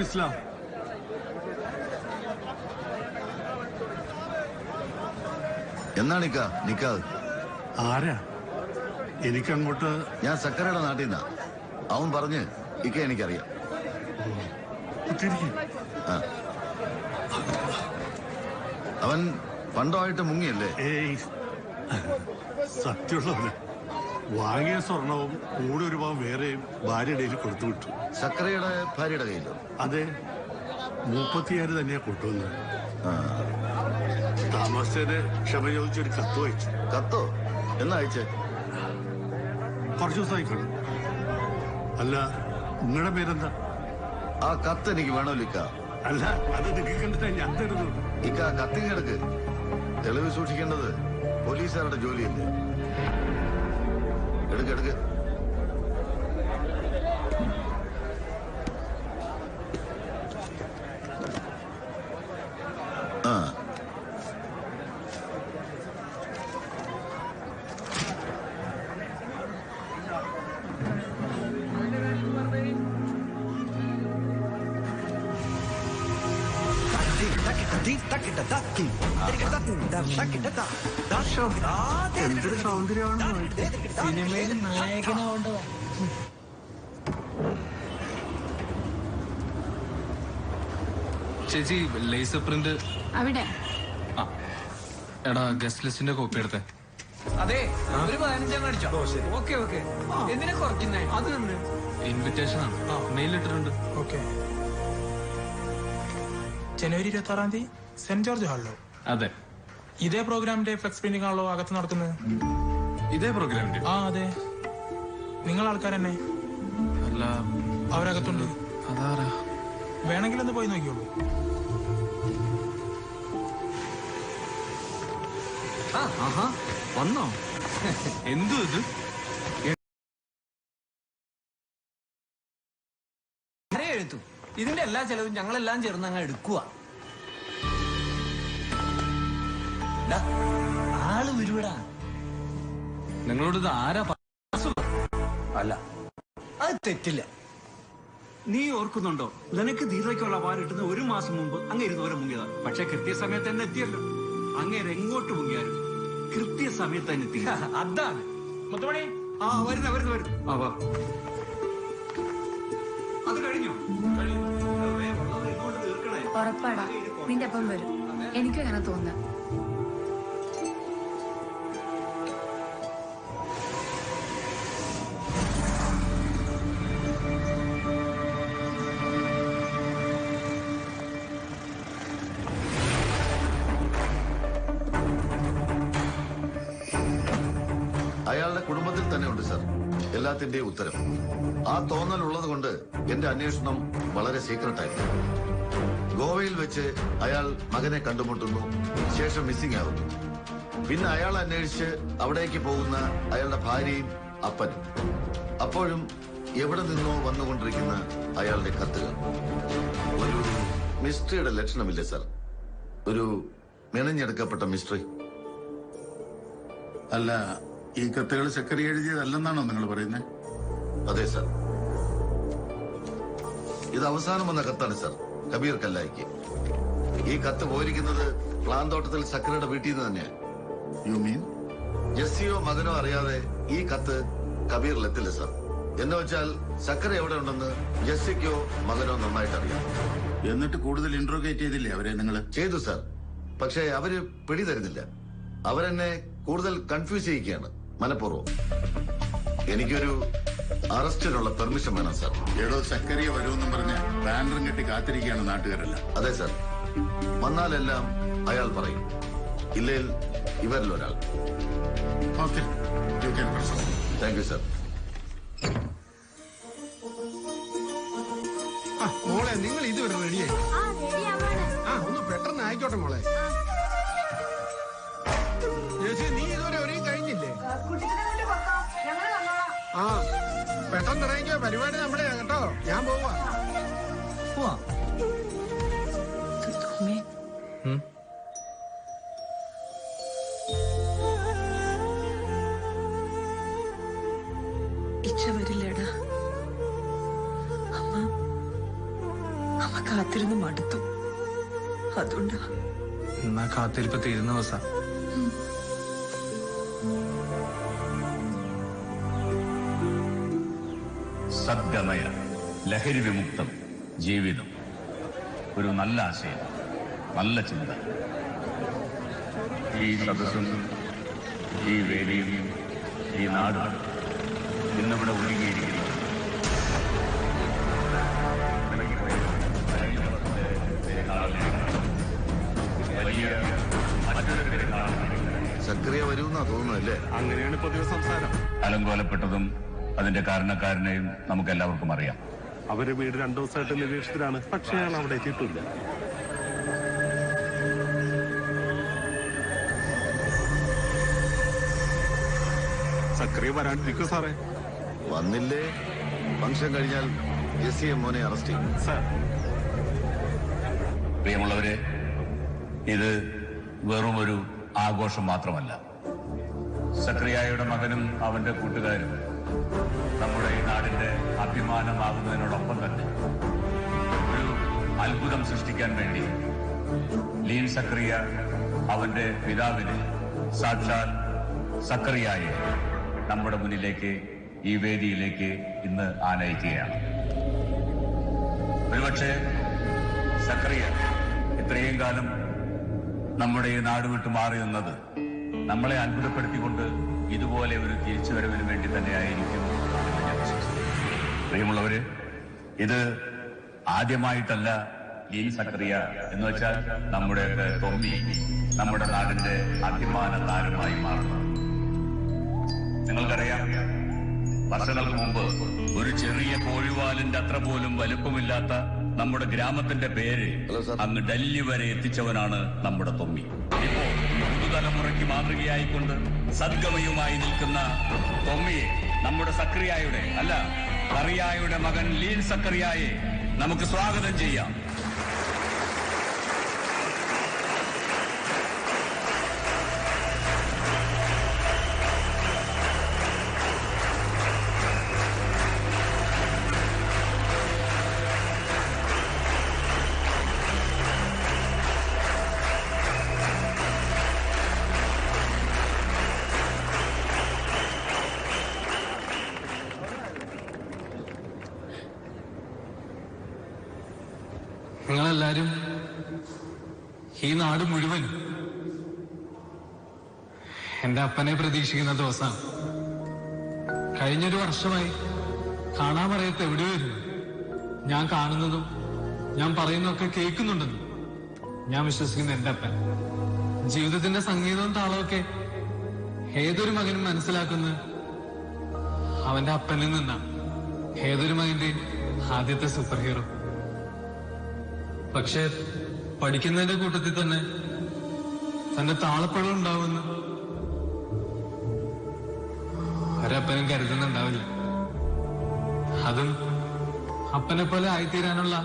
ഇസ്ലാം എന്നാണ് നിക്കാഹ്? ആരാ? എനിക്കങ്ങോട്ട് ഞാൻ സക്കരയുടെ നാട്ടിൽ നിന്നാ. അവൻ പറഞ്ഞ് ഇക്ക എനിക്കറിയാം. അവൻ പണ്ടമായിട്ട് മുങ്ങിയല്ലേ? സത്യമുള്ളവന് വാങ്ങിയ സ്വർണവും കൂടെ ഒരു ഭാഗം വേറെയും ഭാര്യയുടെ കയ്യിൽ കൊടുത്തു വിട്ടു. സക്കരയുടെ ഭാര്യയുടെ കയ്യിലോ? അതെ, 36 തന്നെയാ കൊണ്ടുവന്നത്. താമസത്തിന് ക്ഷമ ചോദിച്ചൊരു കത്ത് വായിച്ചു. കത്തോ? എന്നാ അയച്ചേ? കുറച്ചു ദിവസമായി കാണും. അല്ല, നിങ്ങളുടെ പേരെന്താ? ആ കത്ത് എനിക്ക് വേണമല്ലോ ഇക്ക. അല്ല, അത് നിങ്ങൾക്ക് കണ്ടിട്ടാ ഞാൻ തരുന്നുണ്ട്. ഇക്ക കത്തിങ്ങെടുക്ക്. തെളിവ് സൂക്ഷിക്കേണ്ടത് പോലീസുകാരുടെ ജോലിയല്ലേ. എടുക്ക്. എന്തൊരു സൗന്ദര്യമാണ്. സിനിമയിൽ നായകനാവണ്ടോ? ചേച്ചി ലേസർ പ്രിന്റ് അവിടെ. എടാ ഗസ്റ്റ് ലിസ്റ്റിന്റെ കോപ്പി എടുത്തേ. അതെ, ഒരു 15 അടിച്ചോ? ഓക്കെ. എന്തിനാ കുറയ്ക്കുന്നേ? അത് ഇൻവിറ്റേഷൻ ആണ്, മെയിൽ ഇട്ടിട്ടുണ്ട്. ഓക്കെ. ജനുവരി 26 സെന്റ് ജോർജ് ഹാളിലോ? അതെ. ഇതേ പ്രോഗ്രാമിന്റെ ഫ്ലെക്സ് പ്രിന്റിംഗ് ആണല്ലോ അകത്ത് നടക്കുന്നത്? ഇതേ പ്രോഗ്രാമിന്റെ? ആ അതെ. നിങ്ങൾ ആൾക്കാർ തന്നെ? അല്ല, അവരകത്തുണ്ട്. അതാരാ? വേണമെങ്കിൽ ഒന്ന് പോയി നോക്കിയോളൂ. വന്നോ? എന്തു ഇത്? എഴുത്തു ഇതിന്റെ എല്ലാ ചെലവും ഞങ്ങളെല്ലാം ചേർന്ന് അങ്ങ് എടുക്കുക. ആള് വരുവിടാ. നിങ്ങളോട് ഇത് ആരാ അല്ല അത് തെറ്റില്ല. നീ ഓർക്കുന്നുണ്ടോ, നിനക്ക് ദീർഘയ്ക്കുള്ള വാർ കിട്ടുന്ന 1 മാസം മുമ്പ് അങ്ങേര് ദൂരം മുങ്ങിയതാണ്. പക്ഷെ കൃത്യസമയത്ത് തന്നെ എത്തിയല്ലോ. അങ്ങേര് എങ്ങോട്ട് മുങ്ങിയാലും കൃത്യസമയത്ത് തന്നെ എത്തി. അതാണ് മുത്തുമണി. ആ വരുന്നു. ആ വാ. അത് കഴിഞ്ഞോ? ഉറപ്പാടാ, നിന്റെ അപ്പം വരും. എനിക്കും അങ്ങനെ തോന്നുന്നു. അയാളുടെ കുടുംബത്തിൽ തന്നെ ഉണ്ട് സർ എല്ലാത്തിന്റെയും ഉത്തരം. ആ തോന്നൽ ഉള്ളത് കൊണ്ട് എന്റെ അന്വേഷണം വളരെ സീക്രട്ടായിരുന്നു. ഗോവയിൽ വെച്ച് അയാൾ മകനെ കണ്ടുമുട്ടുന്നു, ശേഷം മിസ്സിംഗ് ആവുന്നു. പിന്നെ അയാൾ അന്വേഷിച്ച് അവിടേക്ക് പോകുന്ന അയാളുടെ ഭാര്യയും അപ്പനും. അപ്പോഴും എവിടെ നിന്നോ വന്നുകൊണ്ടിരിക്കുന്ന അയാളുടെ കത്തുകൾ. ഒരു മിസ്റ്ററിയുടെ ലക്ഷണമില്ലേ സർ? ഒരു മെനഞ്ഞെടുക്കപ്പെട്ട മിസ്റ്ററി. അല്ല, ഈ കത്തുകൾ ചക്കരി എഴുതിയതല്ലെന്നാണോ നിങ്ങൾ പറയുന്നത്? അതെ സർ, ഇത് അവസാനം വന്ന കത്താണ് സർ, കബീർ കല്ലായിക്ക്. ഈ കത്ത് പോയിരിക്കുന്നത് പ്ലാന്തോട്ടത്തിൽ സക്കരയുടെ വീട്ടിൽ നിന്ന് തന്നെയാണ്. യു മീൻ ജെസ്സിയോ മകനോ അറിയാതെ ഈ കത്ത് കബീറിലെത്തില്ല സർ. എന്ന് വെച്ചാൽ സക്കര എവിടെ ഉണ്ടെന്ന് ജെസ്സിക്കോ മകനോ നന്നായിട്ട് അറിയാം. എന്നിട്ട് കൂടുതൽ ഇൻട്രോഗേറ്റ് ചെയ്തില്ലേ അവരെ നിങ്ങൾ? ചെയ്തു സർ, പക്ഷേ അവര് പിടി തരുന്നില്ല. അവരെന്നെ കൂടുതൽ കൺഫ്യൂസ് ചെയ്യിക്കുകയാണ് മനഃപൂർവ്വം. എനിക്കൊരു അറസ്റ്റിനുള്ള പെർമിഷൻ വേണം സർ. ഏടോ സക്കറിയ വരുമെന്നും പറഞ്ഞ് ബാനറും കെട്ടി കാത്തിരിക്കുകയാണ് നാട്ടുകാരെല്ലാം. അതെ സർ, വന്നാലെല്ലാം അയാൾ പറയും, ഇല്ലേൽ ഇവരിലൊരാൾ. Okay, you can proceed. Thank you sir. മോളെ, നിങ്ങൾ ഇതുവരെ റെഡിയായി? ഒന്ന് പെട്ടെന്ന് ആയിക്കോട്ടെ മോളെ. ചേച്ചി, നീ ഇതുവരെ ഒരേ കഴിഞ്ഞില്ലേ? ആ, പെട്ടെന്ന് ഇറങ്ങിക്കോ, പരിപാടി നമ്മുടെ കേട്ടോ. ഞാൻ പോവാ. ഇച്ച വരില്ലേടാ. അമ്മ കാത്തിരുന്ന് മടുത്തു. അതുകൊണ്ടാ. എന്നാ കാത്തിരിപ്പ് തീരുന്ന ദിവസം സദ്ഗമയ, ലഹരി വിമുക്തം ജീവിതം. ഒരു നല്ല ആശയം, നല്ല ചിന്ത. ഈ സദസ്സും ഈ വേദിയും ഈ നാടും ഇന്നിവിടെ ഒഴുകിയിരിക്കുന്നു. സക്രിയ വരുമെന്നാ തോന്നുന്നല്ലേ? അങ്ങനെയാണ് പൊതുവെ സംസാരം. അലങ്കോലപ്പെട്ടതും അതിന്റെ കാരണക്കാരനെയും നമുക്ക് എല്ലാവർക്കും അറിയാം. അവര് വീട് 2 ദിവസമായിട്ട് നിരീക്ഷണത്തിലാണ്, പക്ഷേ അയാൾ അവിടെ എത്തിയിട്ടില്ല. സക്രിയ വരാണ്ടിരിക്കും സാറേ. വന്നില്ലേ ഫംഗ്ഷൻ കഴിഞ്ഞാൽ ജെസ്സിയെ മോനെ അറസ്റ്റ് ചെയ്യും സാർ. പ്രിയമുള്ളവരെ, ഇത് വെറും ഒരു ആഘോഷം മാത്രമല്ല. സക്രിയായുടെ മകനും അവന്റെ കൂട്ടുകാരും നമ്മുടെ ഈ നാടിന്റെ അഭിമാനമാകുന്നതിനോടൊപ്പം തന്നെ ഒരു അത്ഭുതം സൃഷ്ടിക്കാൻ വേണ്ടി ലീൻ സക്രിയ അവന്റെ പിതാവിനെ, സാക്ഷാൽ സക്രിയായെ നമ്മുടെ മുന്നിലേക്ക്, ഈ വേദിയിലേക്ക് ഇന്ന് ആനയിക്കുകയാണ്. ഒരുപക്ഷെ സക്രിയ ഇത്രയും കാലം നമ്മുടെ ഈ നാട് വിട്ടു മാറി നിന്നത് നമ്മളെ അത്ഭുതപ്പെടുത്തിക്കൊണ്ട് ഇതുപോലെ ഒരു തിരിച്ചുവരവിന് വേണ്ടി തന്നെയായിരിക്കും എന്ന് ഞാൻ വിശ്വസിക്കുന്നു. പ്രിയമുള്ളവര്, ഇത് ആദ്യമായിട്ടല്ല ലീൻ സക്രിയ എന്ന് വെച്ചാൽ നമ്മുടെ തൊമ്മി നമ്മുടെ നാടിന്റെ അഭിമാന താരമായി മാറുന്നത്. നിങ്ങൾക്കറിയാം, വർഷങ്ങൾക്ക് മുമ്പ് ഒരു ചെറിയ കോഴിവാലിന്റെ അത്ര പോലും വലുപ്പമില്ലാത്ത നമ്മുടെ ഗ്രാമത്തിന്റെ പേര് അങ്ങ് ഡൽഹി വരെ എത്തിച്ചവനാണ് നമ്മുടെ തൊമ്മി. ഇപ്പോ പുതുതലമുറയ്ക്ക് മാതൃകയായിക്കൊണ്ട് സദ്ഗമയുമായി നിൽക്കുന്ന തൊമ്മിയെ, നമ്മുടെ സക്രിയായുടെ അല്ല കറിയായുടെ മകൻ ലീൻ സക്കറിയായെ നമുക്ക് സ്വാഗതം ചെയ്യാം. നിങ്ങളെല്ലാരും ഈ നാട് മുഴുവൻ എന്റെ അപ്പനെ പ്രതീക്ഷിക്കുന്ന ദിവസമാണ്. കഴിഞ്ഞൊരു വർഷമായി കാണാൻ പറയത്ത് എവിടെയായിരുന്നു. ഞാൻ കാണുന്നതും ഞാൻ പറയുന്നതൊക്കെ കേൾക്കുന്നുണ്ടെന്നും ഞാൻ വിശ്വസിക്കുന്ന എന്റെ അപ്പൻ. ജീവിതത്തിന്റെ സംഗീതവും താളമൊക്കെ ഏതൊരു മകനും മനസ്സിലാക്കുന്നത് അവന്റെ അപ്പനിൽ നിന്നാണ്. ഏതൊരു മകന്റെ ആദ്യത്തെ സൂപ്പർ ഹീറോ. പക്ഷെ പഠിക്കുന്നതിന്റെ കൂട്ടത്തിൽ തന്നെ തന്റെ താളപ്പഴം ഉണ്ടാവുമെന്ന് ഒരപ്പനും കരുതുന്നുണ്ടാവില്ല. അതും അപ്പനെ പോലെ ആയിത്തീരാനുള്ള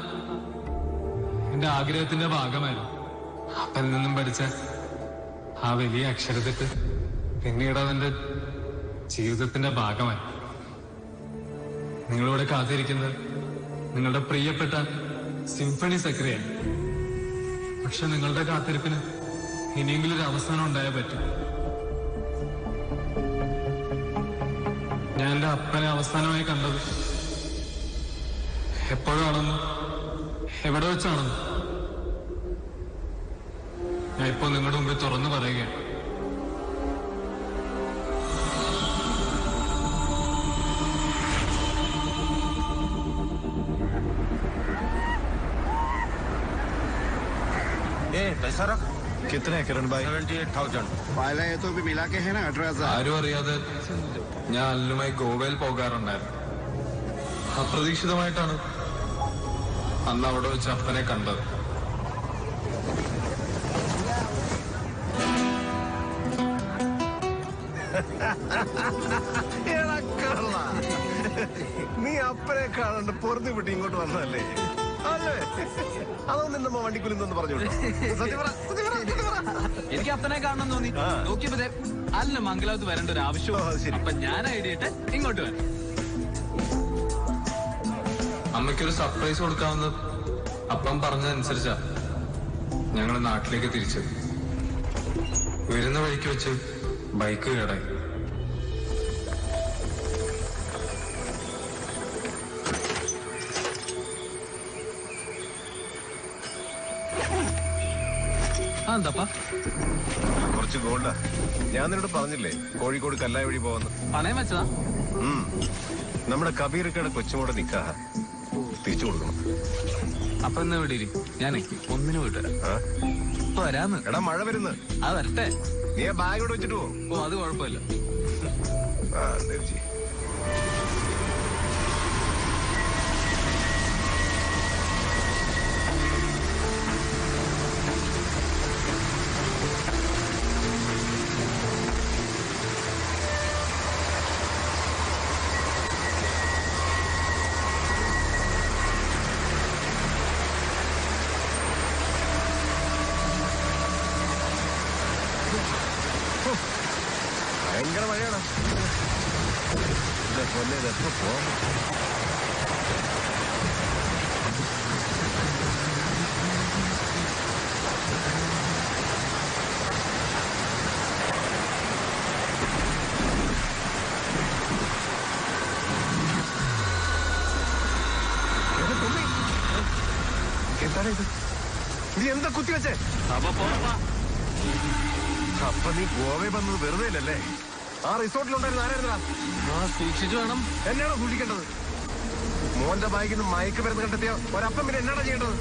എന്റെ ആഗ്രഹത്തിന്റെ ഭാഗമായിരുന്നു. അപ്പനിൽ നിന്നും പഠിച്ച ആ വലിയ അക്ഷരത്തെറ്റ് പിന്നീട് അവന്റെ ജീവിതത്തിന്റെ ഭാഗമായി. നിങ്ങളിവിടെ കാത്തിരിക്കുന്നത് നിങ്ങളുടെ പ്രിയപ്പെട്ട സിംഫണി സക്രിയാണ്. പക്ഷെ നിങ്ങളുടെ കാത്തിരിപ്പിന് ഇനിയെങ്കിലും ഒരു അവസാനം ഉണ്ടായേ പറ്റും. ഞാൻ എന്റെ അപ്പനെ അവസാനമായി കണ്ടത് എപ്പോഴാണെന്ന് എവിടെ വെച്ചാണെന്ന് ഞാൻ ഇപ്പൊ നിങ്ങളുടെ മുമ്പിൽ തുറന്നു പറയുകയാണ്. पैसा रख। कितने किरण भाई? 78,000। पहले ये तो भी मिला के है ना 18,000। ആരും അറിയാതെ ഞാൻ അല്ലുമായി ഗോവയിൽ പോകാറുണ്ടായിരുന്നു. അപ്രതീക്ഷിതമായിട്ടാണ് അന്ന് അവിടെ വെച്ച് അപ്പനെ കണ്ടത്. നീ അപ്പനെ കാണാണ്ട് പുറത്തു വിട്ട് ഇങ്ങോട്ട് വന്നതല്ലേ? അല്ലേ? അതൊന്നും നിന്റെ വണ്ടിക്കുലിന്നൊന്ന് പറഞ്ഞു. എനിക്ക് അപ്പനെ കാണണം തോന്നി. നോക്കിയപ്പോ അല്ല മംഗലാപുരത്ത് വരേണ്ട ഒരു ആവശ്യം. അപ്പൊ ഞാൻ ഐഡിയ ഇട്ട് ഇങ്ങോട്ട് വരാം. അമ്മയ്ക്കൊരു സർപ്രൈസ് കൊടുക്കാമെന്ന് അപ്പം പറഞ്ഞതനുസരിച്ചാ ഞങ്ങൾ നാട്ടിലേക്ക് തിരിച്ചത്. വരുന്ന വഴിക്ക് വെച്ച് ബൈക്ക് കേടായി. എന്താപ്പാ? കുറച്ച് ഗോൾഡാ. ഞാൻ നിന്നോട് പറഞ്ഞില്ലേ കോഴിക്കോട് കല്ലായ വഴി പോകുന്നു. പണയം വെച്ചതാ? നമ്മുടെ കബീർക്കയുടെ കൊച്ചുമോടെ നിക്കാഹ തിരിച്ചു കൊടുക്കണം. അപ്പൊ എന്നാ ഇവിടെ ഞാനേ ഒന്നിനു പോയിട്ട് വരാം. ഇപ്പൊ വരാന്ന്. എടാ മഴ വരുന്നു. അത് വരട്ടെ. നീ ആ ബാഗ് ഇവിടെ വെച്ചിട്ട് പോകും. ഓ അത് കുഴപ്പമില്ല. ഭയങ്കര മഴയാണ്. കൊല്ലേ എത്ര പോവാം. എന്താണ് ഇത്? നീ എന്താ കുത്തിവെച്ചേ? അപ്പൊ നീ ഗോവയിൽ വന്നത് വെറുതെ ഇല്ലല്ലേ? ആ റിസോർട്ടിലുണ്ടായിരുന്ന ആരായിരുന്നാ? സൂക്ഷിച്ചു വേണം. എന്നാണോ സൂക്ഷിക്കേണ്ടത്? മോന്റെ ബാഗിൽ നിന്ന് മയക്ക് മരുന്ന് കണ്ടെത്തിയ ഒരപ്പം പിന്നെ എന്നാണ് ചെയ്യേണ്ടത്?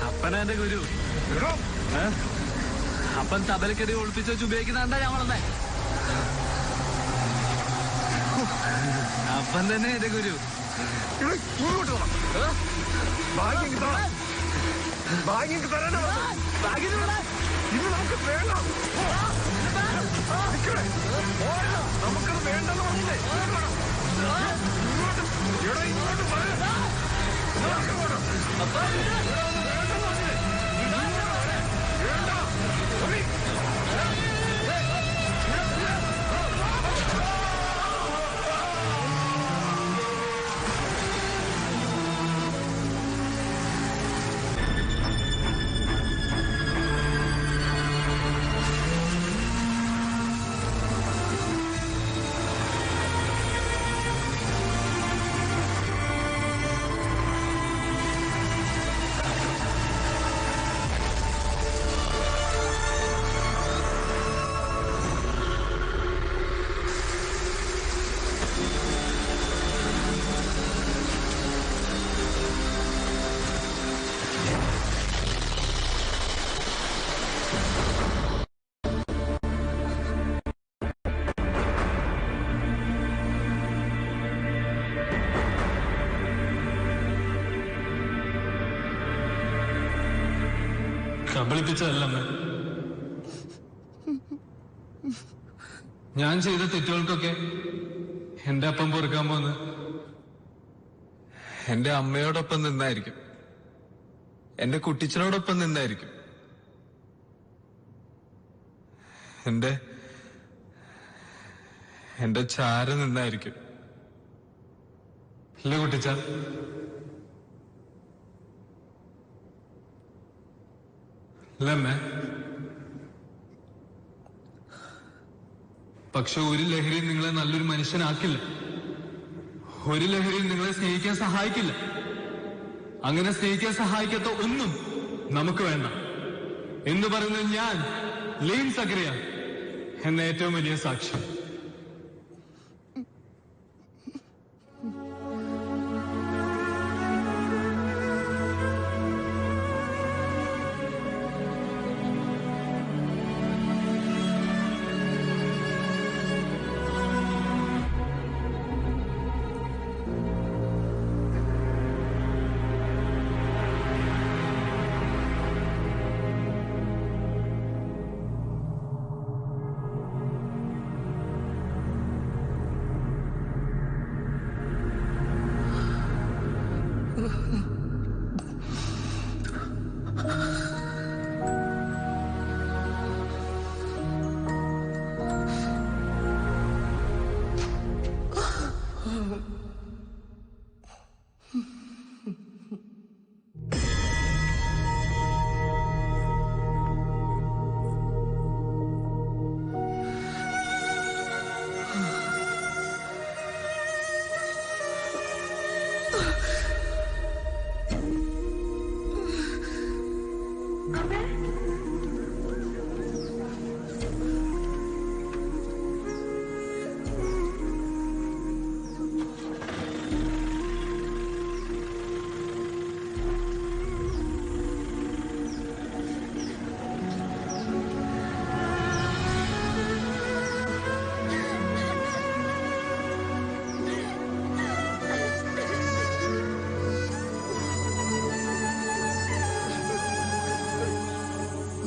അപ്പനാ എന്റെ ഗുരു. അപ്പൻ തബലക്കടി ഒളിപ്പിച്ച് വെച്ച് ഉപയോഗിക്കുന്നുണ്ടാ ഞാൻ വളർന്നേ. അപ്പൻ തന്നെ എന്റെ ഗുരു. ഭാഗ്യം തരാനോ? ഇത് നമുക്ക് വേണം. നമുക്കത് വേണ്ടെന്ന് പറഞ്ഞില്ലേ? ഇങ്ങോട്ട് കബളിപ്പിച്ചതല്ല അമ്മ. ഞാൻ ചെയ്ത തെറ്റുകൾക്കൊക്കെ എന്റെ അപ്പം പൊറുക്കാൻ പോന്ന് എന്റെ അമ്മയോടൊപ്പം നിന്നായിരിക്കും, എന്റെ കുട്ടിച്ചനോടൊപ്പം നിന്നായിരിക്കും, എന്റെ ചാര നിന്നായിരിക്കും. ഇല്ല കുട്ടിച്ച? അല്ലമ്മേ. പക്ഷെ ഒരു ലഹരിയും നിങ്ങളെ നല്ലൊരു മനുഷ്യനാക്കില്ല. ഒരു ലഹരിയും നിങ്ങളെ സ്നേഹിക്കാൻ സഹായിക്കില്ല. അങ്ങനെ സ്നേഹിക്കാൻ സഹായിക്കാത്ത ഒന്നും നമുക്ക് വേണ്ട എന്ന് പറയുന്നത് ഞാൻ ലീൻ സക്കറിയ എന്ന ഏറ്റവും വലിയ സാക്ഷി.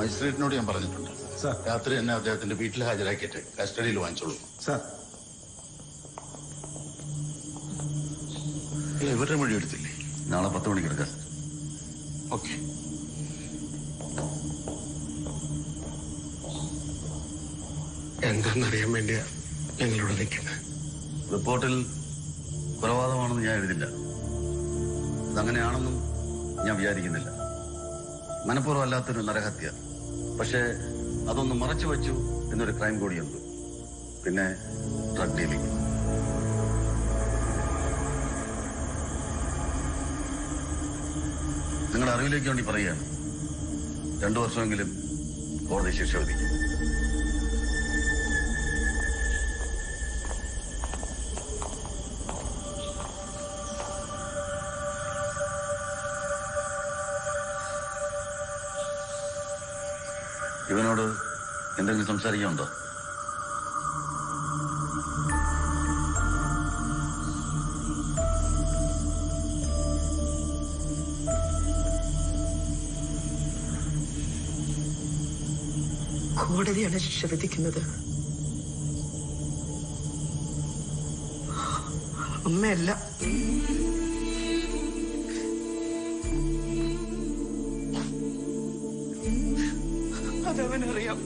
മജിസ്ട്രേറ്റിനോട് ഞാൻ പറഞ്ഞിട്ടുണ്ട്. രാത്രി തന്നെ അദ്ദേഹത്തിന്റെ വീട്ടിൽ ഹാജരാക്കിയിട്ട് കസ്റ്റഡിയിൽ വാങ്ങിച്ചോളൂ. ഇവരുടെ മൊഴി എടുത്തില്ലേ? നാളെ 10 മണിക്ക് എടുക്കാം. ഓക്കെ. എന്താണെന്നറിയാൻ വേണ്ടിയാ ഞങ്ങളിവിടെ നിൽക്കുന്നത്. റിപ്പോർട്ടിൽ കൊലപാതകമാണെന്ന് ഞാൻ എഴുതില്ല. അതങ്ങനെയാണെന്നും ഞാൻ വിചാരിക്കുന്നില്ല. മനഃപൂർവ്വം അല്ലാത്തൊരു നരഹത്യ. പക്ഷേ അതൊന്ന് മറച്ചു വച്ചു എന്നൊരു ക്രൈം കൂടിയുണ്ട്. പിന്നെ ഡ്രഗ് ഡീലിംഗ്. നിങ്ങളുടെ അറിവിലേക്ക് വേണ്ടി പറയുകയാണ്. 2 വർഷമെങ്കിലും കോടതി ശിക്ഷ വിധിക്കും. ഇവനോട് എന്തെങ്കിലും സംസാരിക്കാനുണ്ടോ? കോടതിയാണ് ശിക്ഷ വിധിക്കുന്നത്. അമ്മയല്ല. അതവനറിയാം.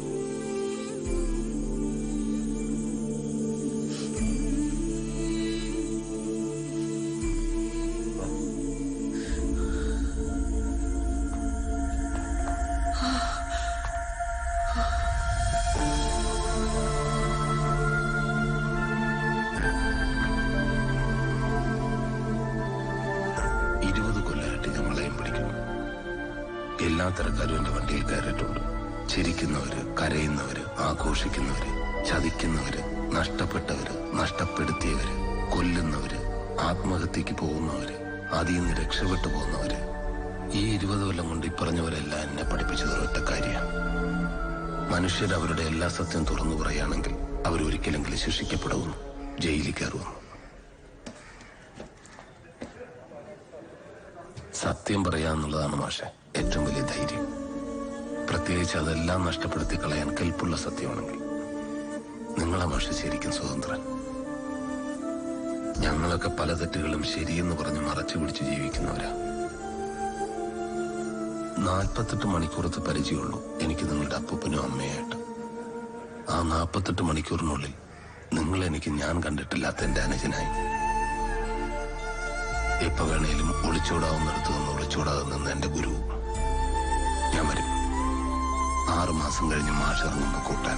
എല്ലാ തരക്കാരും എന്റെ വണ്ടിയിൽ കയറിയിട്ടുണ്ട്. ചിരിക്കുന്നവര്, കരയുന്നവര്, ആഘോഷിക്കുന്നവര്, ചതിക്കുന്നവര്, നഷ്ടപ്പെട്ടവര്, നഷ്ടപ്പെടുത്തിയവര്, കൊല്ലുന്നവര്, ആത്മഹത്യക്ക് പോകുന്നവര്, അതിൽ നിന്ന് രക്ഷപ്പെട്ടു പോകുന്നവര്. ഈ 20 കൊല്ലം കൊണ്ട് ഈ പറഞ്ഞവരെല്ലാം എന്നെ പഠിപ്പിച്ചത് ഒറ്റ കാര്യമാണ്. മനുഷ്യർ അവരുടെ എല്ലാ സത്യം തുറന്നു പറയുകയാണെങ്കിൽ അവരൊരിക്കലെങ്കിലും ശിക്ഷിക്കപ്പെടുന്നു, ജയിലിൽ കയറുന്നു. സത്യം പറയാന്നുള്ളതാണ് മാഷെ ഏറ്റവും വലിയ ധൈര്യം. പ്രത്യേകിച്ച് അതെല്ലാം നഷ്ടപ്പെടുത്തി കളയാൻ കെൽപ്പുള്ള സത്യമാണെങ്കിൽ. നിങ്ങളെ മാഷെ ശരിക്കും സ്വതന്ത്രൻ. ഞങ്ങളൊക്കെ പല തെറ്റുകളും ശരിയെന്ന് പറഞ്ഞ് മറച്ചു പിടിച്ച് ജീവിക്കുന്നവരാ. 48 മണിക്കൂറത്തെ പരിചയമുള്ളൂ എനിക്ക് നിങ്ങളുടെ അപ്പൂപ്പനും അമ്മയായിട്ട്. ആ 48 മണിക്കൂറിനുള്ളിൽ നിങ്ങൾ എനിക്ക് ഞാൻ കണ്ടിട്ടില്ലാത്ത എന്റെ അനുജനായി. എപ്പോ വേണേലും ഒളിച്ചോടാവുന്നിടത്ത് നിന്ന് ഒളിച്ചോടാതെ നിന്ന് എന്റെ ഗുരു. ഞാൻ വരും 6 മാസം കഴിഞ്ഞ് മാഷിറങ്ങുമ്പോ കൂട്ടാൻ.